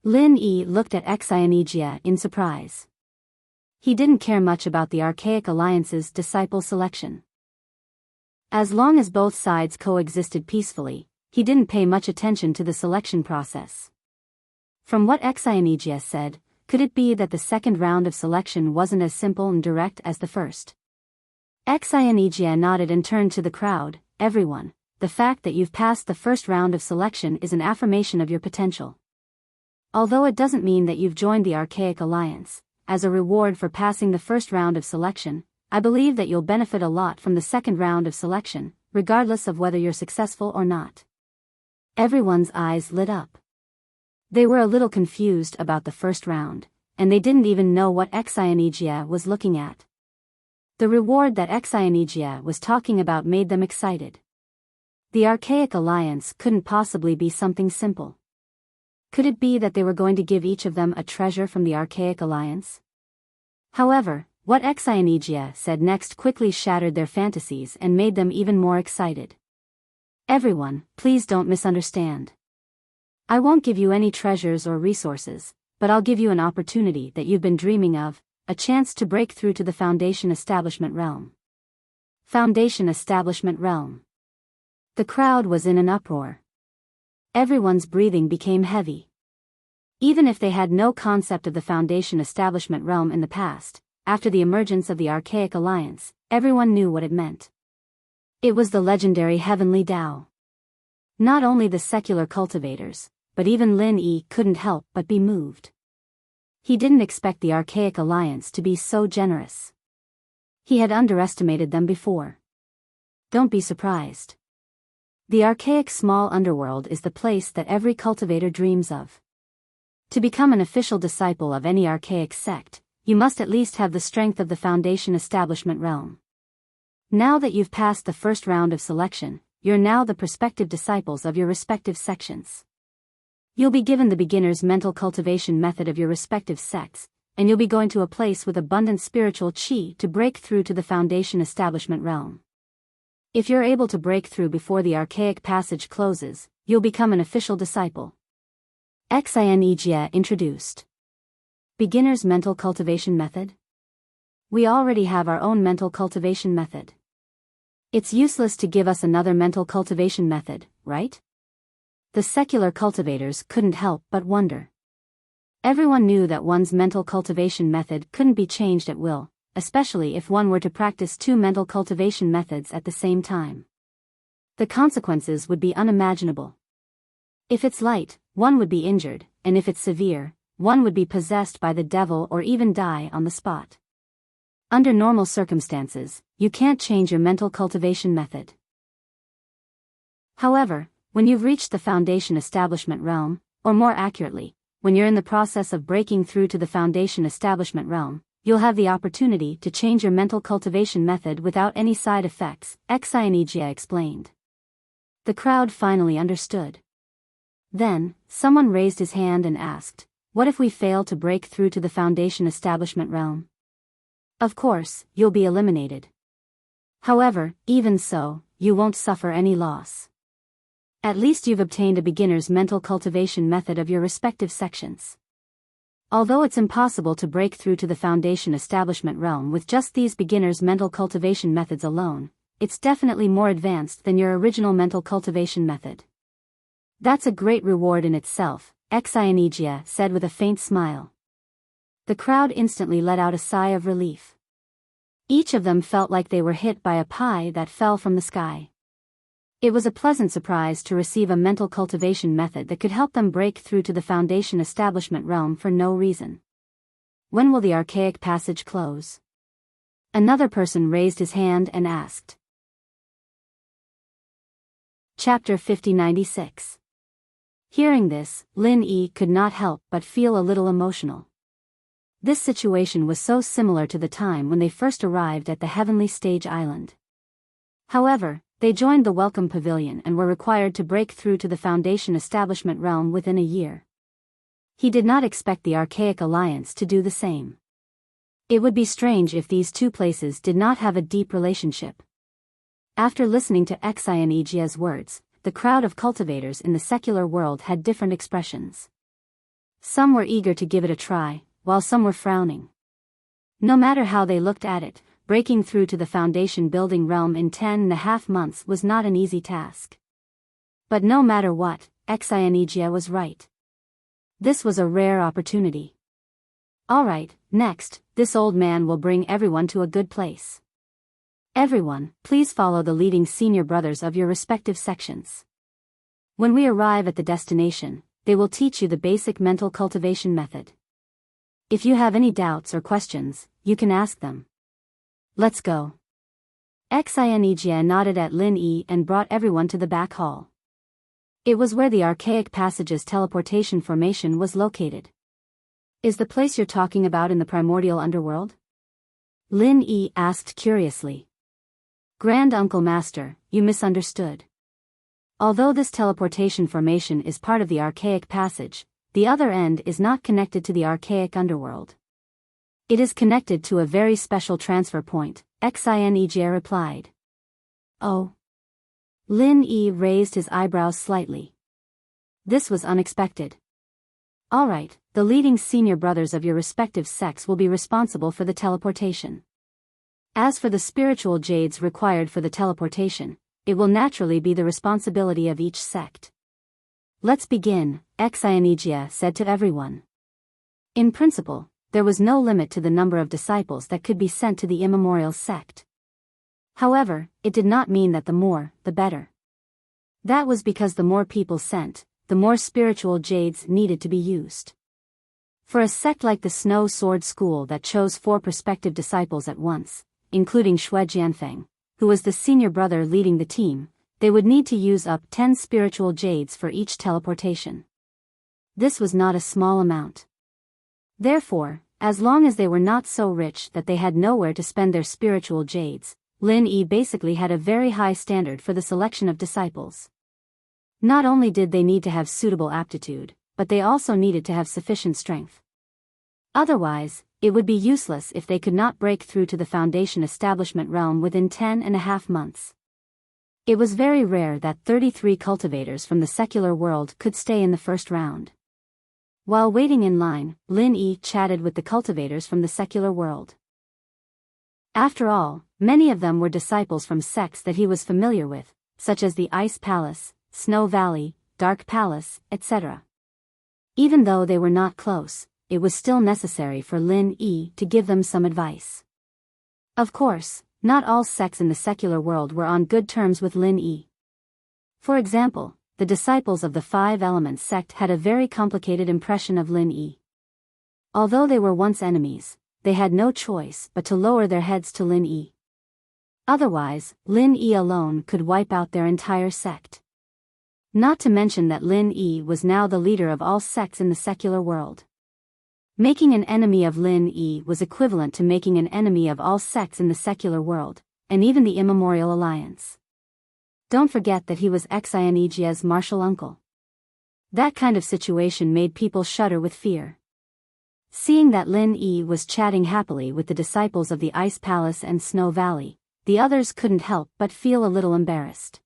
Lin Yi looked at Xianijia in surprise. He didn't care much about the Archaic Alliance's disciple selection. As long as both sides coexisted peacefully, he didn't pay much attention to the selection process. From what Xianijia said, could it be that the second round of selection wasn't as simple and direct as the first? Xianijia nodded and turned to the crowd. "Everyone, the fact that you've passed the first round of selection is an affirmation of your potential. Although it doesn't mean that you've joined the Archaic Alliance, as a reward for passing the first round of selection, I believe that you'll benefit a lot from the second round of selection, regardless of whether you're successful or not." Everyone's eyes lit up. They were a little confused about the first round, and they didn't even know what Xianijia was looking at. The reward that Xianijia was talking about made them excited. The Archaic Alliance couldn't possibly be something simple. Could it be that they were going to give each of them a treasure from the Archaic Alliance? However, what Xianijia said next quickly shattered their fantasies and made them even more excited. "Everyone, please don't misunderstand. I won't give you any treasures or resources, but I'll give you an opportunity that you've been dreaming of, a chance to break through to the Foundation Establishment Realm." Foundation Establishment Realm. The crowd was in an uproar. Everyone's breathing became heavy. Even if they had no concept of the Foundation Establishment Realm in the past, after the emergence of the Archaic Alliance, everyone knew what it meant. It was the legendary Heavenly Tao. Not only the secular cultivators, but even Lin Yi couldn't help but be moved. He didn't expect the Archaic Alliance to be so generous. He had underestimated them before. Don't be surprised. The Archaic Small Underworld is the place that every cultivator dreams of. To become an official disciple of any Archaic sect, you must at least have the strength of the Foundation Establishment Realm. Now that you've passed the first round of selection, you're now the prospective disciples of your respective sections. You'll be given the beginner's mental cultivation method of your respective sects, and you'll be going to a place with abundant spiritual qi to break through to the Foundation Establishment Realm. If you're able to break through before the Archaic Passage closes, you'll become an official disciple. Xianijia introduced. Beginner's mental cultivation method? We already have our own mental cultivation method. It's useless to give us another mental cultivation method, right? The secular cultivators couldn't help but wonder. Everyone knew that one's mental cultivation method couldn't be changed at will, especially if one were to practice two mental cultivation methods at the same time. The consequences would be unimaginable. If it's light, one would be injured, and if it's severe, one would be possessed by the devil or even die on the spot. Under normal circumstances, you can't change your mental cultivation method. However, when you've reached the Foundation Establishment Realm, or more accurately, when you're in the process of breaking through to the Foundation Establishment Realm, you'll have the opportunity to change your mental cultivation method without any side effects, Xianijia explained. The crowd finally understood. Then, someone raised his hand and asked, "What if we fail to break through to the Foundation Establishment Realm?" Of course, you'll be eliminated. However, even so, you won't suffer any loss. At least you've obtained a beginner's mental cultivation method of your respective sections. Although it's impossible to break through to the Foundation establishment realm with just these beginner's mental cultivation methods alone, it's definitely more advanced than your original mental cultivation method. That's a great reward in itself, Enchanting said with a faint smile. The crowd instantly let out a sigh of relief. Each of them felt like they were hit by a pie that fell from the sky. It was a pleasant surprise to receive a mental cultivation method that could help them break through to the Foundation establishment realm for no reason. When will the archaic passage close? Another person raised his hand and asked. Chapter 5096. Hearing this, Lin Yi could not help but feel a little emotional. This situation was so similar to the time when they first arrived at the Heavenly Stage Island. However, they joined the Welcome Pavilion and were required to break through to the Foundation establishment realm within a year. He did not expect the Archaic Alliance to do the same. It would be strange if these two places did not have a deep relationship. After listening to Enchanting's words, the crowd of cultivators in the secular world had different expressions. Some were eager to give it a try, while some were frowning. No matter how they looked at it, breaking through to the Foundation building realm in 10.5 months was not an easy task. But no matter what, Enchanting was right. This was a rare opportunity. Alright, next, this old man will bring everyone to a good place. Everyone, please follow the leading senior brothers of your respective sections. When we arrive at the destination, they will teach you the basic mental cultivation method. If you have any doubts or questions, you can ask them. Let's go. Enchanting nodded at Lin Yi and brought everyone to the back hall. It was where the Archaic Passage's teleportation formation was located. Is the place you're talking about in the primordial underworld? Lin Yi asked curiously. Grand Uncle Master, you misunderstood. Although this teleportation formation is part of the Archaic Passage, the other end is not connected to the Archaic Underworld. It is connected to a very special transfer point, Enchanting replied. Oh. Lin Yi raised his eyebrows slightly. This was unexpected. Alright, the leading senior brothers of your respective sects will be responsible for the teleportation. As for the spiritual jades required for the teleportation, it will naturally be the responsibility of each sect. Let's begin, Enchanting said to everyone. In principle, there was no limit to the number of disciples that could be sent to the immemorial sect. However, it did not mean that the more, the better. That was because the more people sent, the more spiritual jades needed to be used. For a sect like the Snow Sword School that chose 4 prospective disciples at once, including Shui Jianfeng, who was the senior brother leading the team, they would need to use up 10 spiritual jades for each teleportation. This was not a small amount. Therefore, as long as they were not so rich that they had nowhere to spend their spiritual jades, Lin Yi basically had a very high standard for the selection of disciples. Not only did they need to have suitable aptitude, but they also needed to have sufficient strength. Otherwise, it would be useless if they could not break through to the Foundation establishment realm within 10.5 months. It was very rare that 33 cultivators from the secular world could stay in the first round. While waiting in line, Lin Yi chatted with the cultivators from the secular world. After all, many of them were disciples from sects that he was familiar with, such as the Ice Palace, Snow Valley, Dark Palace, etc. Even though they were not close, it was still necessary for Lin Yi to give them some advice. Of course, not all sects in the secular world were on good terms with Lin Yi. For example, the disciples of the 5 Elements sect had a very complicated impression of Lin Yi. Although they were once enemies, they had no choice but to lower their heads to Lin Yi. Otherwise, Lin Yi alone could wipe out their entire sect. Not to mention that Lin Yi was now the leader of all sects in the secular world. Making an enemy of Lin Yi was equivalent to making an enemy of all sects in the secular world, and even the Immemorial Alliance. Don't forget that he was Enchanting's martial uncle. That kind of situation made people shudder with fear. Seeing that Lin Yi was chatting happily with the disciples of the Ice Palace and Snow Valley, the others couldn't help but feel a little embarrassed.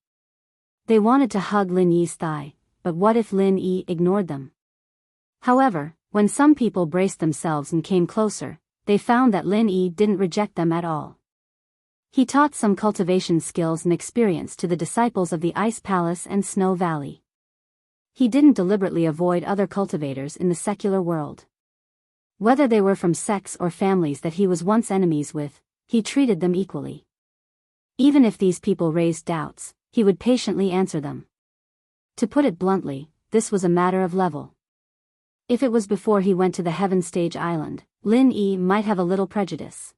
They wanted to hug Lin Yi's thigh, but what if Lin Yi ignored them? However, when some people braced themselves and came closer, they found that Lin Yi didn't reject them at all. He taught some cultivation skills and experience to the disciples of the Ice Palace and Snow Valley. He didn't deliberately avoid other cultivators in the secular world. Whether they were from sects or families that he was once enemies with, he treated them equally. Even if these people raised doubts, he would patiently answer them. To put it bluntly, this was a matter of level. If it was before he went to the Heaven Stage Island, Lin Yi might have a little prejudice.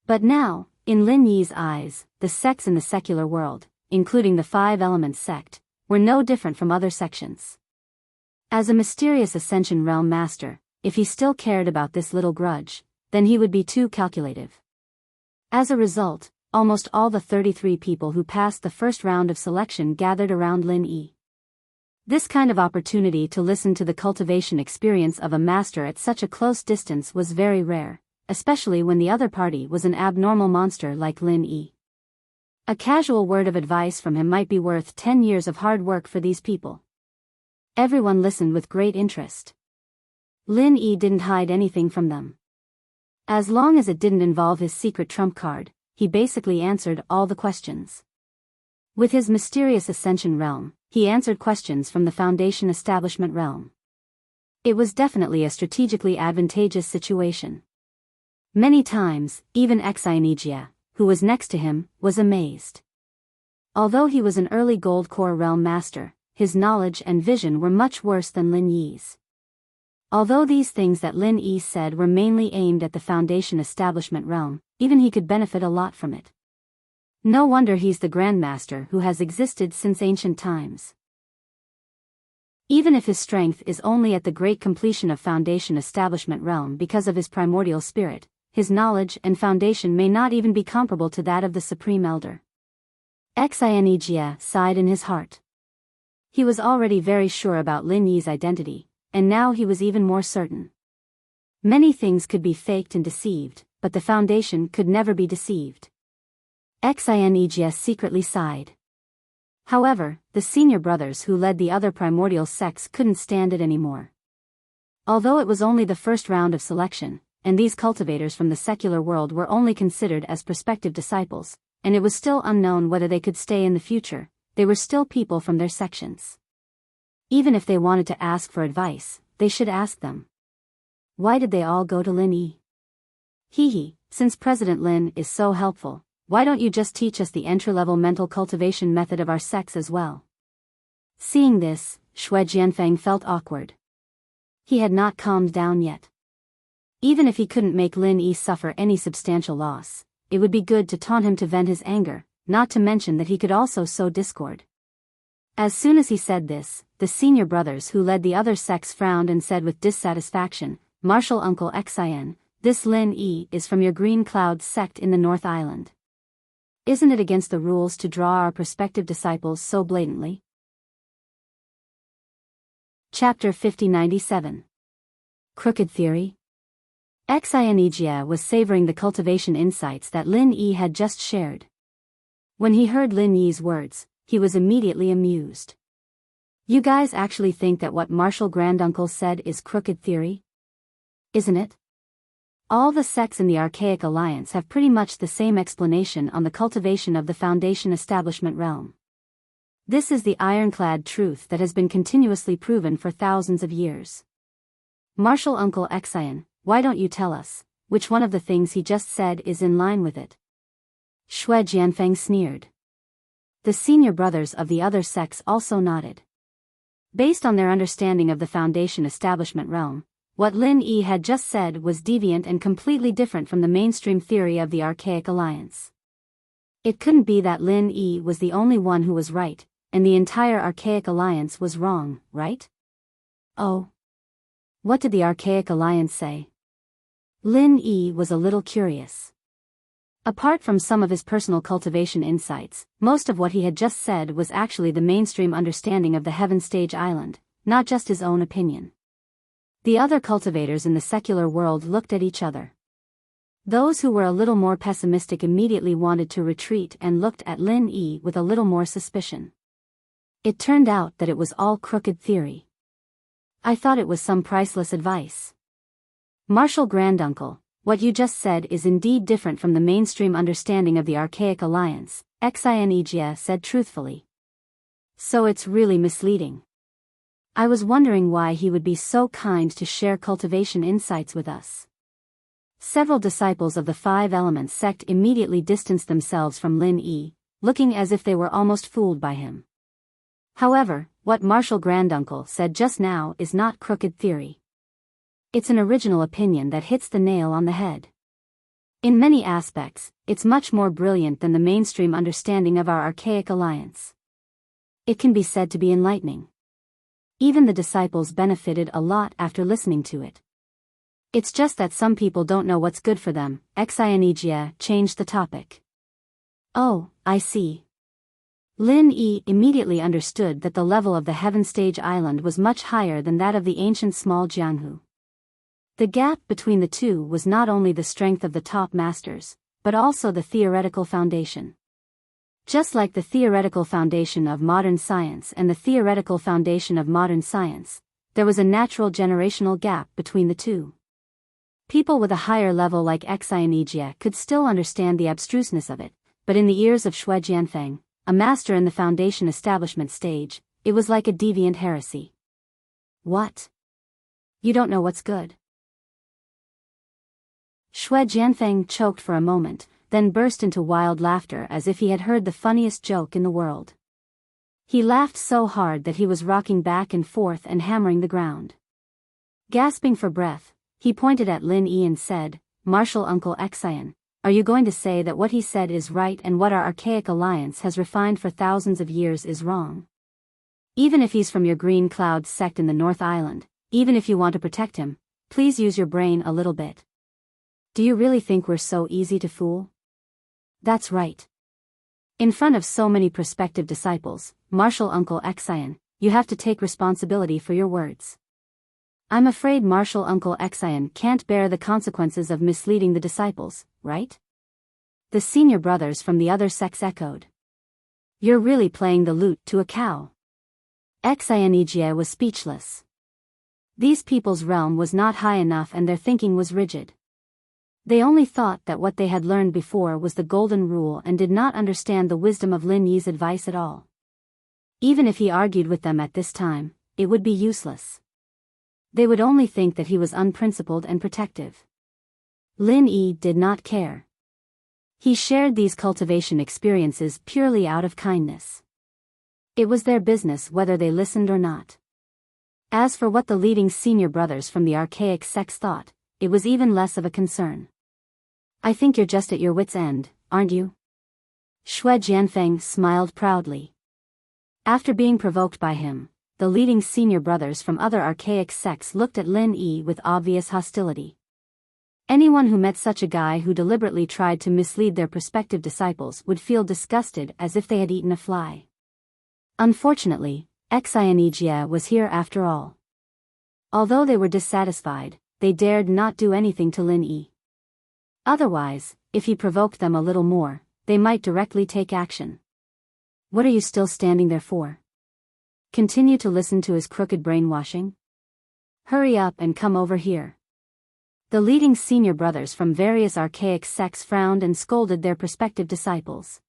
But now, in Lin Yi's eyes, the sects in the secular world, including the Five Elements sect, were no different from other sections. As a mysterious Ascension Realm Master, if he still cared about this little grudge, then he would be too calculative. As a result, almost all the 33 people who passed the first round of selection gathered around Lin Yi. This kind of opportunity to listen to the cultivation experience of a master at such a close distance was very rare, especially when the other party was an abnormal monster like Lin Yi. A casual word of advice from him might be worth 10 years of hard work for these people. Everyone listened with great interest. Lin Yi didn't hide anything from them. As long as it didn't involve his secret trump card, he basically answered all the questions. With his mysterious Ascension realm, he answered questions from the Foundation Establishment realm. It was definitely a strategically advantageous situation. Many times, even Enchanting, who was next to him, was amazed. Although he was an early Gold Core realm master, his knowledge and vision were much worse than Lin Yi's. Although these things that Lin Yi said were mainly aimed at the Foundation Establishment realm, even he could benefit a lot from it. No wonder he's the Grandmaster who has existed since ancient times. Even if his strength is only at the great completion of Foundation Establishment realm because of his primordial spirit, his knowledge and foundation may not even be comparable to that of the Supreme Elder. Enchanting sighed in his heart. He was already very sure about Lin Yi's identity, and now he was even more certain. Many things could be faked and deceived, but the Foundation could never be deceived. Enchanting secretly sighed. However, the senior brothers who led the other primordial sects couldn't stand it anymore. Although it was only the first round of selection, and these cultivators from the secular world were only considered as prospective disciples, and it was still unknown whether they could stay in the future, they were still people from their sections. Even if they wanted to ask for advice, they should ask them. Why did they all go to Lin Yi? Since President Lin is so helpful, why don't you just teach us the entry-level mental cultivation method of our sects as well? Seeing this, Shui Jianfeng felt awkward. He had not calmed down yet. Even if he couldn't make Lin Yi suffer any substantial loss, it would be good to taunt him to vent his anger, not to mention that he could also sow discord. As soon as he said this, the senior brothers who led the other sects frowned and said with dissatisfaction, "Martial Uncle Xian, this Lin Yi is from your Green Cloud sect in the North Island. Isn't it against the rules to draw our prospective disciples so blatantly?" Chapter 5097. Crooked Theory. Enchanting was savoring the cultivation insights that Lin Yi had just shared. When he heard Lin Yi's words, he was immediately amused. You guys actually think that what Martial Granduncle said is crooked theory? Isn't it? All the sects in the Archaic Alliance have pretty much the same explanation on the cultivation of the Foundation Establishment realm. This is the ironclad truth that has been continuously proven for thousands of years. Martial Uncle Xian, why don't you tell us, which one of the things he just said is in line with it? Shui Jianfeng sneered. The senior brothers of the other sects also nodded. Based on their understanding of the Foundation Establishment realm, what Lin Yi had just said was deviant and completely different from the mainstream theory of the Archaic Alliance. It couldn't be that Lin Yi was the only one who was right, and the entire Archaic Alliance was wrong, right? Oh. What did the Archaic Alliance say? Lin Yi was a little curious. Apart from some of his personal cultivation insights, most of what he had just said was actually the mainstream understanding of the Heaven Stage Island, not just his own opinion. The other cultivators in the secular world looked at each other. Those who were a little more pessimistic immediately wanted to retreat and looked at Lin Yi with a little more suspicion. It turned out that it was all crooked theory. I thought it was some priceless advice. Martial Granduncle, what you just said is indeed different from the mainstream understanding of the Archaic Alliance, Enchanting said truthfully. So it's really misleading. I was wondering why he would be so kind to share cultivation insights with us. Several disciples of the Five Elements sect immediately distanced themselves from Lin Yi, looking as if they were almost fooled by him. However, what Martial Granduncle said just now is not crooked theory. It's an original opinion that hits the nail on the head. In many aspects, it's much more brilliant than the mainstream understanding of our Archaic Alliance. It can be said to be enlightening. Even the disciples benefited a lot after listening to it. It's just that some people don't know what's good for them. Enchanting changed the topic. Oh, I see. Lin Yi immediately understood that the level of the Heaven Stage Island was much higher than that of the ancient small Jianghu. The gap between the two was not only the strength of the top masters, but also the theoretical foundation. Just like the theoretical foundation of modern science and the theoretical foundation of modern science, there was a natural generational gap between the two. People with a higher level like Enchanting could still understand the abstruseness of it, but in the ears of Shui Jianfeng, a master in the foundation establishment stage, it was like a deviant heresy. What? You don't know what's good? Shui Jianfeng choked for a moment, then burst into wild laughter as if he had heard the funniest joke in the world. He laughed so hard that he was rocking back and forth and hammering the ground. Gasping for breath, he pointed at Lin Yi and said, "Martial Uncle Enchanting, are you going to say that what he said is right and what our Archaic Alliance has refined for thousands of years is wrong? Even if he's from your Green Cloud sect in the North Island, even if you want to protect him, please use your brain a little bit. Do you really think we're so easy to fool?" That's right. In front of so many prospective disciples, Martial Uncle Enchanting, you have to take responsibility for your words. I'm afraid Martial Uncle Enchanting can't bear the consequences of misleading the disciples, right? The senior brothers from the other sects echoed. You're really playing the lute to a cow. Enchanting was speechless. These people's realm was not high enough and their thinking was rigid. They only thought that what they had learned before was the golden rule and did not understand the wisdom of Lin Yi's advice at all. Even if he argued with them at this time, it would be useless. They would only think that he was unprincipled and protective. Lin Yi did not care. He shared these cultivation experiences purely out of kindness. It was their business whether they listened or not. As for what the leading senior brothers from the Archaic sects thought, it was even less of a concern. I think you're just at your wits' end, aren't you? Shui Jianfeng smiled proudly. After being provoked by him, the leading senior brothers from other Archaic sects looked at Lin Yi with obvious hostility. Anyone who met such a guy who deliberately tried to mislead their prospective disciples would feel disgusted as if they had eaten a fly. Unfortunately, Enchanting was here after all. Although they were dissatisfied, they dared not do anything to Lin Yi. Otherwise, if he provoked them a little more, they might directly take action. What are you still standing there for? Continue to listen to his crooked brainwashing? Hurry up and come over here. The leading senior brothers from various Archaic sects frowned and scolded their prospective disciples.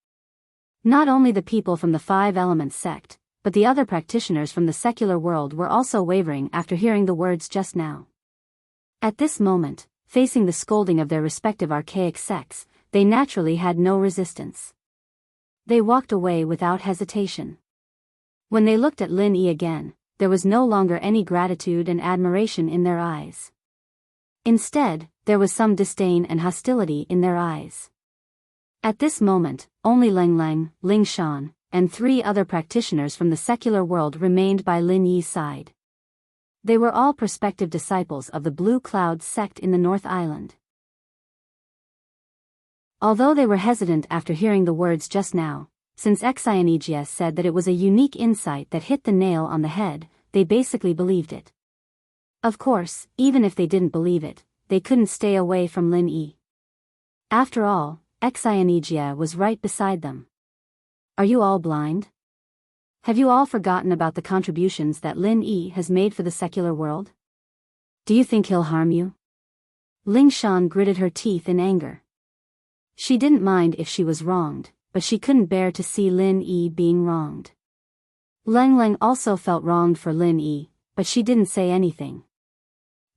Not only the people from the Five Elements sect, but the other practitioners from the secular world were also wavering after hearing the words just now. At this moment, facing the scolding of their respective Archaic sects, they naturally had no resistance. They walked away without hesitation. When they looked at Lin Yi again, there was no longer any gratitude and admiration in their eyes. Instead, there was some disdain and hostility in their eyes. At this moment, only Leng, Ling Shan, and 3 other practitioners from the secular world remained by Lin Yi's side. They were all prospective disciples of the Blue Cloud sect in the North Island. Although they were hesitant after hearing the words just now, since Enchanting said that it was a unique insight that hit the nail on the head, they basically believed it. Of course, even if they didn't believe it, they couldn't stay away from Lin Yi. After all, Enchanting was right beside them. Are you all blind? Have you all forgotten about the contributions that Lin Yi has made for the secular world? Do you think he'll harm you? Ling Shan gritted her teeth in anger. She didn't mind if she was wronged, but she couldn't bear to see Lin Yi being wronged. Leng Leng also felt wronged for Lin Yi, but she didn't say anything.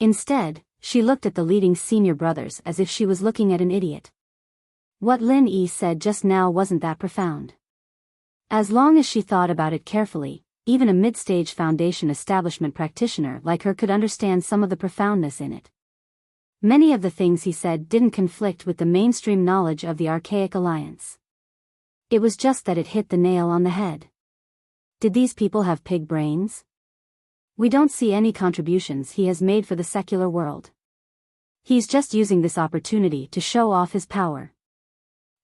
Instead, she looked at the leading senior brothers as if she was looking at an idiot. What Lin Yi said just now wasn't that profound. As long as she thought about it carefully, even a mid-stage foundation establishment practitioner like her could understand some of the profoundness in it. Many of the things he said didn't conflict with the mainstream knowledge of the Archaic Alliance. It was just that it hit the nail on the head. Did these people have pig brains? We don't see any contributions he has made for the secular world. He's just using this opportunity to show off his power.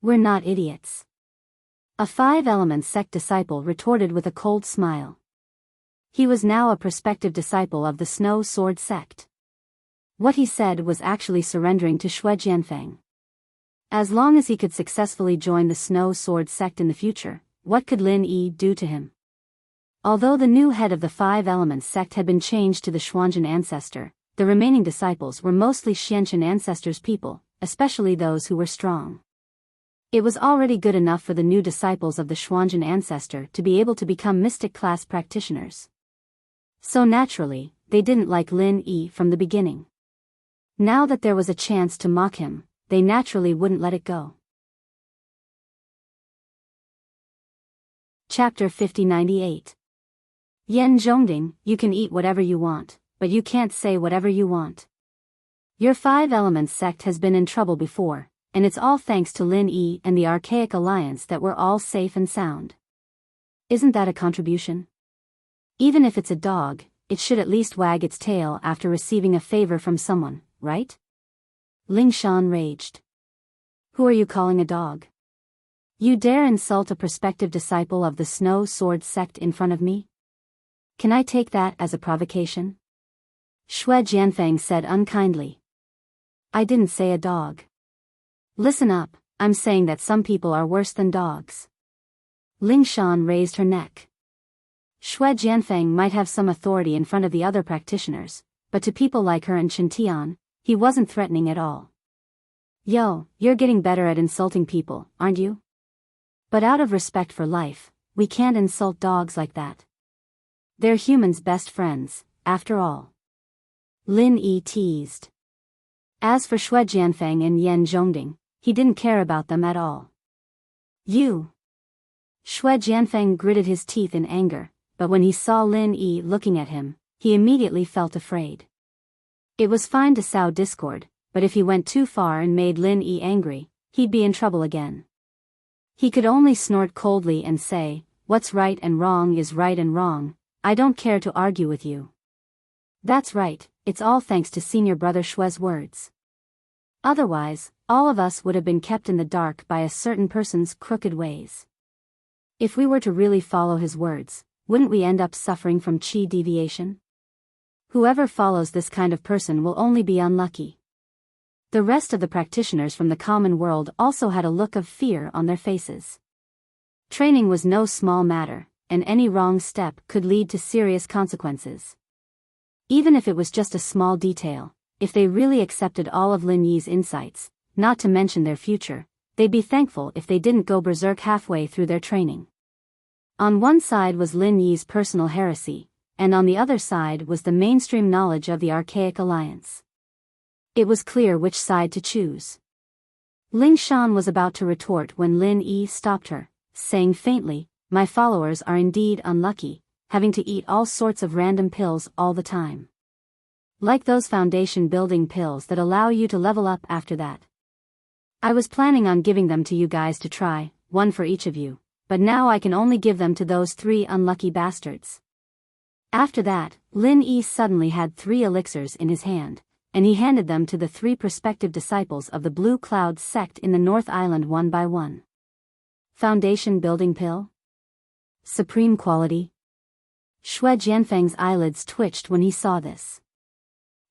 We're not idiots. A Five-Element sect disciple retorted with a cold smile. He was now a prospective disciple of the Snow Sword sect. What he said was actually surrendering to Shui Jianfeng. As long as he could successfully join the Snow Sword sect in the future, what could Lin Yi do to him? Although the new head of the Five-Element sect had been changed to the Xuanzhen ancestor, the remaining disciples were mostly Xianchen ancestors' people, especially those who were strong. It was already good enough for the new disciples of the Xuanzhen ancestor to be able to become mystic class practitioners. So naturally, they didn't like Lin Yi from the beginning. Now that there was a chance to mock him, they naturally wouldn't let it go. Chapter 5098. Yan Zhongding, you can eat whatever you want, but you can't say whatever you want. Your Five-Element sect has been in trouble before, and it's all thanks to Lin Yi and the Archaic Alliance that we're all safe and sound. Isn't that a contribution? Even if it's a dog, it should at least wag its tail after receiving a favor from someone, right? Ling Shan raged. Who are you calling a dog? You dare insult a prospective disciple of the Snow Sword sect in front of me? Can I take that as a provocation? Shui Jianfeng said unkindly. I didn't say a dog. Listen up, I'm saying that some people are worse than dogs. Ling Shan raised her neck. Shui Jianfeng might have some authority in front of the other practitioners, but to people like her and Shintian, he wasn't threatening at all. Yo, you're getting better at insulting people, aren't you? But out of respect for life, we can't insult dogs like that. They're humans' best friends, after all. Lin Yi teased. As for Shui Jianfeng and Yan Zhongding, he didn't care about them at all. You! Shui Jianfeng gritted his teeth in anger, but when he saw Lin Yi looking at him, he immediately felt afraid. It was fine to sow discord, but if he went too far and made Lin Yi angry, he'd be in trouble again. He could only snort coldly and say, "What's right and wrong is right and wrong, I don't care to argue with you." That's right, it's all thanks to Senior Brother Shui's words. Otherwise, all of us would have been kept in the dark by a certain person's crooked ways. If we were to really follow his words, wouldn't we end up suffering from qi deviation? Whoever follows this kind of person will only be unlucky. The rest of the practitioners from the common world also had a look of fear on their faces. Training was no small matter, and any wrong step could lead to serious consequences. Even if it was just a small detail, if they really accepted all of Lin Yi's insights, not to mention their future, they'd be thankful if they didn't go berserk halfway through their training. On one side was Lin Yi's personal heresy, and on the other side was the mainstream knowledge of the Archaic Alliance. It was clear which side to choose. Ling Shan was about to retort when Lin Yi stopped her, saying faintly, "My followers are indeed unlucky, having to eat all sorts of random pills all the time. Like those foundation building pills that allow you to level up after that. I was planning on giving them to you guys to try, one for each of you, but now I can only give them to those 3 unlucky bastards." After that, Lin Yi suddenly had 3 elixirs in his hand, and he handed them to the 3 prospective disciples of the Blue Cloud sect in the North Island one by one. Foundation building pill? Supreme quality? Shui Jianfeng's eyelids twitched when he saw this.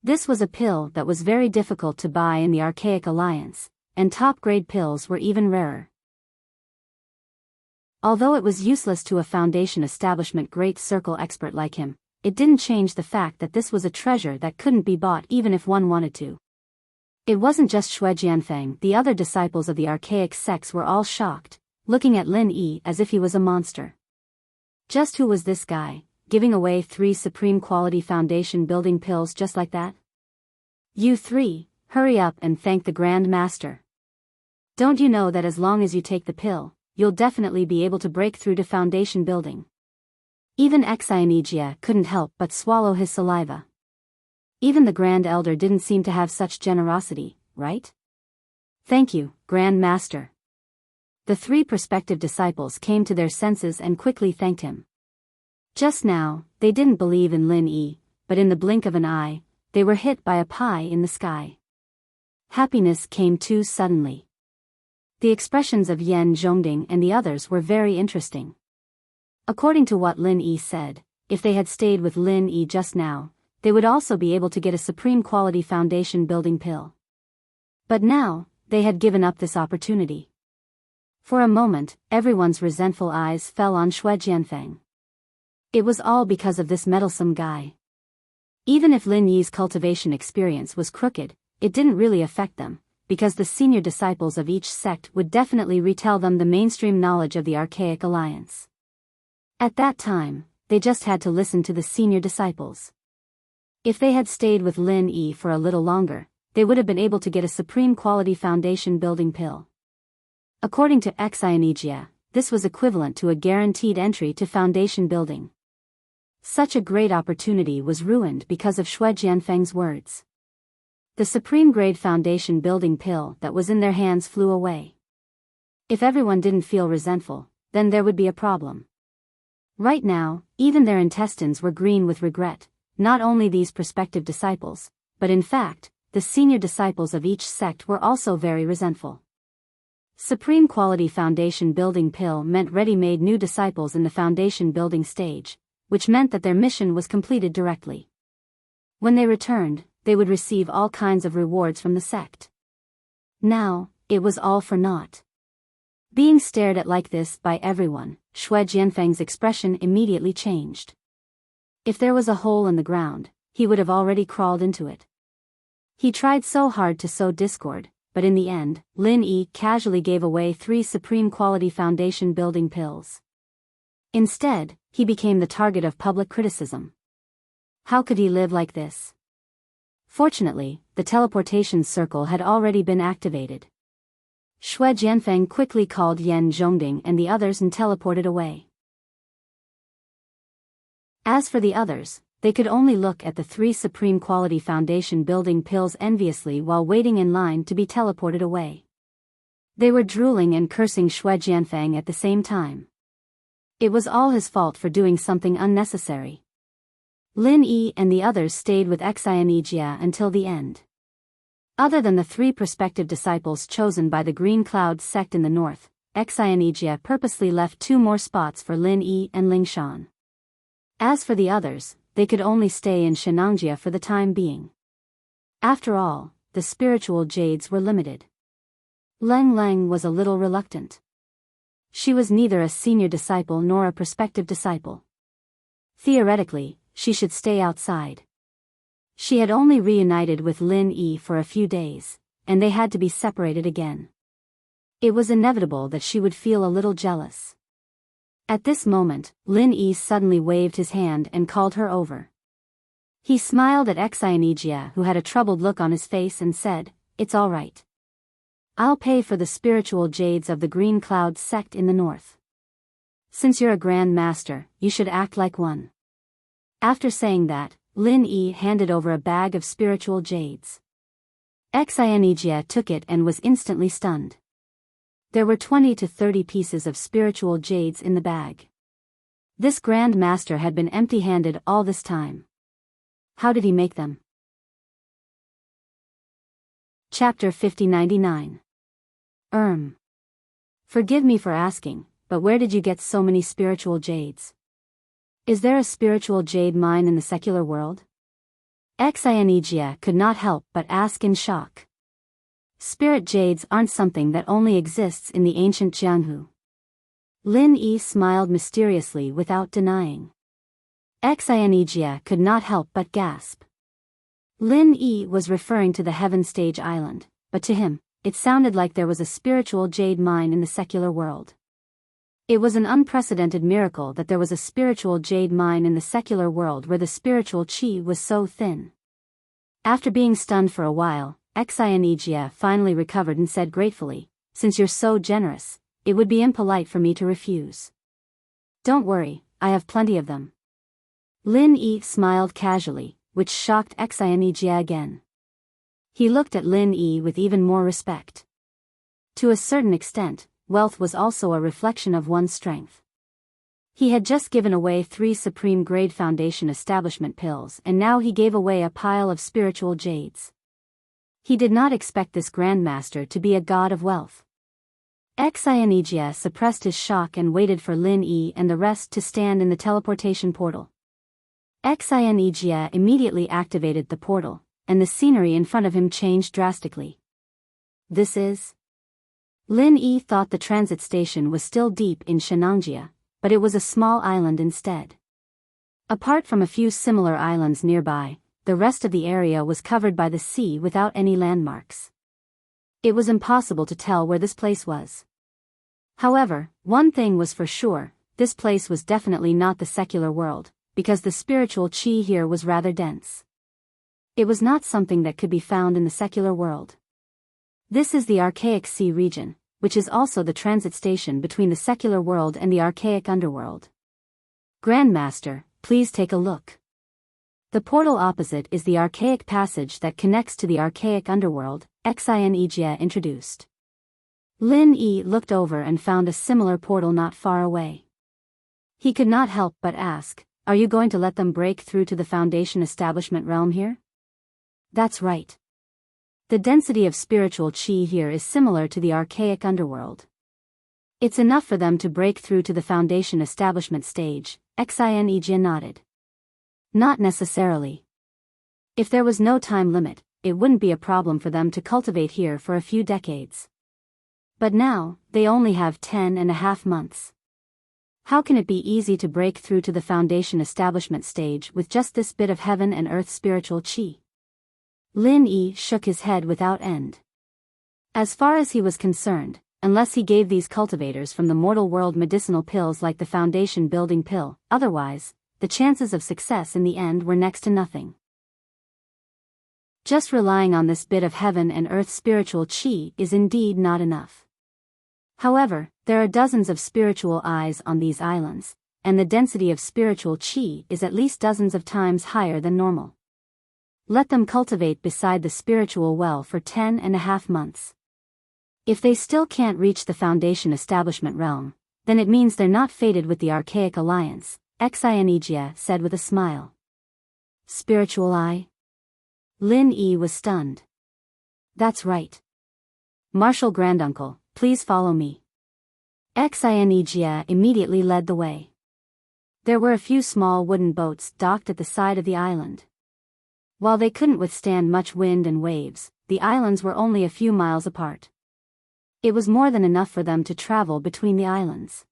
This was a pill that was very difficult to buy in the Archaic Alliance, and top-grade pills were even rarer. Although it was useless to a Foundation establishment great circle expert like him, it didn't change the fact that this was a treasure that couldn't be bought even if one wanted to. It wasn't just Xue Jianfeng, the other disciples of the archaic sects were all shocked, looking at Lin Yi as if he was a monster. Just who was this guy, giving away 3 supreme quality foundation building pills just like that? You 3, hurry up and thank the Grand Master. Don't you know that as long as you take the pill, you'll definitely be able to break through to foundation building? Even Enchanting couldn't help but swallow his saliva. Even the Grand Elder didn't seem to have such generosity, right? Thank you, Grand Master. The 3 prospective disciples came to their senses and quickly thanked him. Just now, they didn't believe in Lin Yi, but in the blink of an eye, they were hit by a pie in the sky. Happiness came too suddenly. The expressions of Yan Zhongding and the others were very interesting. According to what Lin Yi said, if they had stayed with Lin Yi just now, they would also be able to get a supreme quality foundation building pill. But now, they had given up this opportunity. For a moment, everyone's resentful eyes fell on Xue Jianfeng. It was all because of this meddlesome guy. Even if Lin Yi's cultivation experience was crooked, it didn't really affect them, because the senior disciples of each sect would definitely retell them the mainstream knowledge of the Archaic Alliance. At that time, they just had to listen to the senior disciples. If they had stayed with Lin Yi for a little longer, they would have been able to get a supreme quality foundation building pill. According to Enchanting, this was equivalent to a guaranteed entry to foundation building. Such a great opportunity was ruined because of Xue Jianfeng's words. The supreme grade foundation building pill that was in their hands flew away. If everyone didn't feel resentful, then there would be a problem. Right now, even their intestines were green with regret, not only these prospective disciples, but in fact, the senior disciples of each sect were also very resentful. Supreme quality foundation building pill meant ready-made new disciples in the foundation building stage, which meant that their mission was completed directly. When they returned, they would receive all kinds of rewards from the sect. Now, it was all for naught. Being stared at like this by everyone, Xue Jianfeng's expression immediately changed. If there was a hole in the ground, he would have already crawled into it. He tried so hard to sow discord, but in the end, Lin Yi casually gave away 3 supreme quality foundation building pills. Instead, he became the target of public criticism. How could he live like this? Fortunately, the teleportation circle had already been activated. Xue Jianfeng quickly called Yan Zhongding and the others and teleported away. As for the others, they could only look at the 3 supreme quality foundation building pills enviously while waiting in line to be teleported away. They were drooling and cursing Xue Jianfeng at the same time. It was all his fault for doing something unnecessary. Lin Yi and the others stayed with Enchanting until the end. Other than the 3 prospective disciples chosen by the Green Cloud sect in the north, Enchanting purposely left 2 more spots for Lin Yi and Ling Shan. As for the others, they could only stay in Shenangjia for the time being. After all, the spiritual jades were limited. Leng Leng was a little reluctant. She was neither a senior disciple nor a prospective disciple. Theoretically, she should stay outside. She had only reunited with Lin Yi for a few days, and they had to be separated again. It was inevitable that she would feel a little jealous. At this moment, Lin Yi suddenly waved his hand and called her over. He smiled at Enchanting, who had a troubled look on his face, and said, "It's all right. I'll pay for the spiritual jades of the Green Cloud sect in the north. Since you're a Grand Master, you should act like one." After saying that, Lin Yi handed over a bag of spiritual jades. Enchanting took it and was instantly stunned. There were 20 to 30 pieces of spiritual jades in the bag. This Grand Master had been empty-handed all this time. How did he make them? Chapter 5099. Forgive me for asking, but where did you get so many spiritual jades? Is there a spiritual jade mine in the secular world? Enchanting could not help but ask in shock. Spirit jades aren't something that only exists in the ancient Jianghu. Lin Yi smiled mysteriously without denying. Xianijia could not help but gasp. Lin Yi was referring to the Heaven Stage Island, but to him, it sounded like there was a spiritual jade mine in the secular world. It was an unprecedented miracle that there was a spiritual jade mine in the secular world where the spiritual qi was so thin. After being stunned for a while, Xianijia finally recovered and said gratefully, "Since you're so generous, it would be impolite for me to refuse. Don't worry, I have plenty of them." Lin Yi smiled casually, which shocked Xianijia again. He looked at Lin Yi with even more respect. To a certain extent, wealth was also a reflection of one's strength. He had just given away 3 supreme-grade foundation establishment pills and now he gave away a pile of spiritual jades. He did not expect this grandmaster to be a god of wealth. Xianijia suppressed his shock and waited for Lin Yi and the rest to stand in the teleportation portal. Xianijia immediately activated the portal, and the scenery in front of him changed drastically. This is... Lin Yi thought the transit station was still deep in Shenangjia, but it was a small island instead. Apart from a few similar islands nearby, the rest of the area was covered by the sea without any landmarks. It was impossible to tell where this place was. However, one thing was for sure, this place was definitely not the secular world, because the spiritual qi here was rather dense. It was not something that could be found in the secular world. This is the Archaic Sea region, which is also the transit station between the secular world and the archaic underworld. Grandmaster, please take a look. The portal opposite is the archaic passage that connects to the archaic underworld, Xianijia introduced. Lin Yi looked over and found a similar portal not far away. He could not help but ask, "Are you going to let them break through to the Foundation establishment realm here?" That's right. The density of spiritual qi here is similar to the archaic underworld. It's enough for them to break through to the Foundation establishment stage, Xianijia nodded. Not necessarily. If there was no time limit, it wouldn't be a problem for them to cultivate here for a few decades. But now, they only have 10.5 months. How can it be easy to break through to the Foundation establishment stage with just this bit of heaven and earth spiritual qi? Lin Yi shook his head without end. As far as he was concerned, unless he gave these cultivators from the mortal world medicinal pills like the Foundation building pill, otherwise, the chances of success in the end were next to nothing. Just relying on this bit of heaven and earth spiritual qi is indeed not enough. However, there are dozens of spiritual eyes on these islands, and the density of spiritual qi is at least dozens of times higher than normal. Let them cultivate beside the spiritual well for 10.5 months. If they still can't reach the Foundation establishment realm, then it means they're not fated with the Archaic Alliance, Xianijia said with a smile. Spiritual eye? Lin Yi was stunned. That's right. Martial Granduncle, please follow me. Xianijia immediately led the way. There were a few small wooden boats docked at the side of the island. While they couldn't withstand much wind and waves, the islands were only a few miles apart. It was more than enough for them to travel between the islands.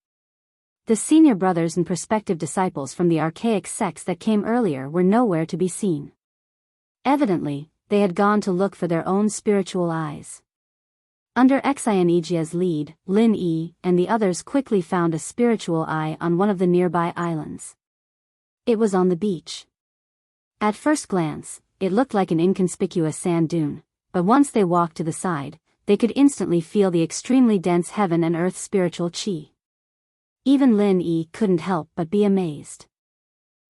The senior brothers and prospective disciples from the archaic sects that came earlier were nowhere to be seen. Evidently, they had gone to look for their own spiritual eyes. Under Xianijia's lead, Lin Yi and the others quickly found a spiritual eye on one of the nearby islands. It was on the beach. At first glance, it looked like an inconspicuous sand dune, but once they walked to the side, they could instantly feel the extremely dense heaven and earth spiritual qi. Even Lin Yi couldn't help but be amazed.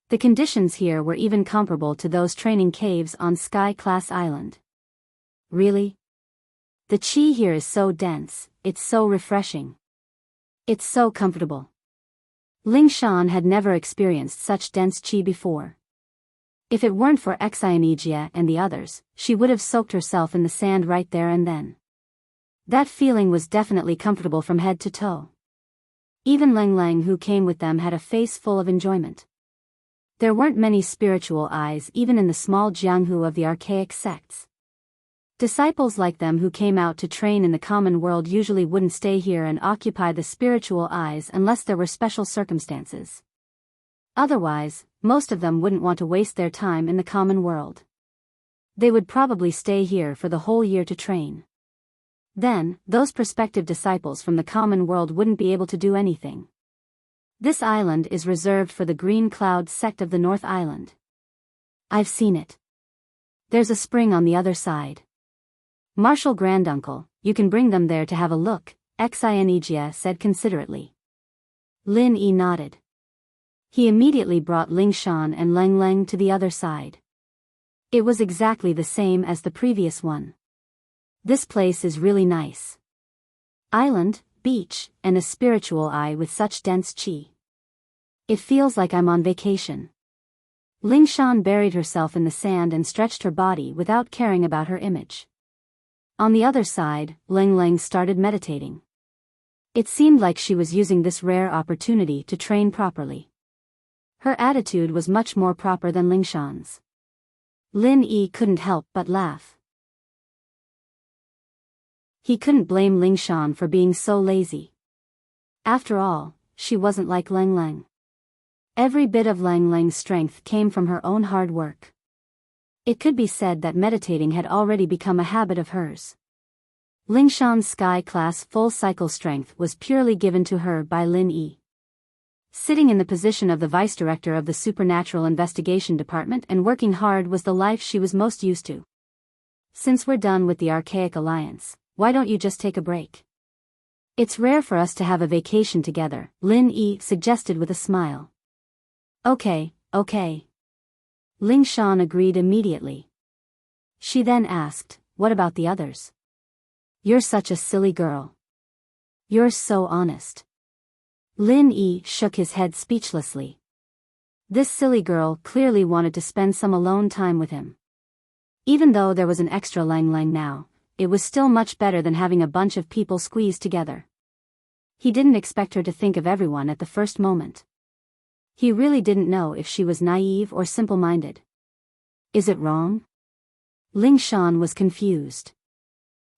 The conditions here were even comparable to those training caves on Sky Class Island. Really? The qi here is so dense, it's so refreshing. It's so comfortable. Ling Shan had never experienced such dense qi before. If it weren't for Xianijia and the others, she would have soaked herself in the sand right there and then. That feeling was definitely comfortable from head to toe. Even Leng Leng who came with them had a face full of enjoyment. There weren't many spiritual eyes even in the small jianghu of the archaic sects. Disciples like them who came out to train in the common world usually wouldn't stay here and occupy the spiritual eyes unless there were special circumstances. Otherwise, most of them wouldn't want to waste their time in the common world. They would probably stay here for the whole year to train. Then, those prospective disciples from the common world wouldn't be able to do anything. This island is reserved for the Green Cloud sect of the North Island. I've seen it. There's a spring on the other side. Marshal Granduncle, you can bring them there to have a look, Enchanting said considerately. Lin Yi nodded. He immediately brought Ling Shan and Leng Leng to the other side. It was exactly the same as the previous one. This place is really nice. Island, beach, and a spiritual eye with such dense chi. It feels like I'm on vacation. Ling Shan buried herself in the sand and stretched her body without caring about her image. On the other side, Leng Leng started meditating. It seemed like she was using this rare opportunity to train properly. Her attitude was much more proper than Ling Shan's. Lin Yi couldn't help but laugh. He couldn't blame Ling Shan for being so lazy. After all, she wasn't like Leng Leng. Every bit of Leng Leng's strength came from her own hard work. It could be said that meditating had already become a habit of hers. Ling Shan's sky-class full-cycle strength was purely given to her by Lin Yi. Sitting in the position of the vice director of the Supernatural Investigation Department and working hard was the life she was most used to. Since we're done with the Archaic Alliance, why don't you just take a break? It's rare for us to have a vacation together, Lin Yi suggested with a smile. Okay. Ling Shan agreed immediately. She then asked, what about the others? You're such a silly girl. You're so honest. Lin Yi shook his head speechlessly. This silly girl clearly wanted to spend some alone time with him. Even though there was an extra Leng Leng now, it was still much better than having a bunch of people squeezed together. He didn't expect her to think of everyone at the first moment. He really didn't know if she was naive or simple-minded. Is it wrong? Ling Shan was confused.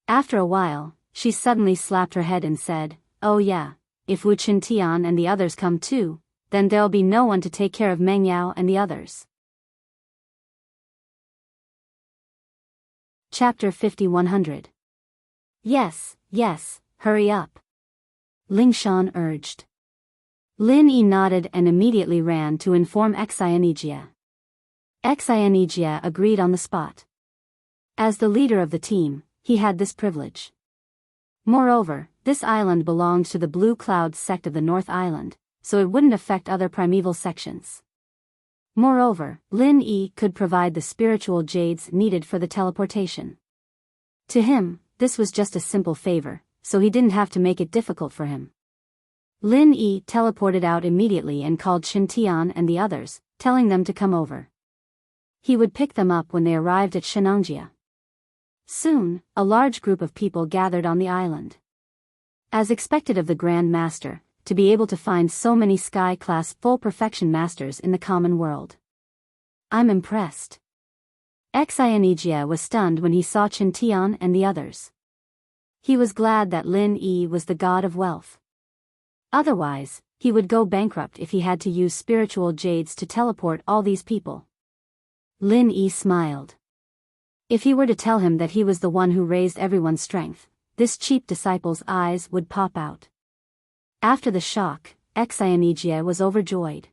After a while, she suddenly slapped her head and said, oh yeah, if Wu Qintian and the others come too, then there'll be no one to take care of Meng Yao and the others. Chapter 5100. Yes, hurry up. Ling Shan urged. Lin Yi nodded and immediately ran to inform Enchanting. Enchanting agreed on the spot. As the leader of the team, he had this privilege. Moreover, this island belonged to the Blue Cloud sect of the North Island, so it wouldn't affect other primeval sections. Moreover, Lin Yi could provide the spiritual jades needed for the teleportation. To him, this was just a simple favor, so he didn't have to make it difficult for him. Lin Yi teleported out immediately and called Qintian and the others, telling them to come over. He would pick them up when they arrived at Shenangjia. Soon, a large group of people gathered on the island. As expected of the Grand Master, to be able to find so many sky-class full perfection masters in the common world. I'm impressed. Enchanting was stunned when he saw Qintian and the others. He was glad that Lin Yi was the god of wealth. Otherwise, he would go bankrupt if he had to use spiritual jades to teleport all these people. Lin Yi smiled. If he were to tell him that he was the one who raised everyone's strength, this cheap disciple's eyes would pop out. After the shock, Enchanting was overjoyed.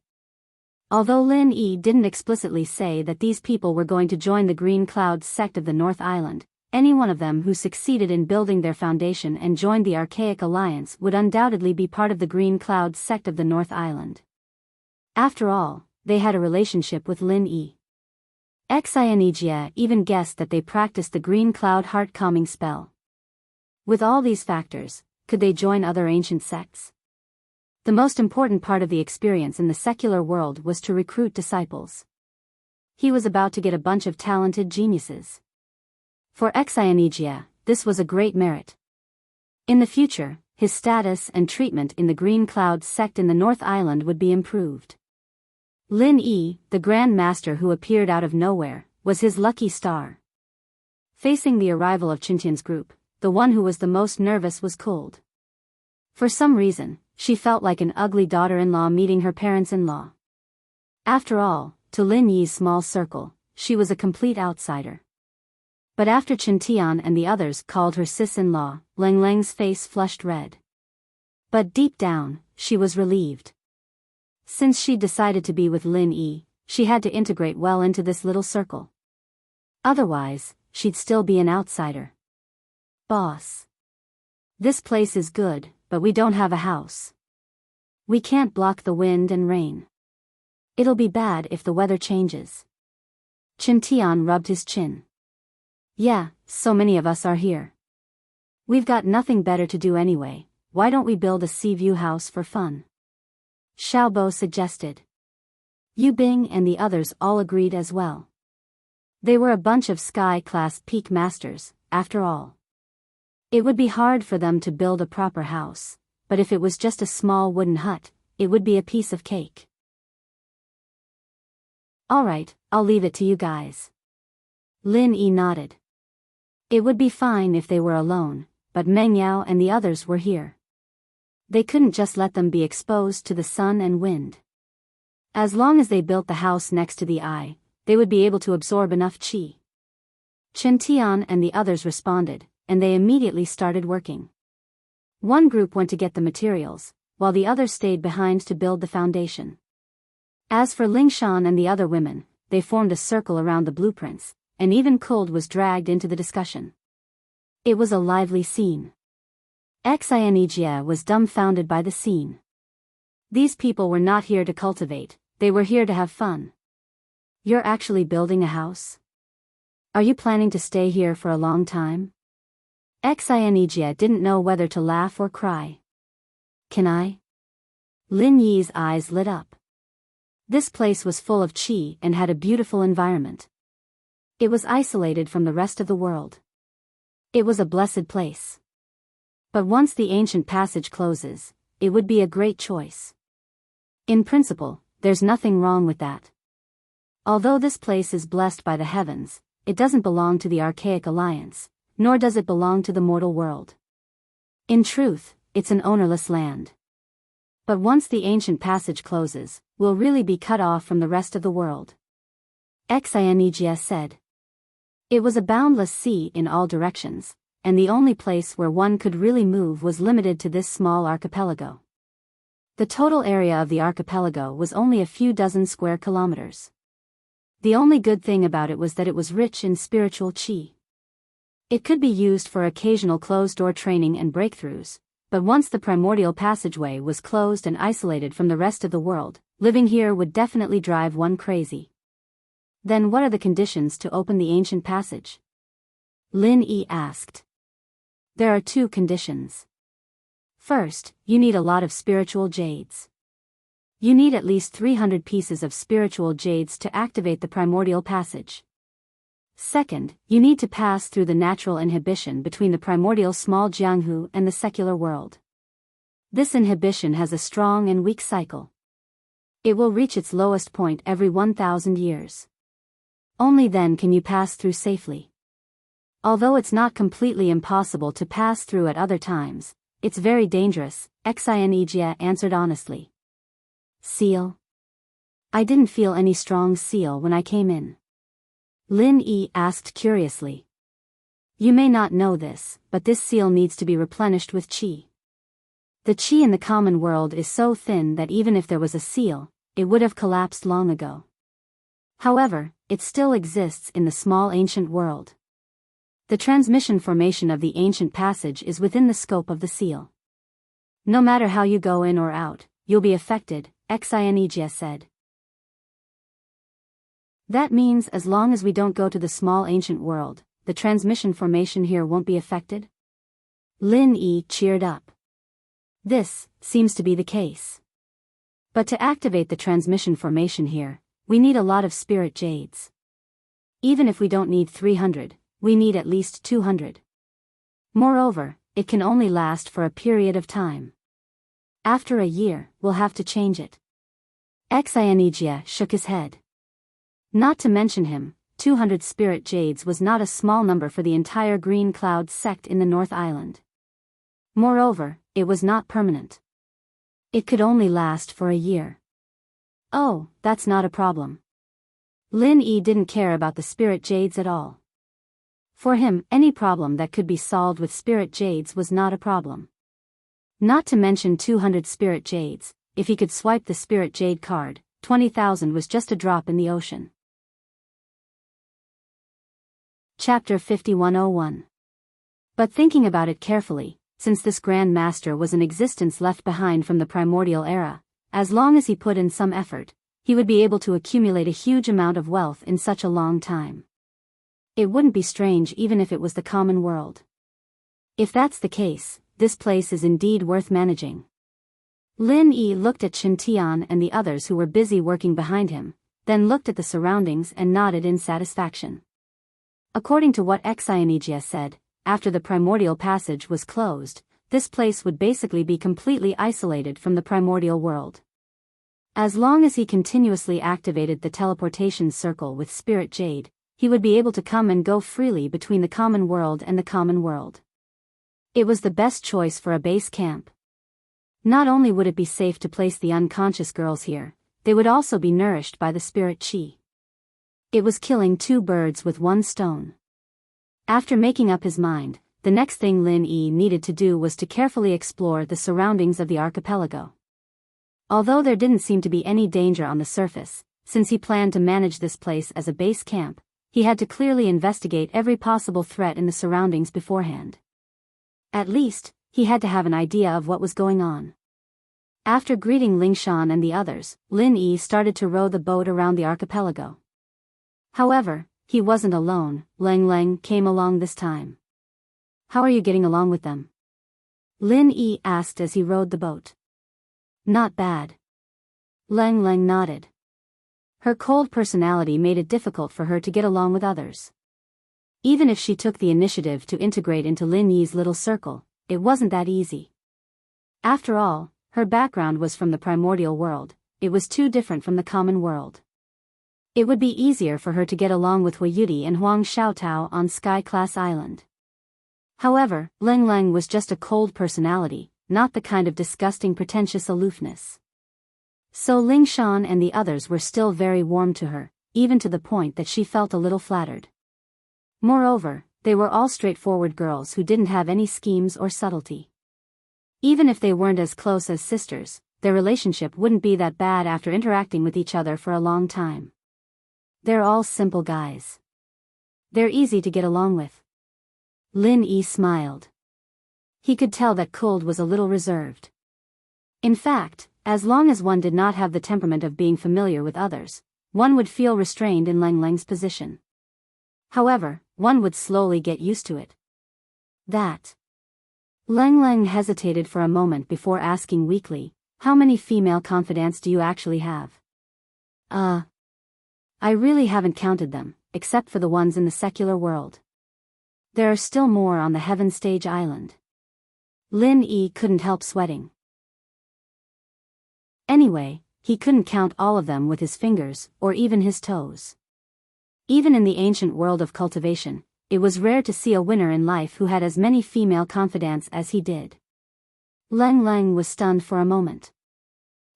Although Lin Yi didn't explicitly say that these people were going to join the Green Cloud sect of the North Island, any one of them who succeeded in building their foundation and joined the Archaic Alliance would undoubtedly be part of the Green Cloud sect of the North Island. After all, they had a relationship with Lin Yi. Enchanting even guessed that they practiced the Green Cloud heart-calming spell. With all these factors, could they join other ancient sects? The most important part of the experience in the secular world was to recruit disciples. He was about to get a bunch of talented geniuses. For Enchanting, this was a great merit. In the future, his status and treatment in the Green Cloud sect in the North Island would be improved. Lin Yi, the Grand Master who appeared out of nowhere, was his lucky star. Facing the arrival of Qintian's group, the one who was the most nervous was cold. For some reason, she felt like an ugly daughter-in-law meeting her parents-in-law. After all, to Lin Yi's small circle, she was a complete outsider. But after Qintian and the others called her sis-in-law, Lang Lang's face flushed red. But deep down, she was relieved. Since she'd decided to be with Lin Yi, she had to integrate well into this little circle. Otherwise, she'd still be an outsider. Boss. This place is good, but we don't have a house. We can't block the wind and rain. It'll be bad if the weather changes. Qintian rubbed his chin. Yeah, so many of us are here. We've got nothing better to do anyway, why don't we build a sea view house for fun? Xiaobo suggested. Yu Bing and the others all agreed as well. They were a bunch of sky-class peak masters, after all. It would be hard for them to build a proper house, but if it was just a small wooden hut, it would be a piece of cake. Alright, I'll leave it to you guys. Lin Yi nodded. It would be fine if they were alone, but Meng Yao and the others were here. They couldn't just let them be exposed to the sun and wind. As long as they built the house next to the eye, they would be able to absorb enough qi. Qintian and the others responded, and they immediately started working. One group went to get the materials, while the others stayed behind to build the foundation. As for Lingshan and the other women, they formed a circle around the blueprints, and even Kult was dragged into the discussion. It was a lively scene. Xianijia was dumbfounded by the scene. These people were not here to cultivate, they were here to have fun. You're actually building a house? Are you planning to stay here for a long time? Xianijia didn't know whether to laugh or cry. Can I? Lin Yi's eyes lit up. This place was full of qi and had a beautiful environment. It was isolated from the rest of the world. It was a blessed place. But once the ancient passage closes, it would be a great choice. In principle, there's nothing wrong with that. Although this place is blessed by the heavens, it doesn't belong to the Archaic Alliance, nor does it belong to the mortal world. In truth, it's an ownerless land. But once the ancient passage closes, we'll really be cut off from the rest of the world. Xianijia said. It was a boundless sea in all directions, and the only place where one could really move was limited to this small archipelago. The total area of the archipelago was only a few dozen square kilometers. The only good thing about it was that it was rich in spiritual qi. It could be used for occasional closed-door training and breakthroughs, but once the primordial passageway was closed and isolated from the rest of the world, living here would definitely drive one crazy. Then what are the conditions to open the ancient passage? Lin Yi asked. There are 2 conditions. First, you need a lot of spiritual jades. You need at least 300 pieces of spiritual jades to activate the primordial passage. Second, you need to pass through the natural inhibition between the primordial small Jianghu and the secular world. This inhibition has a strong and weak cycle. It will reach its lowest point every 1,000 years. Only then can you pass through safely. Although it's not completely impossible to pass through at other times, it's very dangerous, Xianijia answered honestly. Seal? I didn't feel any strong seal when I came in. Lin Yi asked curiously. You may not know this, but this seal needs to be replenished with qi. The qi in the common world is so thin that even if there was a seal, it would have collapsed long ago. However, it still exists in the small ancient world. The transmission formation of the ancient passage is within the scope of the seal. No matter how you go in or out, you'll be affected, Xianijia said. That means as long as we don't go to the small ancient world, the transmission formation here won't be affected? Lin Yi cheered up. This seems to be the case. But to activate the transmission formation here, we need a lot of spirit jades. Even if we don't need 300, we need at least 200. Moreover, it can only last for a period of time. After a year, we'll have to change it. Xianijia shook his head. Not to mention him, 200 spirit jades was not a small number for the entire Green Cloud sect in the North Island. Moreover, it was not permanent. It could only last for a year. Oh, that's not a problem. Lin Yi didn't care about the spirit jades at all. For him, any problem that could be solved with spirit jades was not a problem. Not to mention 200 spirit jades, if he could swipe the spirit jade card, 20,000 was just a drop in the ocean. Chapter 5101. But thinking about it carefully, since this Grand Master was an existence left behind from the primordial era, as long as he put in some effort, he would be able to accumulate a huge amount of wealth in such a long time. It wouldn't be strange even if it was the common world. If that's the case, this place is indeed worth managing. Lin Yi looked at Chen Tian and the others who were busy working behind him, then looked at the surroundings and nodded in satisfaction. According to what Enchanting said, after the primordial passage was closed, this place would basically be completely isolated from the primordial world. As long as he continuously activated the teleportation circle with Spirit Jade, he would be able to come and go freely between the common world and the common world. It was the best choice for a base camp. Not only would it be safe to place the unconscious girls here, they would also be nourished by the spirit chi. It was killing two birds with one stone. After making up his mind, the next thing Lin Yi needed to do was to carefully explore the surroundings of the archipelago. Although there didn't seem to be any danger on the surface, since he planned to manage this place as a base camp, he had to clearly investigate every possible threat in the surroundings beforehand. At least, he had to have an idea of what was going on. After greeting Lingshan and the others, Lin Yi started to row the boat around the archipelago. However, he wasn't alone. Leng Leng came along this time. How are you getting along with them? Lin Yi asked as he rowed the boat. Not bad. Leng Leng nodded. Her cold personality made it difficult for her to get along with others. Even if she took the initiative to integrate into Lin Yi's little circle, it wasn't that easy. After all, her background was from the primordial world. It was too different from the common world. It would be easier for her to get along with Hui Yudi and Huang Xiaotao on Sky Class Island. However, Leng Leng was just a cold personality, not the kind of disgusting pretentious aloofness. So Lingshan and the others were still very warm to her, even to the point that she felt a little flattered. Moreover, they were all straightforward girls who didn't have any schemes or subtlety. Even if they weren't as close as sisters, their relationship wouldn't be that bad after interacting with each other for a long time. They're all simple guys. They're easy to get along with. Lin Yi smiled. He could tell that Kuld was a little reserved. In fact, as long as one did not have the temperament of being familiar with others, one would feel restrained in Leng Leng's position. However, one would slowly get used to it. That. Leng Leng hesitated for a moment before asking weakly, how many female confidants do you actually have? I really haven't counted them, except for the ones in the secular world. There are still more on the Heaven Stage Island. Lin Yi couldn't help sweating. Anyway, he couldn't count all of them with his fingers, or even his toes. Even in the ancient world of cultivation, it was rare to see a winner in life who had as many female confidants as he did. Leng Leng was stunned for a moment.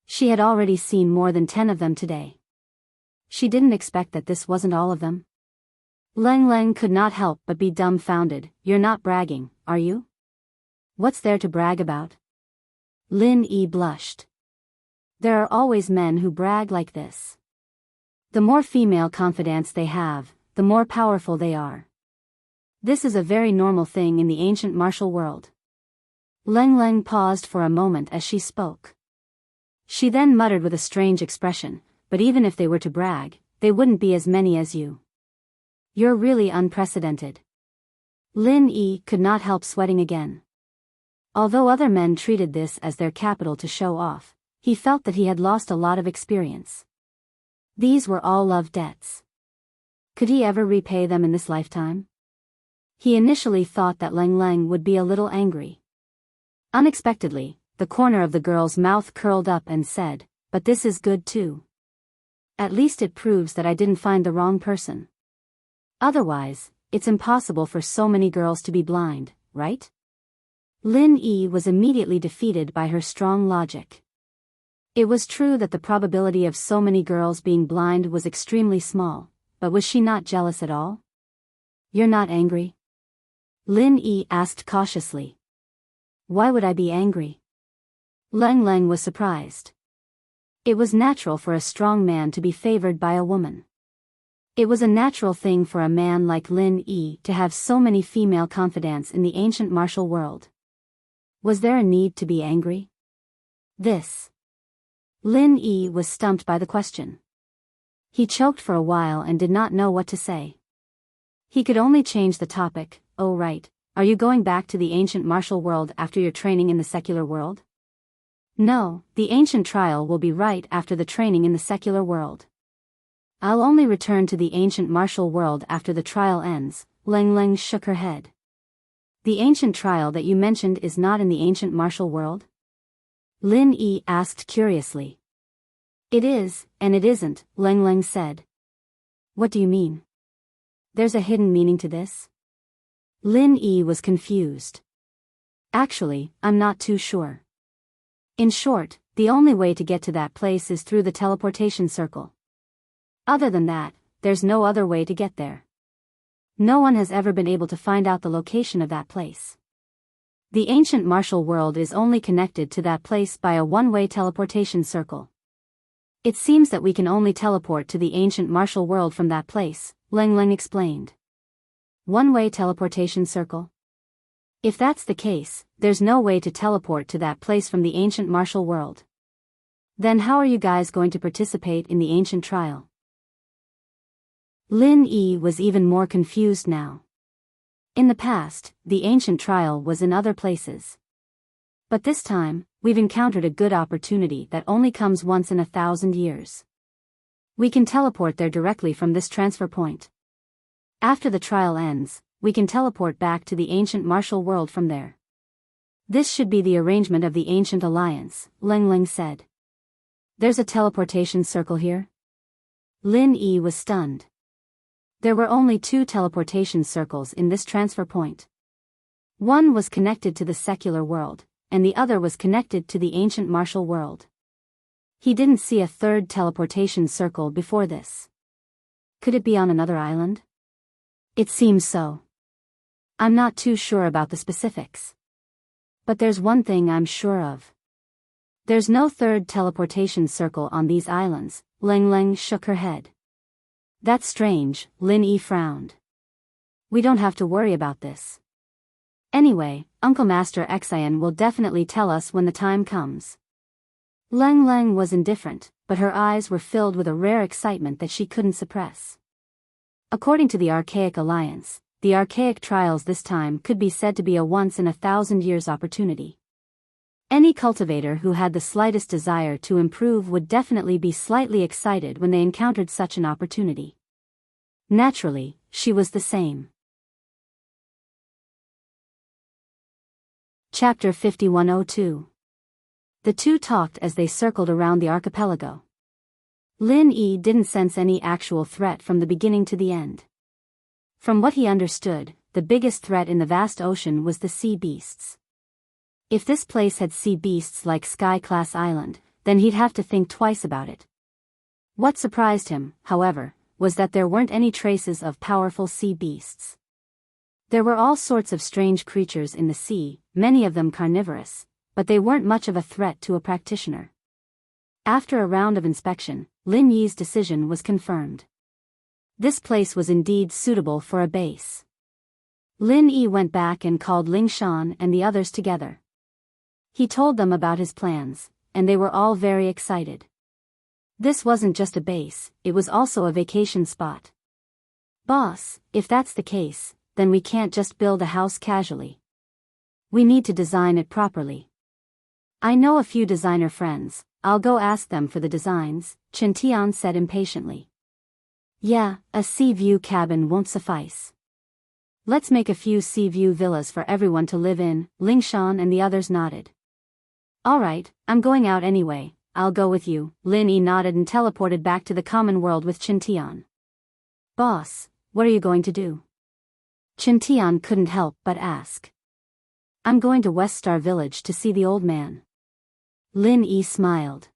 She had already seen more than 10 of them today. She didn't expect that this wasn't all of them. Leng Leng could not help but be dumbfounded. You're not bragging, are you? What's there to brag about? Lin Yi blushed. There are always men who brag like this. The more female confidants they have, the more powerful they are. This is a very normal thing in the ancient martial world. Leng Leng paused for a moment as she spoke. She then muttered with a strange expression, but even if they were to brag, they wouldn't be as many as you. You're really unprecedented. Lin Yi could not help sweating again. Although other men treated this as their capital to show off, he felt that he had lost a lot of experience. These were all love debts. Could he ever repay them in this lifetime? He initially thought that Leng Leng would be a little angry. Unexpectedly, the corner of the girl's mouth curled up and said, "But this is good too. At least it proves that I didn't find the wrong person." Otherwise, it's impossible for so many girls to be blind, right? Lin Yi was immediately defeated by her strong logic. It was true that the probability of so many girls being blind was extremely small, but was she not jealous at all? You're not angry? Lin Yi asked cautiously. Why would I be angry? Leng Leng was surprised. It was natural for a strong man to be favored by a woman. It was a natural thing for a man like Lin Yi to have so many female confidants in the ancient martial world. Was there a need to be angry? Lin Yi was stumped by the question. He choked for a while and did not know what to say. He could only change the topic. Oh right, are you going back to the ancient martial world after your training in the secular world? No, the ancient trial will be right after the training in the secular world. I'll only return to the ancient martial world after the trial ends. Leng Leng shook her head. The ancient trial that you mentioned is not in the ancient martial world? Lin Yi asked curiously. It is, and it isn't, Leng Leng said. What do you mean? There's a hidden meaning to this? Lin Yi was confused. Actually, I'm not too sure. In short, the only way to get to that place is through the teleportation circle. Other than that, there's no other way to get there. No one has ever been able to find out the location of that place. The ancient martial world is only connected to that place by a one-way teleportation circle. It seems that we can only teleport to the ancient martial world from that place, Leng Leng explained. One-way teleportation circle? If that's the case, there's no way to teleport to that place from the ancient martial world. Then how are you guys going to participate in the ancient trial? Lin Yi was even more confused now. In the past, the ancient trial was in other places. But this time, we've encountered a good opportunity that only comes once in 1,000 years. We can teleport there directly from this transfer point. After the trial ends, we can teleport back to the ancient martial world from there. This should be the arrangement of the ancient alliance, Leng Leng said. There's a teleportation circle here? Lin Yi was stunned. There were only 2 teleportation circles in this transfer point. One was connected to the secular world, and the other was connected to the ancient martial world. He didn't see a third teleportation circle before this. Could it be on another island? It seems so. I'm not too sure about the specifics. But there's one thing I'm sure of. There's no third teleportation circle on these islands, Leng Leng shook her head. That's strange, Lin Yi frowned. We don't have to worry about this. Anyway, Uncle Master Xian will definitely tell us when the time comes. Leng Leng was indifferent, but her eyes were filled with a rare excitement that she couldn't suppress. According to the Archaic Alliance, the Archaic trials this time could be said to be a once-in-1,000 years opportunity. Any cultivator who had the slightest desire to improve would definitely be slightly excited when they encountered such an opportunity. Naturally, she was the same. Chapter 5102. The two talked as they circled around the archipelago. Lin Yi didn't sense any actual threat from the beginning to the end. From what he understood, the biggest threat in the vast ocean was the sea beasts. If this place had sea beasts like Sky-class Island, then he'd have to think twice about it. What surprised him, however, was that there weren't any traces of powerful sea beasts. There were all sorts of strange creatures in the sea, many of them carnivorous, but they weren't much of a threat to a practitioner. After a round of inspection, Lin Yi's decision was confirmed. This place was indeed suitable for a base. Lin Yi went back and called Ling Shan and the others together. He told them about his plans, and they were all very excited. This wasn't just a base, it was also a vacation spot. Boss, if that's the case, then we can't just build a house casually. We need to design it properly. I know a few designer friends, I'll go ask them for the designs, Chen Tian said impatiently. Yeah, a sea view cabin won't suffice. Let's make a few sea view villas for everyone to live in, Ling Shan and the others nodded. Alright, I'm going out anyway, I'll go with you, Lin Yi nodded and teleported back to the common world with Chen Tian. Boss, what are you going to do? Chen Tian couldn't help but ask. I'm going to West Star Village to see the old man. Lin Yi smiled.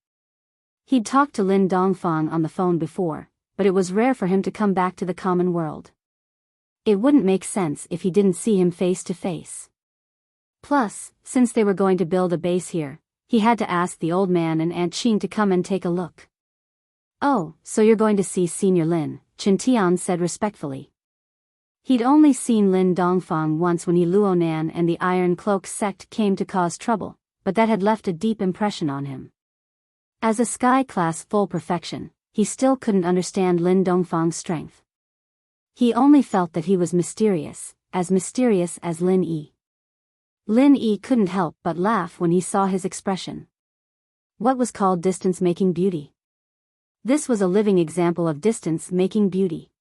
He'd talked to Lin Dongfang on the phone before, but it was rare for him to come back to the common world. It wouldn't make sense if he didn't see him face to face. Plus, since they were going to build a base here, he had to ask the old man and Aunt Qing to come and take a look. Oh, so you're going to see Senior Lin, Chen Tian said respectfully. He'd only seen Lin Dongfang once when he Luonan and the Iron Cloak sect came to cause trouble, but that had left a deep impression on him. As a Sky Class full perfection, he still couldn't understand Lin Dongfang's strength. He only felt that he was mysterious as Lin Yi. Lin Yi couldn't help but laugh when he saw his expression. What was called distance making beauty? This was a living example of distance making beauty.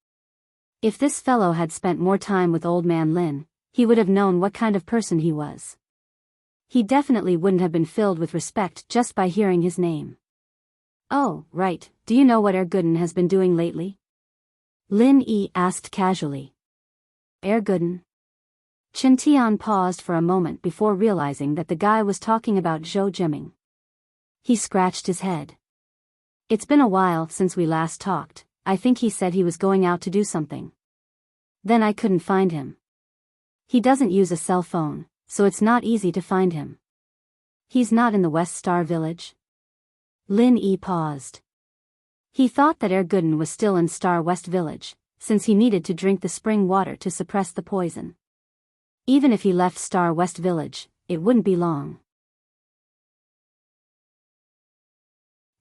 If this fellow had spent more time with old man Lin, he would have known what kind of person he was. He definitely wouldn't have been filled with respect just by hearing his name. Oh, right, do you know what Gooden has been doing lately? Lin Yi asked casually. Gooden? Chen Tian paused for a moment before realizing that the guy was talking about Zhou Jiming. He scratched his head. It's been a while since we last talked. I think he said he was going out to do something. Then I couldn't find him. He doesn't use a cell phone, so it's not easy to find him. He's not in the West Star Village? Lin Yi paused. He thought that Gooden was still in Star West Village, since he needed to drink the spring water to suppress the poison. Even if he left Star West Village, it wouldn't be long.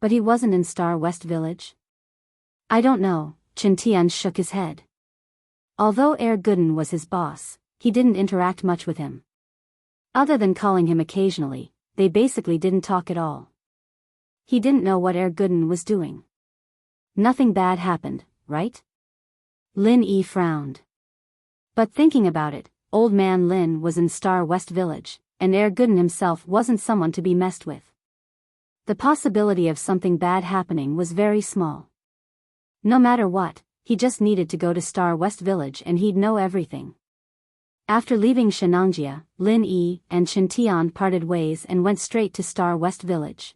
But he wasn't in Star West Village? I don't know, Chen Tian shook his head. Although Gooden was his boss, he didn't interact much with him. Other than calling him occasionally, they basically didn't talk at all. He didn't know what Gooden was doing. Nothing bad happened, right? Lin Yi frowned. But thinking about it, old man Lin was in Star West Village, and Gooden himself wasn't someone to be messed with. The possibility of something bad happening was very small. No matter what, he just needed to go to Star West Village and he'd know everything. After leaving Shenangjia, Lin Yi and Chen Tian parted ways and went straight to Star West Village.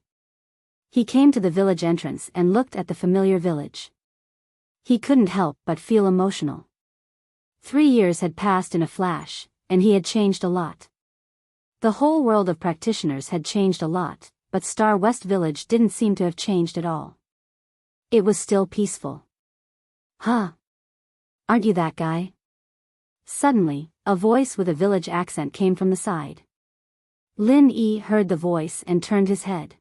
He came to the village entrance and looked at the familiar village. He couldn't help but feel emotional. 3 years had passed in a flash, and he had changed a lot. The whole world of practitioners had changed a lot, but Star West Village didn't seem to have changed at all. It was still peaceful. Huh? Aren't you that guy? Suddenly, a voice with a village accent came from the side. Lin Yi heard the voice and turned his head.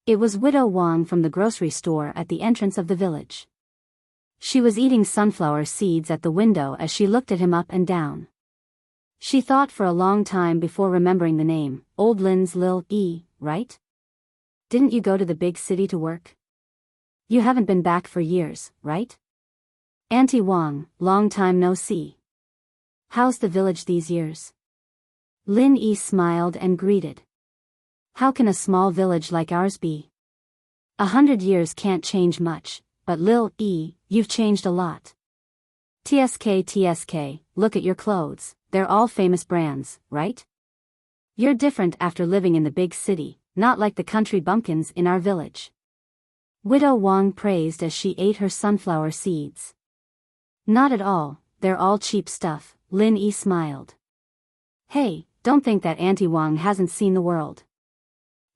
It was Widow Wang from the grocery store at the entrance of the village. She was eating sunflower seeds at the window as she looked at him up and down. She thought for a long time before remembering the name, Old Lin's Lil Yi, right? Didn't you go to the big city to work? You haven't been back for years, right? Auntie Wang, long time no see. How's the village these years? Lin Yi smiled and greeted. How can a small village like ours be? 100 years can't change much, but Lil Yi, you've changed a lot. TSK, look at your clothes, they're all famous brands, right? You're different after living in the big city, not like the country bumpkins in our village. Widow Wang praised as she ate her sunflower seeds. Not at all, they're all cheap stuff, Lin Yi smiled. Hey, don't think that Auntie Wang hasn't seen the world.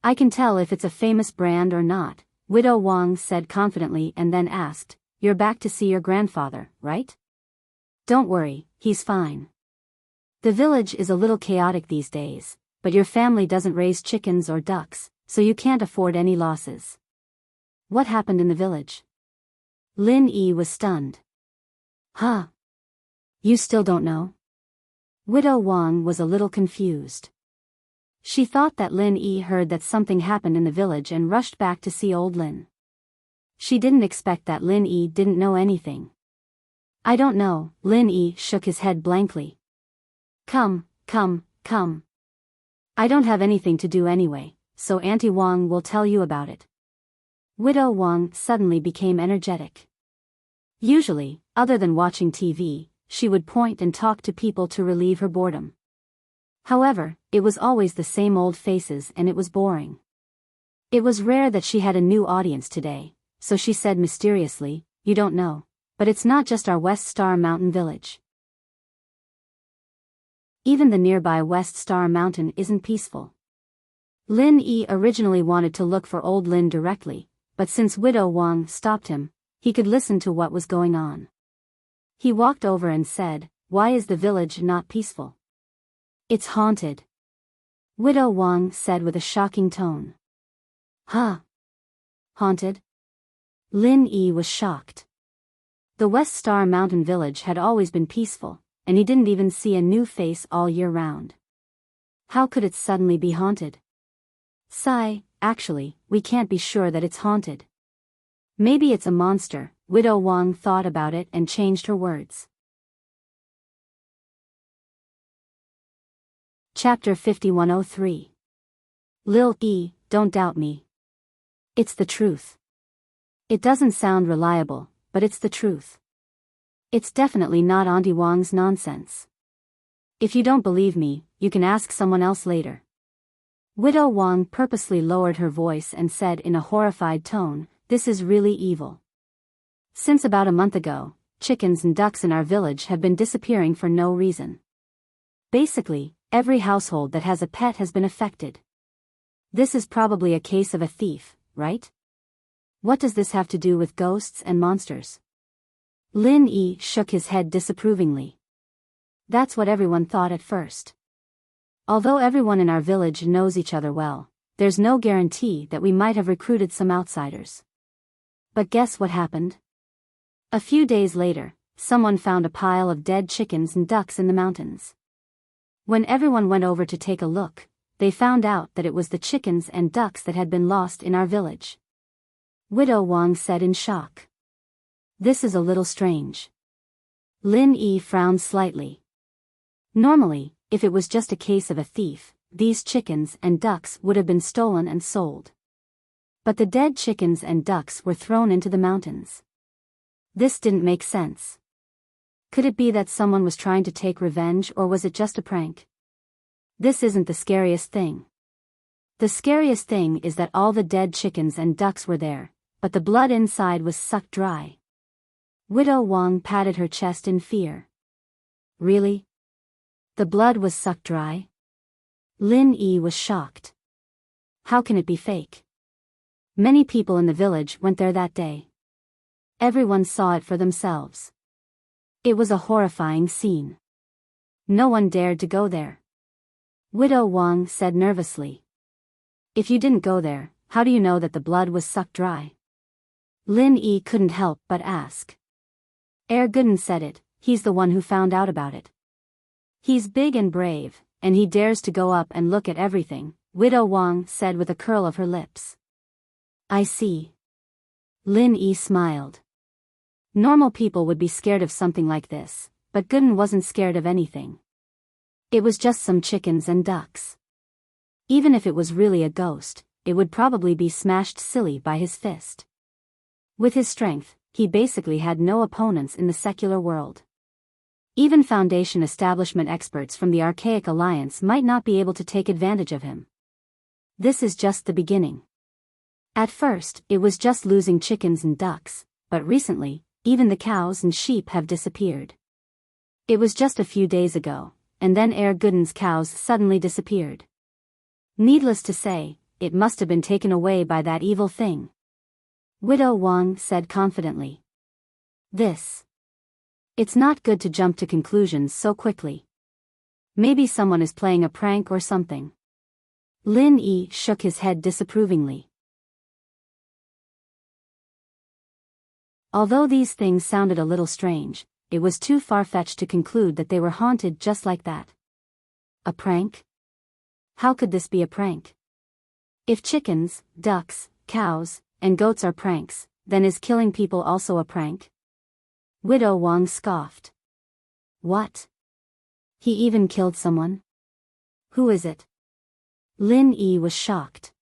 I can tell if it's a famous brand or not, Widow Wang said confidently and then asked, you're back to see your grandfather, right? Don't worry, he's fine. The village is a little chaotic these days, but your family doesn't raise chickens or ducks, so you can't afford any losses. What happened in the village? Lin Yi was stunned. Huh? You still don't know? Widow Wang was a little confused. She thought that Lin Yi heard that something happened in the village and rushed back to see old Lin. She didn't expect that Lin Yi didn't know anything. I don't know, Lin Yi shook his head blankly. Come. I don't have anything to do anyway, so Auntie Wang will tell you about it. Widow Wang suddenly became energetic. Usually, Other than watching TV, she would point and talk to people to relieve her boredom. However, it was always the same old faces and it was boring. It was rare that she had a new audience today, so she said mysteriously, "You don't know, but it's not just our West Star Mountain village. Even the nearby West Star Mountain isn't peaceful." Lin Yi originally wanted to look for old Lin directly, but since Widow Wang stopped him, he could listen to what was going on. He walked over and said, "Why is the village not peaceful?" "It's haunted," Widow Wang said with a shocking tone. "Huh? Haunted?" Lin Yi was shocked. The West Star Mountain village had always been peaceful, and he didn't even see a new face all year round. How could it suddenly be haunted? Actually, we can't be sure that it's haunted. Maybe it's a monster." Widow Wang thought about it and changed her words. Chapter 5103. Lil E, don't doubt me. It's the truth. It doesn't sound reliable, but it's the truth. It's definitely not Auntie Wang's nonsense. If you don't believe me, you can ask someone else later. Widow Wang purposely lowered her voice and said in a horrified tone, "This is really evil. Since about a month ago, chickens and ducks in our village have been disappearing for no reason. Basically, every household that has a pet has been affected. This is probably a case of a thief, right? What does this have to do with ghosts and monsters?" Lin Yi shook his head disapprovingly. That's what everyone thought at first. Although everyone in our village knows each other well, there's no guarantee that we might have recruited some outsiders. But guess what happened? A few days later, someone found a pile of dead chickens and ducks in the mountains. When everyone went over to take a look, they found out that it was the chickens and ducks that had been lost in our village. Widow Wang said in shock. "This is a little strange." Lin Yi frowned slightly. Normally, if it was just a case of a thief, these chickens and ducks would have been stolen and sold. But the dead chickens and ducks were thrown into the mountains. This didn't make sense. Could it be that someone was trying to take revenge, or was it just a prank? This isn't the scariest thing. The scariest thing is that all the dead chickens and ducks were there, but the blood inside was sucked dry. Widow Wang patted her chest in fear. Really? The blood was sucked dry? Lin Yi was shocked. How can it be fake? Many people in the village went there that day. Everyone saw it for themselves. It was a horrifying scene. No one dared to go there. Widow Wang said nervously. "If you didn't go there, how do you know that the blood was sucked dry?" Lin Yi couldn't help but ask. Gooden said it, he's the one who found out about it. He's big and brave, and he dares to go up and look at everything, Widow Wang said with a curl of her lips. I see. Lin Yi smiled. Normal people would be scared of something like this, but Gooden wasn't scared of anything. It was just some chickens and ducks. Even if it was really a ghost, it would probably be smashed silly by his fist. With his strength, he basically had no opponents in the secular world. Even Foundation establishment experts from the Archaic Alliance might not be able to take advantage of him. This is just the beginning. At first, it was just losing chickens and ducks, but recently, even the cows and sheep have disappeared. It was just a few days ago, and then Gooden's cows suddenly disappeared. Needless to say, it must have been taken away by that evil thing. Widow Wang said confidently. It's not good to jump to conclusions so quickly. Maybe someone is playing a prank or something. Lin Yi shook his head disapprovingly. Although these things sounded a little strange, it was too far-fetched to conclude that they were haunted just like that. A prank? How could this be a prank? If chickens, ducks, cows, and goats are pranks, then is killing people also a prank? Widow Wang scoffed. What? He even killed someone? Who is it? Lin Yi was shocked.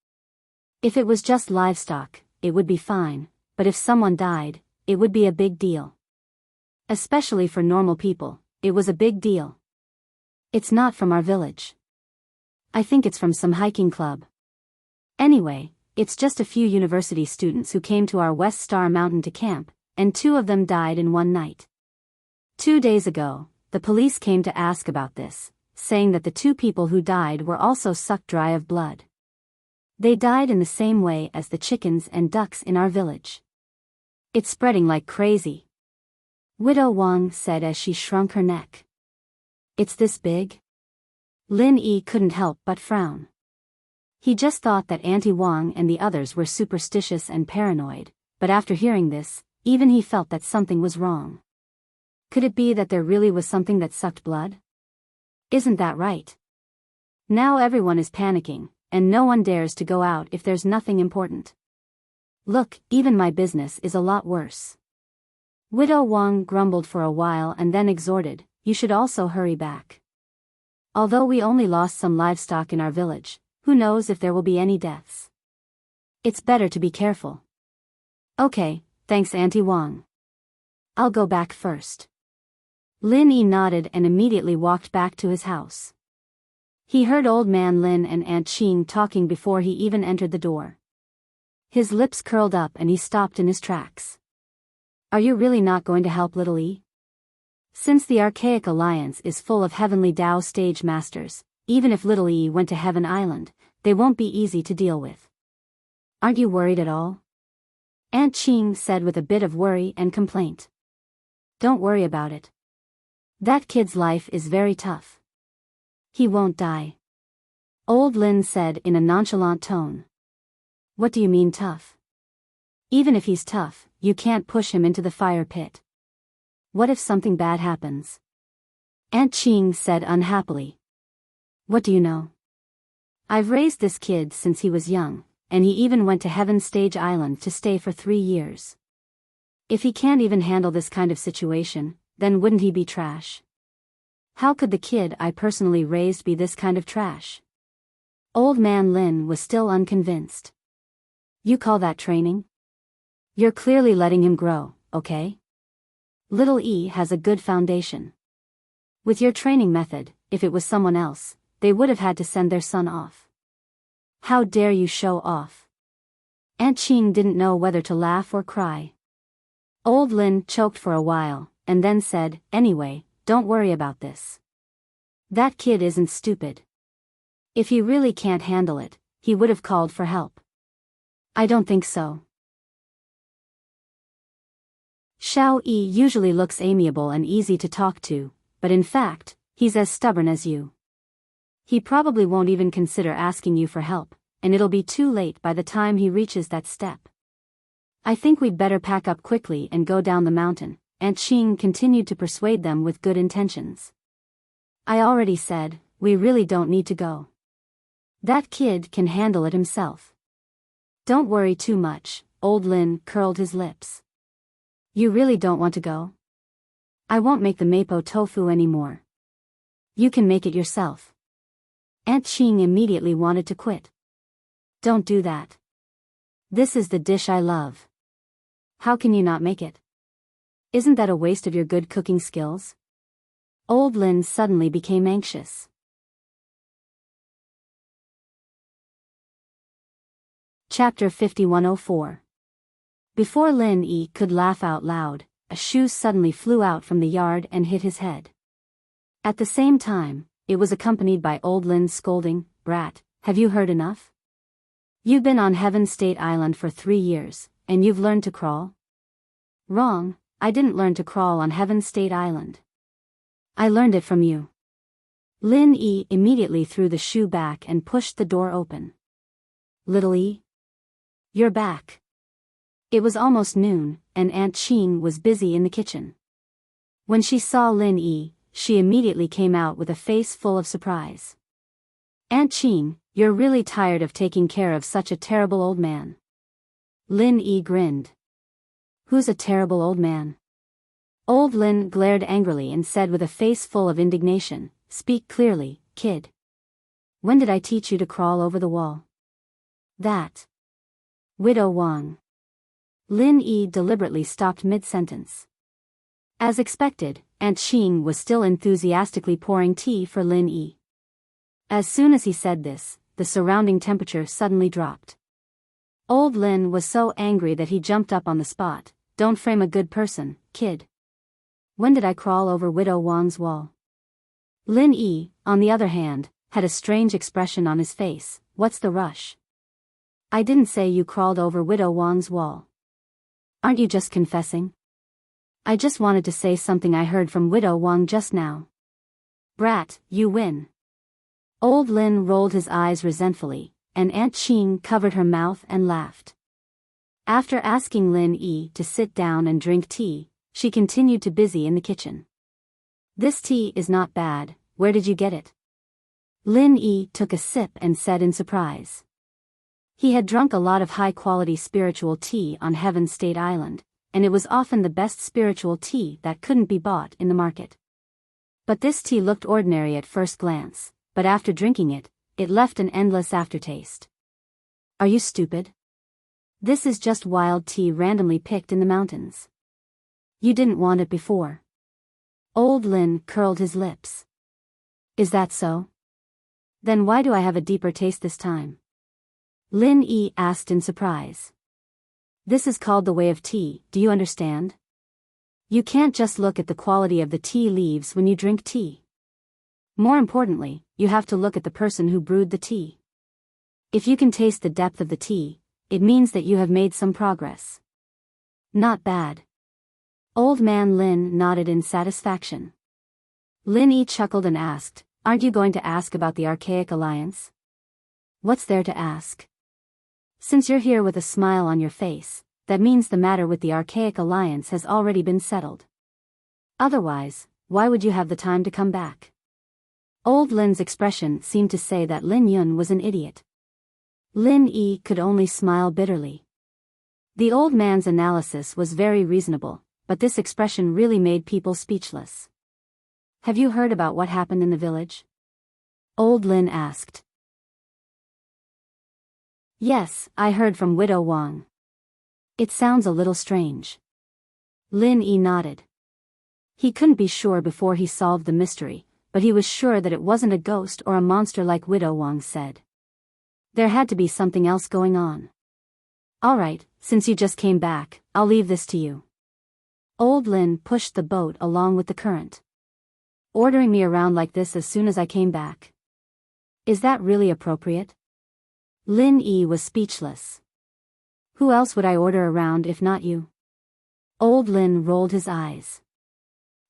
If it was just livestock, it would be fine, but if someone died, it would be a big deal. Especially for normal people, it was a big deal. It's not from our village. I think it's from some hiking club. Anyway, it's just a few university students who came to our West Star Mountain to camp, and 2 of them died in one night. 2 days ago, the police came to ask about this, saying that the 2 people who died were also sucked dry of blood. They died in the same way as the chickens and ducks in our village. It's spreading like crazy. Widow Wang said as she shrunk her neck. It's this big? Lin Yi couldn't help but frown. He just thought that Auntie Wang and the others were superstitious and paranoid, but after hearing this, even he felt that something was wrong. Could it be that there really was something that sucked blood? Isn't that right? Now everyone is panicking, and no one dares to go out if there's nothing important. Look, even my business is a lot worse. Widow Wang grumbled for a while and then exhorted, you should also hurry back. Although we only lost some livestock in our village, who knows if there will be any deaths? It's better to be careful. Okay, thanks Auntie Wang. I'll go back first. Lin Yi nodded and immediately walked back to his house. He heard Old Man Lin and Aunt Qing talking before he even entered the door. His lips curled up and he stopped in his tracks. Are you really not going to help Little Yi? Since the Archaic Alliance is full of heavenly Tao stage masters, even if Little Yi went to Heaven Island, they won't be easy to deal with. Aren't you worried at all? Aunt Qing said with a bit of worry and complaint. Don't worry about it. That kid's life is very tough. He won't die. Old Lin said in a nonchalant tone. What do you mean tough? Even if he's tough, you can't push him into the fire pit. What if something bad happens? Aunt Qing said unhappily. What do you know? I've raised this kid since he was young, and he even went to Heaven Stage Island to stay for 3 years. If he can't even handle this kind of situation, then wouldn't he be trash? How could the kid I personally raised be this kind of trash? Old Man Lin was still unconvinced. You call that training? You're clearly letting him grow, okay? Little Yi has a good foundation. With your training method, if it was someone else, they would have had to send their son off. How dare you show off? Aunt Qing didn't know whether to laugh or cry. Old Lin choked for a while, and then said, anyway, don't worry about this. That kid isn't stupid. If he really can't handle it, he would have called for help. I don't think so. Xiao Yi usually looks amiable and easy to talk to, but in fact, he's as stubborn as you. He probably won't even consider asking you for help, and it'll be too late by the time he reaches that step. I think we'd better pack up quickly and go down the mountain, Aunt Qing continued to persuade them with good intentions. I already said, we really don't need to go. That kid can handle it himself. Don't worry too much, Old Lin curled his lips. You really don't want to go? I won't make the mapo tofu anymore. You can make it yourself. Aunt Qing immediately wanted to quit. Don't do that. This is the dish I love. How can you not make it? Isn't that a waste of your good cooking skills? Old Lin suddenly became anxious. Chapter 5104. Before Lin Yi could laugh out loud, a shoe suddenly flew out from the yard and hit his head. At the same time, it was accompanied by Old Lin's scolding, Brat, have you heard enough? You've been on Heaven State Island for 3 years, and you've learned to crawl? Wrong, I didn't learn to crawl on Heaven State Island. I learned it from you. Lin Yi immediately threw the shoe back and pushed the door open. Little Yi? You're back. It was almost noon, and Aunt Qing was busy in the kitchen. When she saw Lin Yi, she immediately came out with a face full of surprise. Aunt Qing, you're really tired of taking care of such a terrible old man. Lin Yi grinned. Who's a terrible old man? Old Lin glared angrily and said with a face full of indignation, Speak clearly, kid. When did I teach you to crawl over the wall? That. Widow Wang. Lin Yi deliberately stopped mid-sentence. As expected, Aunt Ching was still enthusiastically pouring tea for Lin Yi. As soon as he said this, the surrounding temperature suddenly dropped. Old Lin was so angry that he jumped up on the spot. Don't frame a good person, kid. When did I crawl over Widow Wang's wall? Lin Yi, on the other hand, had a strange expression on his face. What's the rush? I didn't say you crawled over Widow Wang's wall. Aren't you just confessing? I just wanted to say something I heard from Widow Wang just now. Brat, you win. Old Lin rolled his eyes resentfully, and Aunt Ching covered her mouth and laughed. After asking Lin Yi to sit down and drink tea, she continued to busy in the kitchen. This tea is not bad, where did you get it? Lin Yi took a sip and said in surprise. He had drunk a lot of high-quality spiritual tea on Heaven State Island, and it was often the best spiritual tea that couldn't be bought in the market. But this tea looked ordinary at first glance, but after drinking it, it left an endless aftertaste. Are you stupid? This is just wild tea randomly picked in the mountains. You didn't want it before. Old Lin curled his lips. Is that so? Then why do I have a deeper taste this time? Lin Yi asked in surprise. This is called the way of tea, do you understand? You can't just look at the quality of the tea leaves when you drink tea. More importantly, you have to look at the person who brewed the tea. If you can taste the depth of the tea, it means that you have made some progress. Not bad. Old man Lin nodded in satisfaction. Lin Yi chuckled and asked, aren't you going to ask about the Archaic Alliance? What's there to ask? Since you're here with a smile on your face, that means the matter with the Archaic Alliance has already been settled. Otherwise, why would you have the time to come back? Old Lin's expression seemed to say that Lin Yun was an idiot. Lin Yi could only smile bitterly. The old man's analysis was very reasonable, but this expression really made people speechless. Have you heard about what happened in the village? Old Lin asked. Yes, I heard from Widow Wang. It sounds a little strange. Lin Yi nodded. He couldn't be sure before he solved the mystery, but he was sure that it wasn't a ghost or a monster like Widow Wang said. There had to be something else going on. Alright, since you just came back, I'll leave this to you. Old Lin pushed the boat along with the current. Ordering me around like this as soon as I came back. Is that really appropriate? Lin Yi was speechless. Who else would I order around if not you? Old Lin rolled his eyes.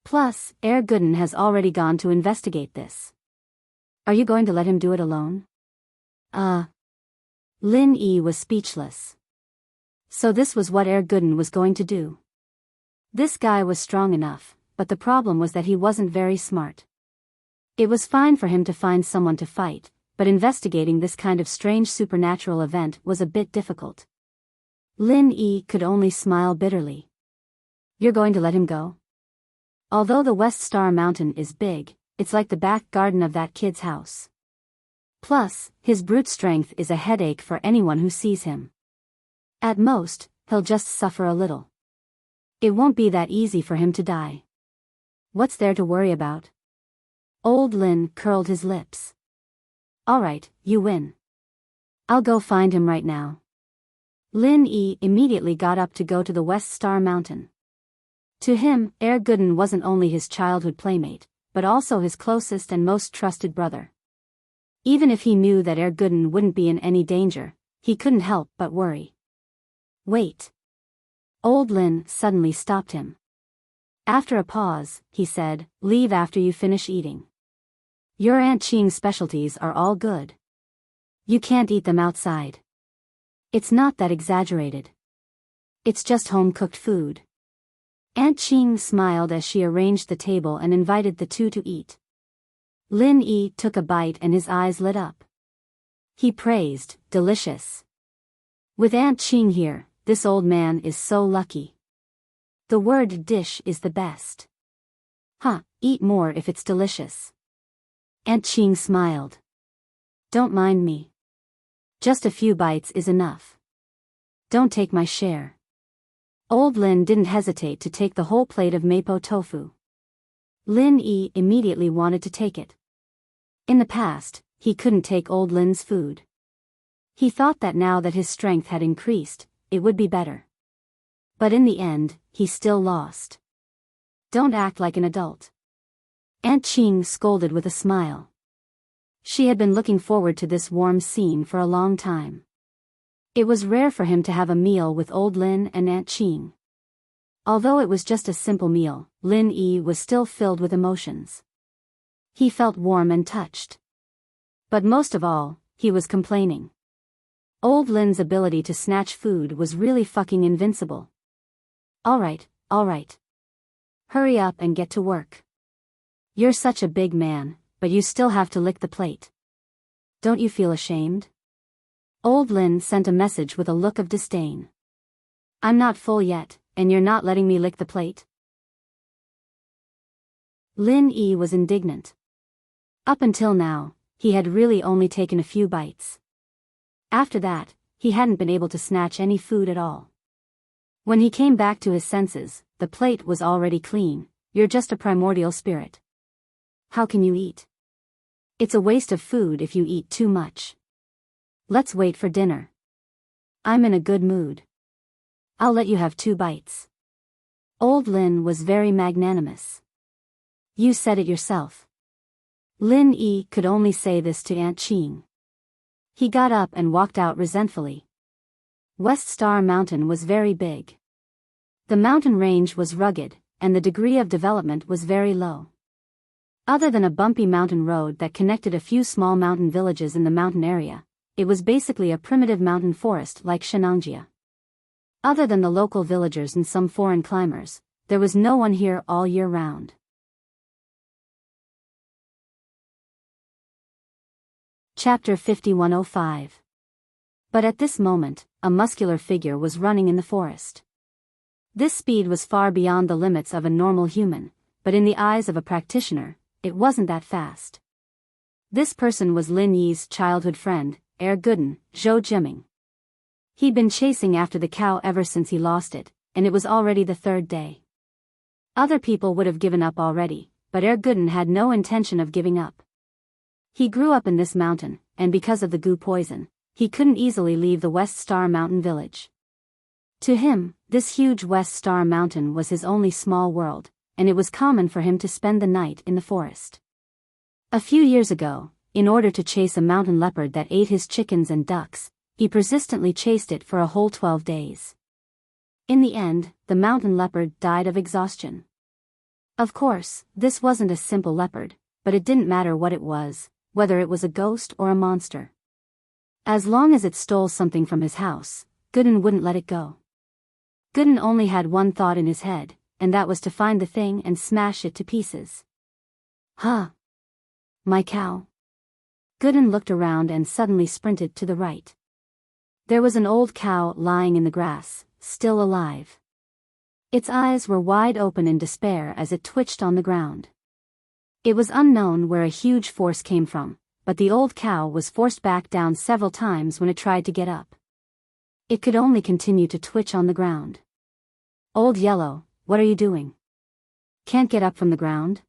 Plus, Herr Gooden has already gone to investigate this. Are you going to let him do it alone? Lin Yi was speechless. So this was what Herr Gooden was going to do. This guy was strong enough, but the problem was that he wasn't very smart. It was fine for him to find someone to fight, but investigating this kind of strange supernatural event was a bit difficult. Lin Yi could only smile bitterly. You're going to let him go? Although the West Star Mountain is big, it's like the back garden of that kid's house. Plus, his brute strength is a headache for anyone who sees him. At most, he'll just suffer a little. It won't be that easy for him to die. What's there to worry about? Old Lin curled his lips. Alright, you win. I'll go find him right now. Lin Yi immediately got up to go to the West Star Mountain. To him, Herr Gooden wasn't only his childhood playmate, but also his closest and most trusted brother. Even if he knew that Herr Gooden wouldn't be in any danger, he couldn't help but worry. Wait. Old Lin suddenly stopped him. After a pause, he said, leave after you finish eating. Your Aunt Ching's specialties are all good. You can't eat them outside. It's not that exaggerated. It's just home-cooked food. Aunt Ching smiled as she arranged the table and invited the two to eat. Lin Yi took a bite and his eyes lit up. He praised, delicious. With Aunt Ching here, this old man is so lucky. The word dish is the best. Eat more if it's delicious. Aunt Ching smiled. Don't mind me. Just a few bites is enough. Don't take my share. Old Lin didn't hesitate to take the whole plate of mapo tofu. Lin Yi immediately wanted to take it. In the past, he couldn't take Old Lin's food. He thought that now that his strength had increased, it would be better. But in the end, he still lost. Don't act like an adult. Aunt Qing scolded with a smile. She had been looking forward to this warm scene for a long time. It was rare for him to have a meal with Old Lin and Aunt Qing. Although it was just a simple meal, Lin Yi was still filled with emotions. He felt warm and touched. But most of all, he was complaining. Old Lin's ability to snatch food was really fucking invincible. All right. Hurry up and get to work. You're such a big man, but you still have to lick the plate. Don't you feel ashamed? Old Lin sent a message with a look of disdain. I'm not full yet, and you're not letting me lick the plate? Lin Yi was indignant. Up until now, he had really only taken a few bites. After that, he hadn't been able to snatch any food at all. When he came back to his senses, the plate was already clean. You're just a primordial spirit. How can you eat? It's a waste of food if you eat too much. Let's wait for dinner. I'm in a good mood. I'll let you have 2 bites. Old Lin was very magnanimous. You said it yourself. Lin Yi could only say this to Aunt Qing. He got up and walked out resentfully. West Star Mountain was very big. The mountain range was rugged, and the degree of development was very low. Other than a bumpy mountain road that connected a few small mountain villages in the mountain area, it was basically a primitive mountain forest like Shenangjia. Other than the local villagers and some foreign climbers, there was no one here all year round. Chapter 5105. But at this moment, a muscular figure was running in the forest. This speed was far beyond the limits of a normal human, but in the eyes of a practitioner, it wasn't that fast. This person was Lin Yi's childhood friend, Gooden, Zhou Jiming. He'd been chasing after the cow ever since he lost it, and it was already the 3rd day. Other people would have given up already, but Gooden had no intention of giving up. He grew up in this mountain, and because of the goo poison, he couldn't easily leave the West Star Mountain village. To him, this huge West Star Mountain was his only small world, and it was common for him to spend the night in the forest. A few years ago, in order to chase a mountain leopard that ate his chickens and ducks, he persistently chased it for a whole 12 days. In the end, the mountain leopard died of exhaustion. Of course, this wasn't a simple leopard, but it didn't matter what it was, whether it was a ghost or a monster. As long as it stole something from his house, Gooden wouldn't let it go. Gooden only had one thought in his head, and that was to find the thing and smash it to pieces. Huh? My cow? Gooden looked around and suddenly sprinted to the right. There was an old cow lying in the grass, still alive. Its eyes were wide open in despair as it twitched on the ground. It was unknown where a huge force came from, but the old cow was forced back down several times when it tried to get up. It could only continue to twitch on the ground. Old Yellow, what are you doing? Can't get up from the ground?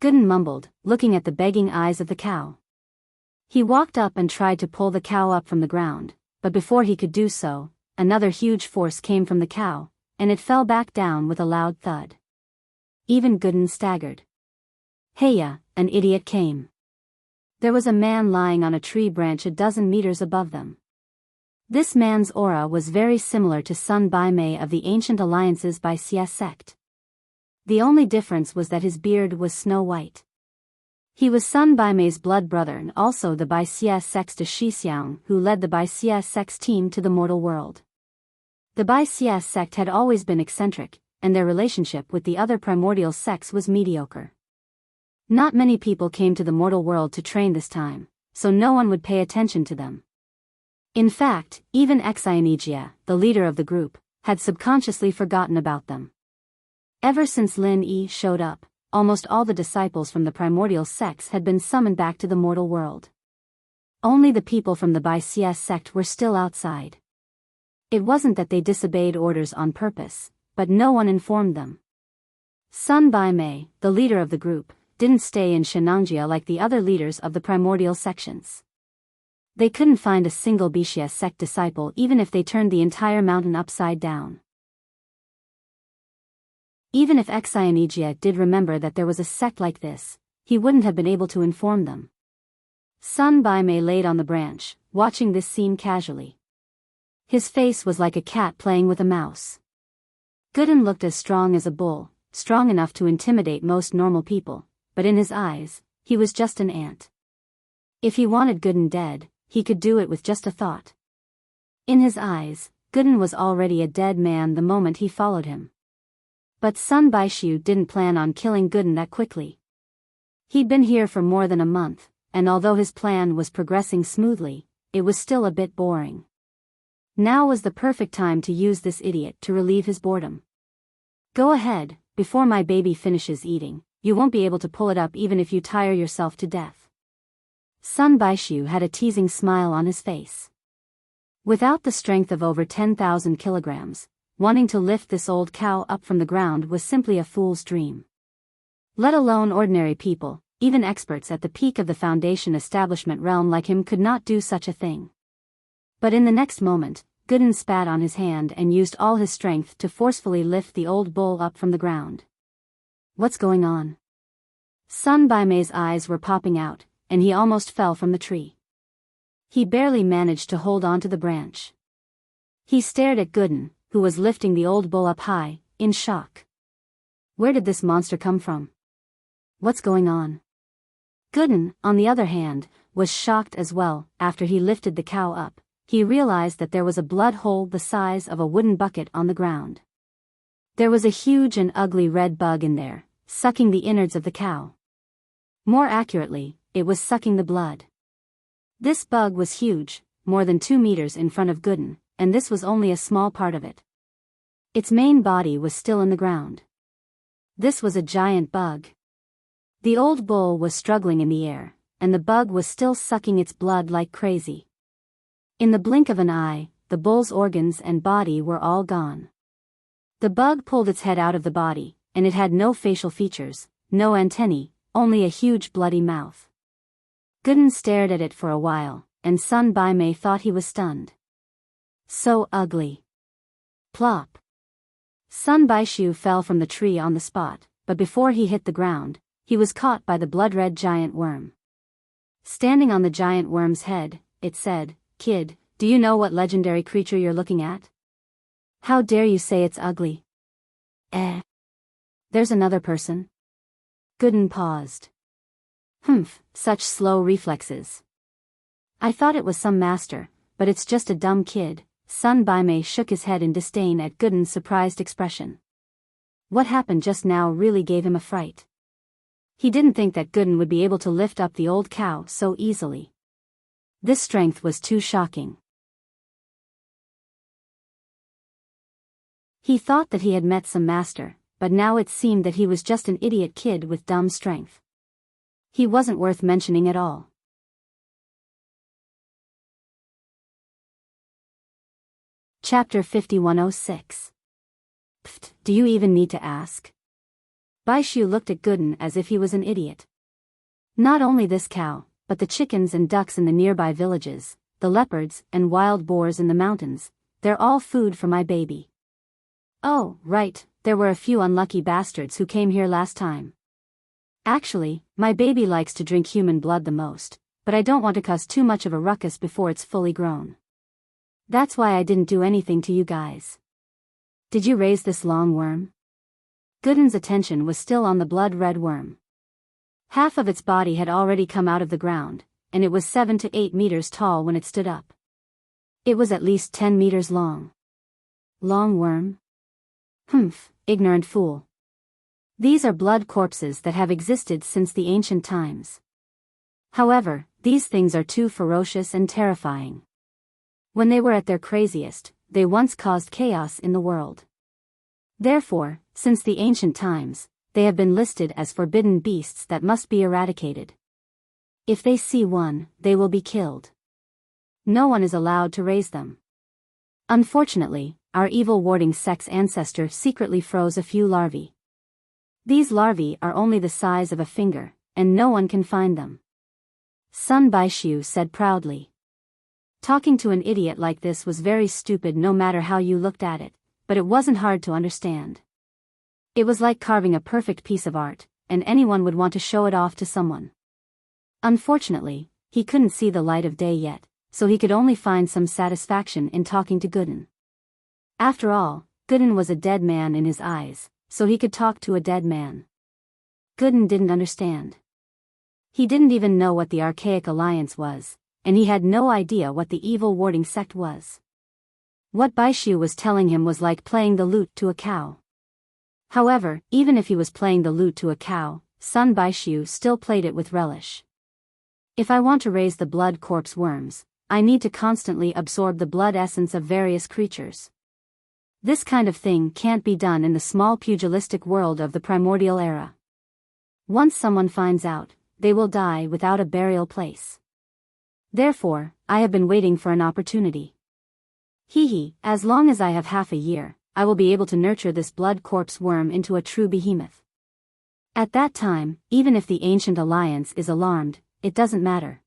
Gooden mumbled, looking at the begging eyes of the cow. He walked up and tried to pull the cow up from the ground, but before he could do so, another huge force came from the cow, and it fell back down with a loud thud. Even Gooden staggered. Heya, an idiot came. There was a man lying on a tree branch a dozen meters above them. This man's aura was very similar to Sun Bai of the Ancient Alliance's Bai Xie sect. The only difference was that his beard was snow white. He was Sun Bai's blood brother and also the Bai Xie sect's Shixiang who led the Bai Xie sect's team to the mortal world. The Bai Xie sect had always been eccentric, and their relationship with the other primordial sects was mediocre. Not many people came to the mortal world to train this time, so no one would pay attention to them. In fact, even Enchanting, the leader of the group, had subconsciously forgotten about them. Ever since Lin Yi showed up, almost all the disciples from the primordial sects had been summoned back to the mortal world. Only the people from the Bai Xie sect were still outside. It wasn't that they disobeyed orders on purpose, but no one informed them. Sun Bai Mei, the leader of the group, didn't stay in Shenangjia like the other leaders of the primordial sections. They couldn't find a single Bixia sect disciple even if they turned the entire mountain upside down. Even if Enchanting did remember that there was a sect like this, he wouldn't have been able to inform them. Sun Bai Mei laid on the branch, watching this scene casually. His face was like a cat playing with a mouse. Gooden looked as strong as a bull, strong enough to intimidate most normal people, but in his eyes, he was just an ant. If he wanted Gooden dead, he could do it with just a thought. In his eyes, Gooden was already a dead man the moment he followed him. But Sun Baishu didn't plan on killing Gooden that quickly. He'd been here for more than a month, and although his plan was progressing smoothly, it was still a bit boring. Now was the perfect time to use this idiot to relieve his boredom. Go ahead, before my baby finishes eating, you won't be able to pull it up even if you tire yourself to death. Sun Baishu had a teasing smile on his face. Without the strength of over 10,000 kilograms, wanting to lift this old cow up from the ground was simply a fool's dream. Let alone ordinary people, even experts at the peak of the Foundation establishment realm like him could not do such a thing. But in the next moment, Gooden spat on his hand and used all his strength to forcefully lift the old bull up from the ground. What's going on? Sun Bai Mei's eyes were popping out, and he almost fell from the tree. He barely managed to hold on to the branch. He stared at Gooden, who was lifting the old bull up high, in shock. Where did this monster come from? What's going on? Gooden, on the other hand, was shocked as well. After he lifted the cow up, he realized that there was a blood hole the size of a wooden bucket on the ground. There was a huge and ugly red bug in there, sucking the innards of the cow. More accurately, it was sucking the blood. This bug was huge, more than 2 meters in front of Gooden, and this was only a small part of it. Its main body was still in the ground. This was a giant bug. The old bull was struggling in the air, and the bug was still sucking its blood like crazy. In the blink of an eye, the bull's organs and body were all gone. The bug pulled its head out of the body, and it had no facial features, no antennae, only a huge bloody mouth. Gooden stared at it for a while, and Sun Bai Mei thought he was stunned. So ugly. Plop. Sun Baishu fell from the tree on the spot, but before he hit the ground, he was caught by the blood-red giant worm. Standing on the giant worm's head, it said, "Kid, do you know what legendary creature you're looking at? How dare you say it's ugly?" There's another person. Gooden paused. Such slow reflexes. I thought it was some master, but it's just a dumb kid. Sun Bai Mei shook his head in disdain at Gooden's surprised expression. What happened just now really gave him a fright. He didn't think that Gooden would be able to lift up the old cow so easily. This strength was too shocking. He thought that he had met some master, but now it seemed that he was just an idiot kid with dumb strength. He wasn't worth mentioning at all. Chapter 5106. Pfft, do you even need to ask? Baishu looked at Gooden as if he was an idiot. Not only this cow, but the chickens and ducks in the nearby villages, the leopards and wild boars in the mountains, they're all food for my baby. Oh, right, there were a few unlucky bastards who came here last time. Actually, my baby likes to drink human blood the most, but I don't want to cause too much of a ruckus before it's fully grown. That's why I didn't do anything to you guys. Did you raise this long worm? Gooden's attention was still on the blood-red worm. Half of its body had already come out of the ground, and it was 7 to 8 meters tall when it stood up. It was at least 10 meters long. Long worm? Ignorant fool. These are blood corpses that have existed since the ancient times. However, these things are too ferocious and terrifying. When they were at their craziest, they once caused chaos in the world. Therefore, since the ancient times, they have been listed as forbidden beasts that must be eradicated. If they see one, they will be killed. No one is allowed to raise them. Unfortunately, our evil warding sect's ancestor secretly froze a few larvae. These larvae are only the size of a finger, and no one can find them. Sun Baishu said proudly. Talking to an idiot like this was very stupid no matter how you looked at it, but it wasn't hard to understand. It was like carving a perfect piece of art, and anyone would want to show it off to someone. Unfortunately, he couldn't see the light of day yet, so he could only find some satisfaction in talking to Gooden. After all, Gooden was a dead man in his eyes, so he could talk to a dead man. Gooden didn't understand. He didn't even know what the Archaic Alliance was, and he had no idea what the evil warding sect was. What Baishu was telling him was like playing the lute to a cow. However, even if he was playing the lute to a cow, Sun Baishu still played it with relish. If I want to raise the blood corpse worms, I need to constantly absorb the blood essence of various creatures. This kind of thing can't be done in the small pugilistic world of the primordial era. Once someone finds out, they will die without a burial place. Therefore, I have been waiting for an opportunity. As long as I have half a year, I will be able to nurture this blood corpse worm into a true behemoth. At that time, even if the Ancient Alliance is alarmed, it doesn't matter.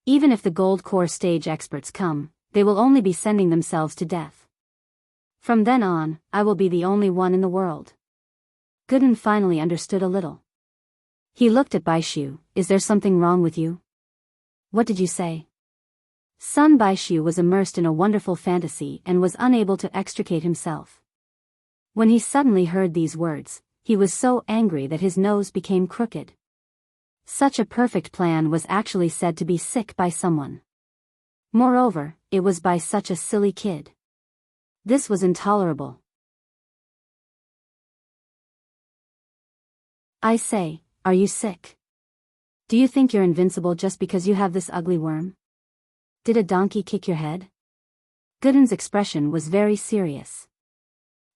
Even if the Gold Core stage experts come, they will only be sending themselves to death. From then on, I will be the only one in the world. Gooden finally understood a little. He looked at Baishu. Is there something wrong with you? What did you say? Sun Baishu was immersed in a wonderful fantasy and was unable to extricate himself. When he suddenly heard these words, he was so angry that his nose became crooked. Such a perfect plan was actually said to be sick by someone. Moreover, it was by such a silly kid. This was intolerable. I say, are you sick? Do you think you're invincible just because you have this ugly worm? Did a donkey kick your head? Gooden's expression was very serious.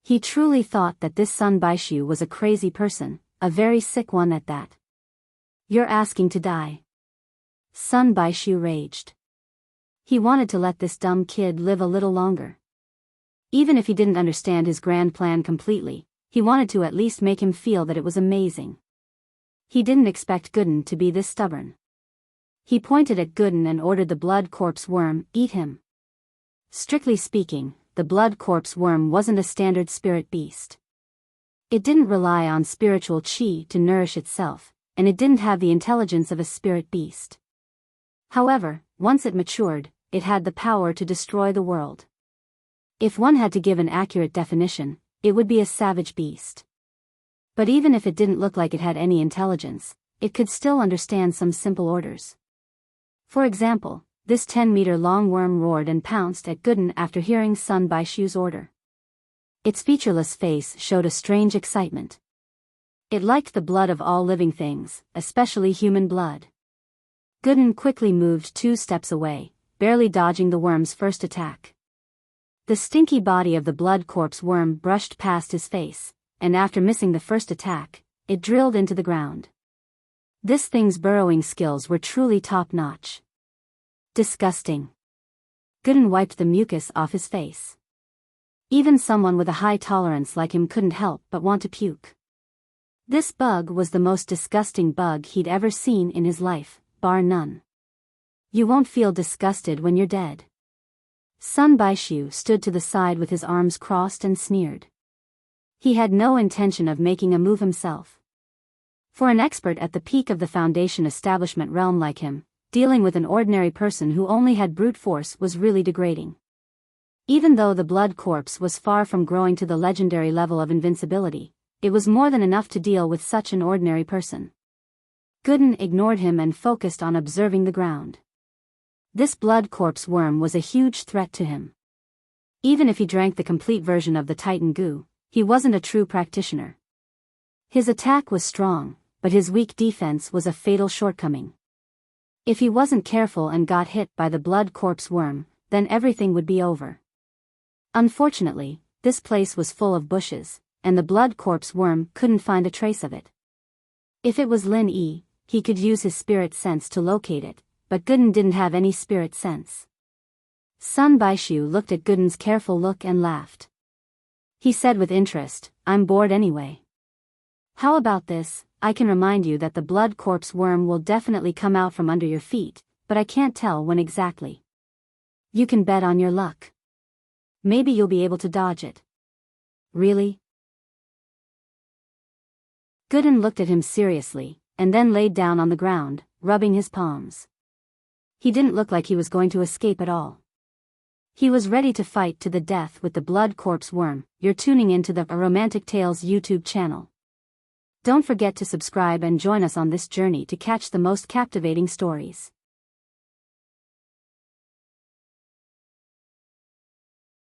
He truly thought that this Sun Baishu was a crazy person, a very sick one at that. You're asking to die. Sun Baishu raged. He wanted to let this dumb kid live a little longer. Even if he didn't understand his grand plan completely, he wanted to at least make him feel that it was amazing. He didn't expect Gooden to be this stubborn. He pointed at Gooden and ordered the blood corpse worm, eat him. Strictly speaking, the blood corpse worm wasn't a standard spirit beast. It didn't rely on spiritual chi to nourish itself, and it didn't have the intelligence of a spirit beast. However, once it matured, it had the power to destroy the world. If one had to give an accurate definition, it would be a savage beast. But even if it didn't look like it had any intelligence, it could still understand some simple orders. For example, this 10-meter-long worm roared and pounced at Gooden after hearing Sun Baishu's order. Its featureless face showed a strange excitement. It liked the blood of all living things, especially human blood. Gooden quickly moved 2 steps away, barely dodging the worm's first attack. The stinky body of the blood corpse worm brushed past his face, and after missing the first attack, it drilled into the ground. This thing's burrowing skills were truly top-notch. Disgusting. Gooden wiped the mucus off his face. Even someone with a high tolerance like him couldn't help but want to puke. This bug was the most disgusting bug he'd ever seen in his life, bar none. You won't feel disgusted when you're dead. Sun Baishu stood to the side with his arms crossed and sneered. He had no intention of making a move himself. For an expert at the peak of the Foundation establishment realm like him, dealing with an ordinary person who only had brute force was really degrading. Even though the blood corpse was far from growing to the legendary level of invincibility, it was more than enough to deal with such an ordinary person. Gooden ignored him and focused on observing the ground. This blood corpse worm was a huge threat to him. Even if he drank the complete version of the Titan goo, he wasn't a true practitioner. His attack was strong, but his weak defense was a fatal shortcoming. If he wasn't careful and got hit by the blood corpse worm, then everything would be over. Unfortunately, this place was full of bushes, and the blood corpse worm couldn't find a trace of it. If it was Lin Yi, he could use his spirit sense to locate it, but Gooden didn't have any spirit sense. Sun Baishu looked at Gooden's careful look and laughed. He said with interest, I'm bored anyway. How about this? I can remind you that the blood corpse worm will definitely come out from under your feet, but I can't tell when exactly. You can bet on your luck. Maybe you'll be able to dodge it. Really? Gooden looked at him seriously, and then laid down on the ground, rubbing his palms. He didn't look like he was going to escape at all. He was ready to fight to the death with the blood corpse worm. You're tuning into the A Romantic Tales YouTube channel. Don't forget to subscribe and join us on this journey to catch the most captivating stories.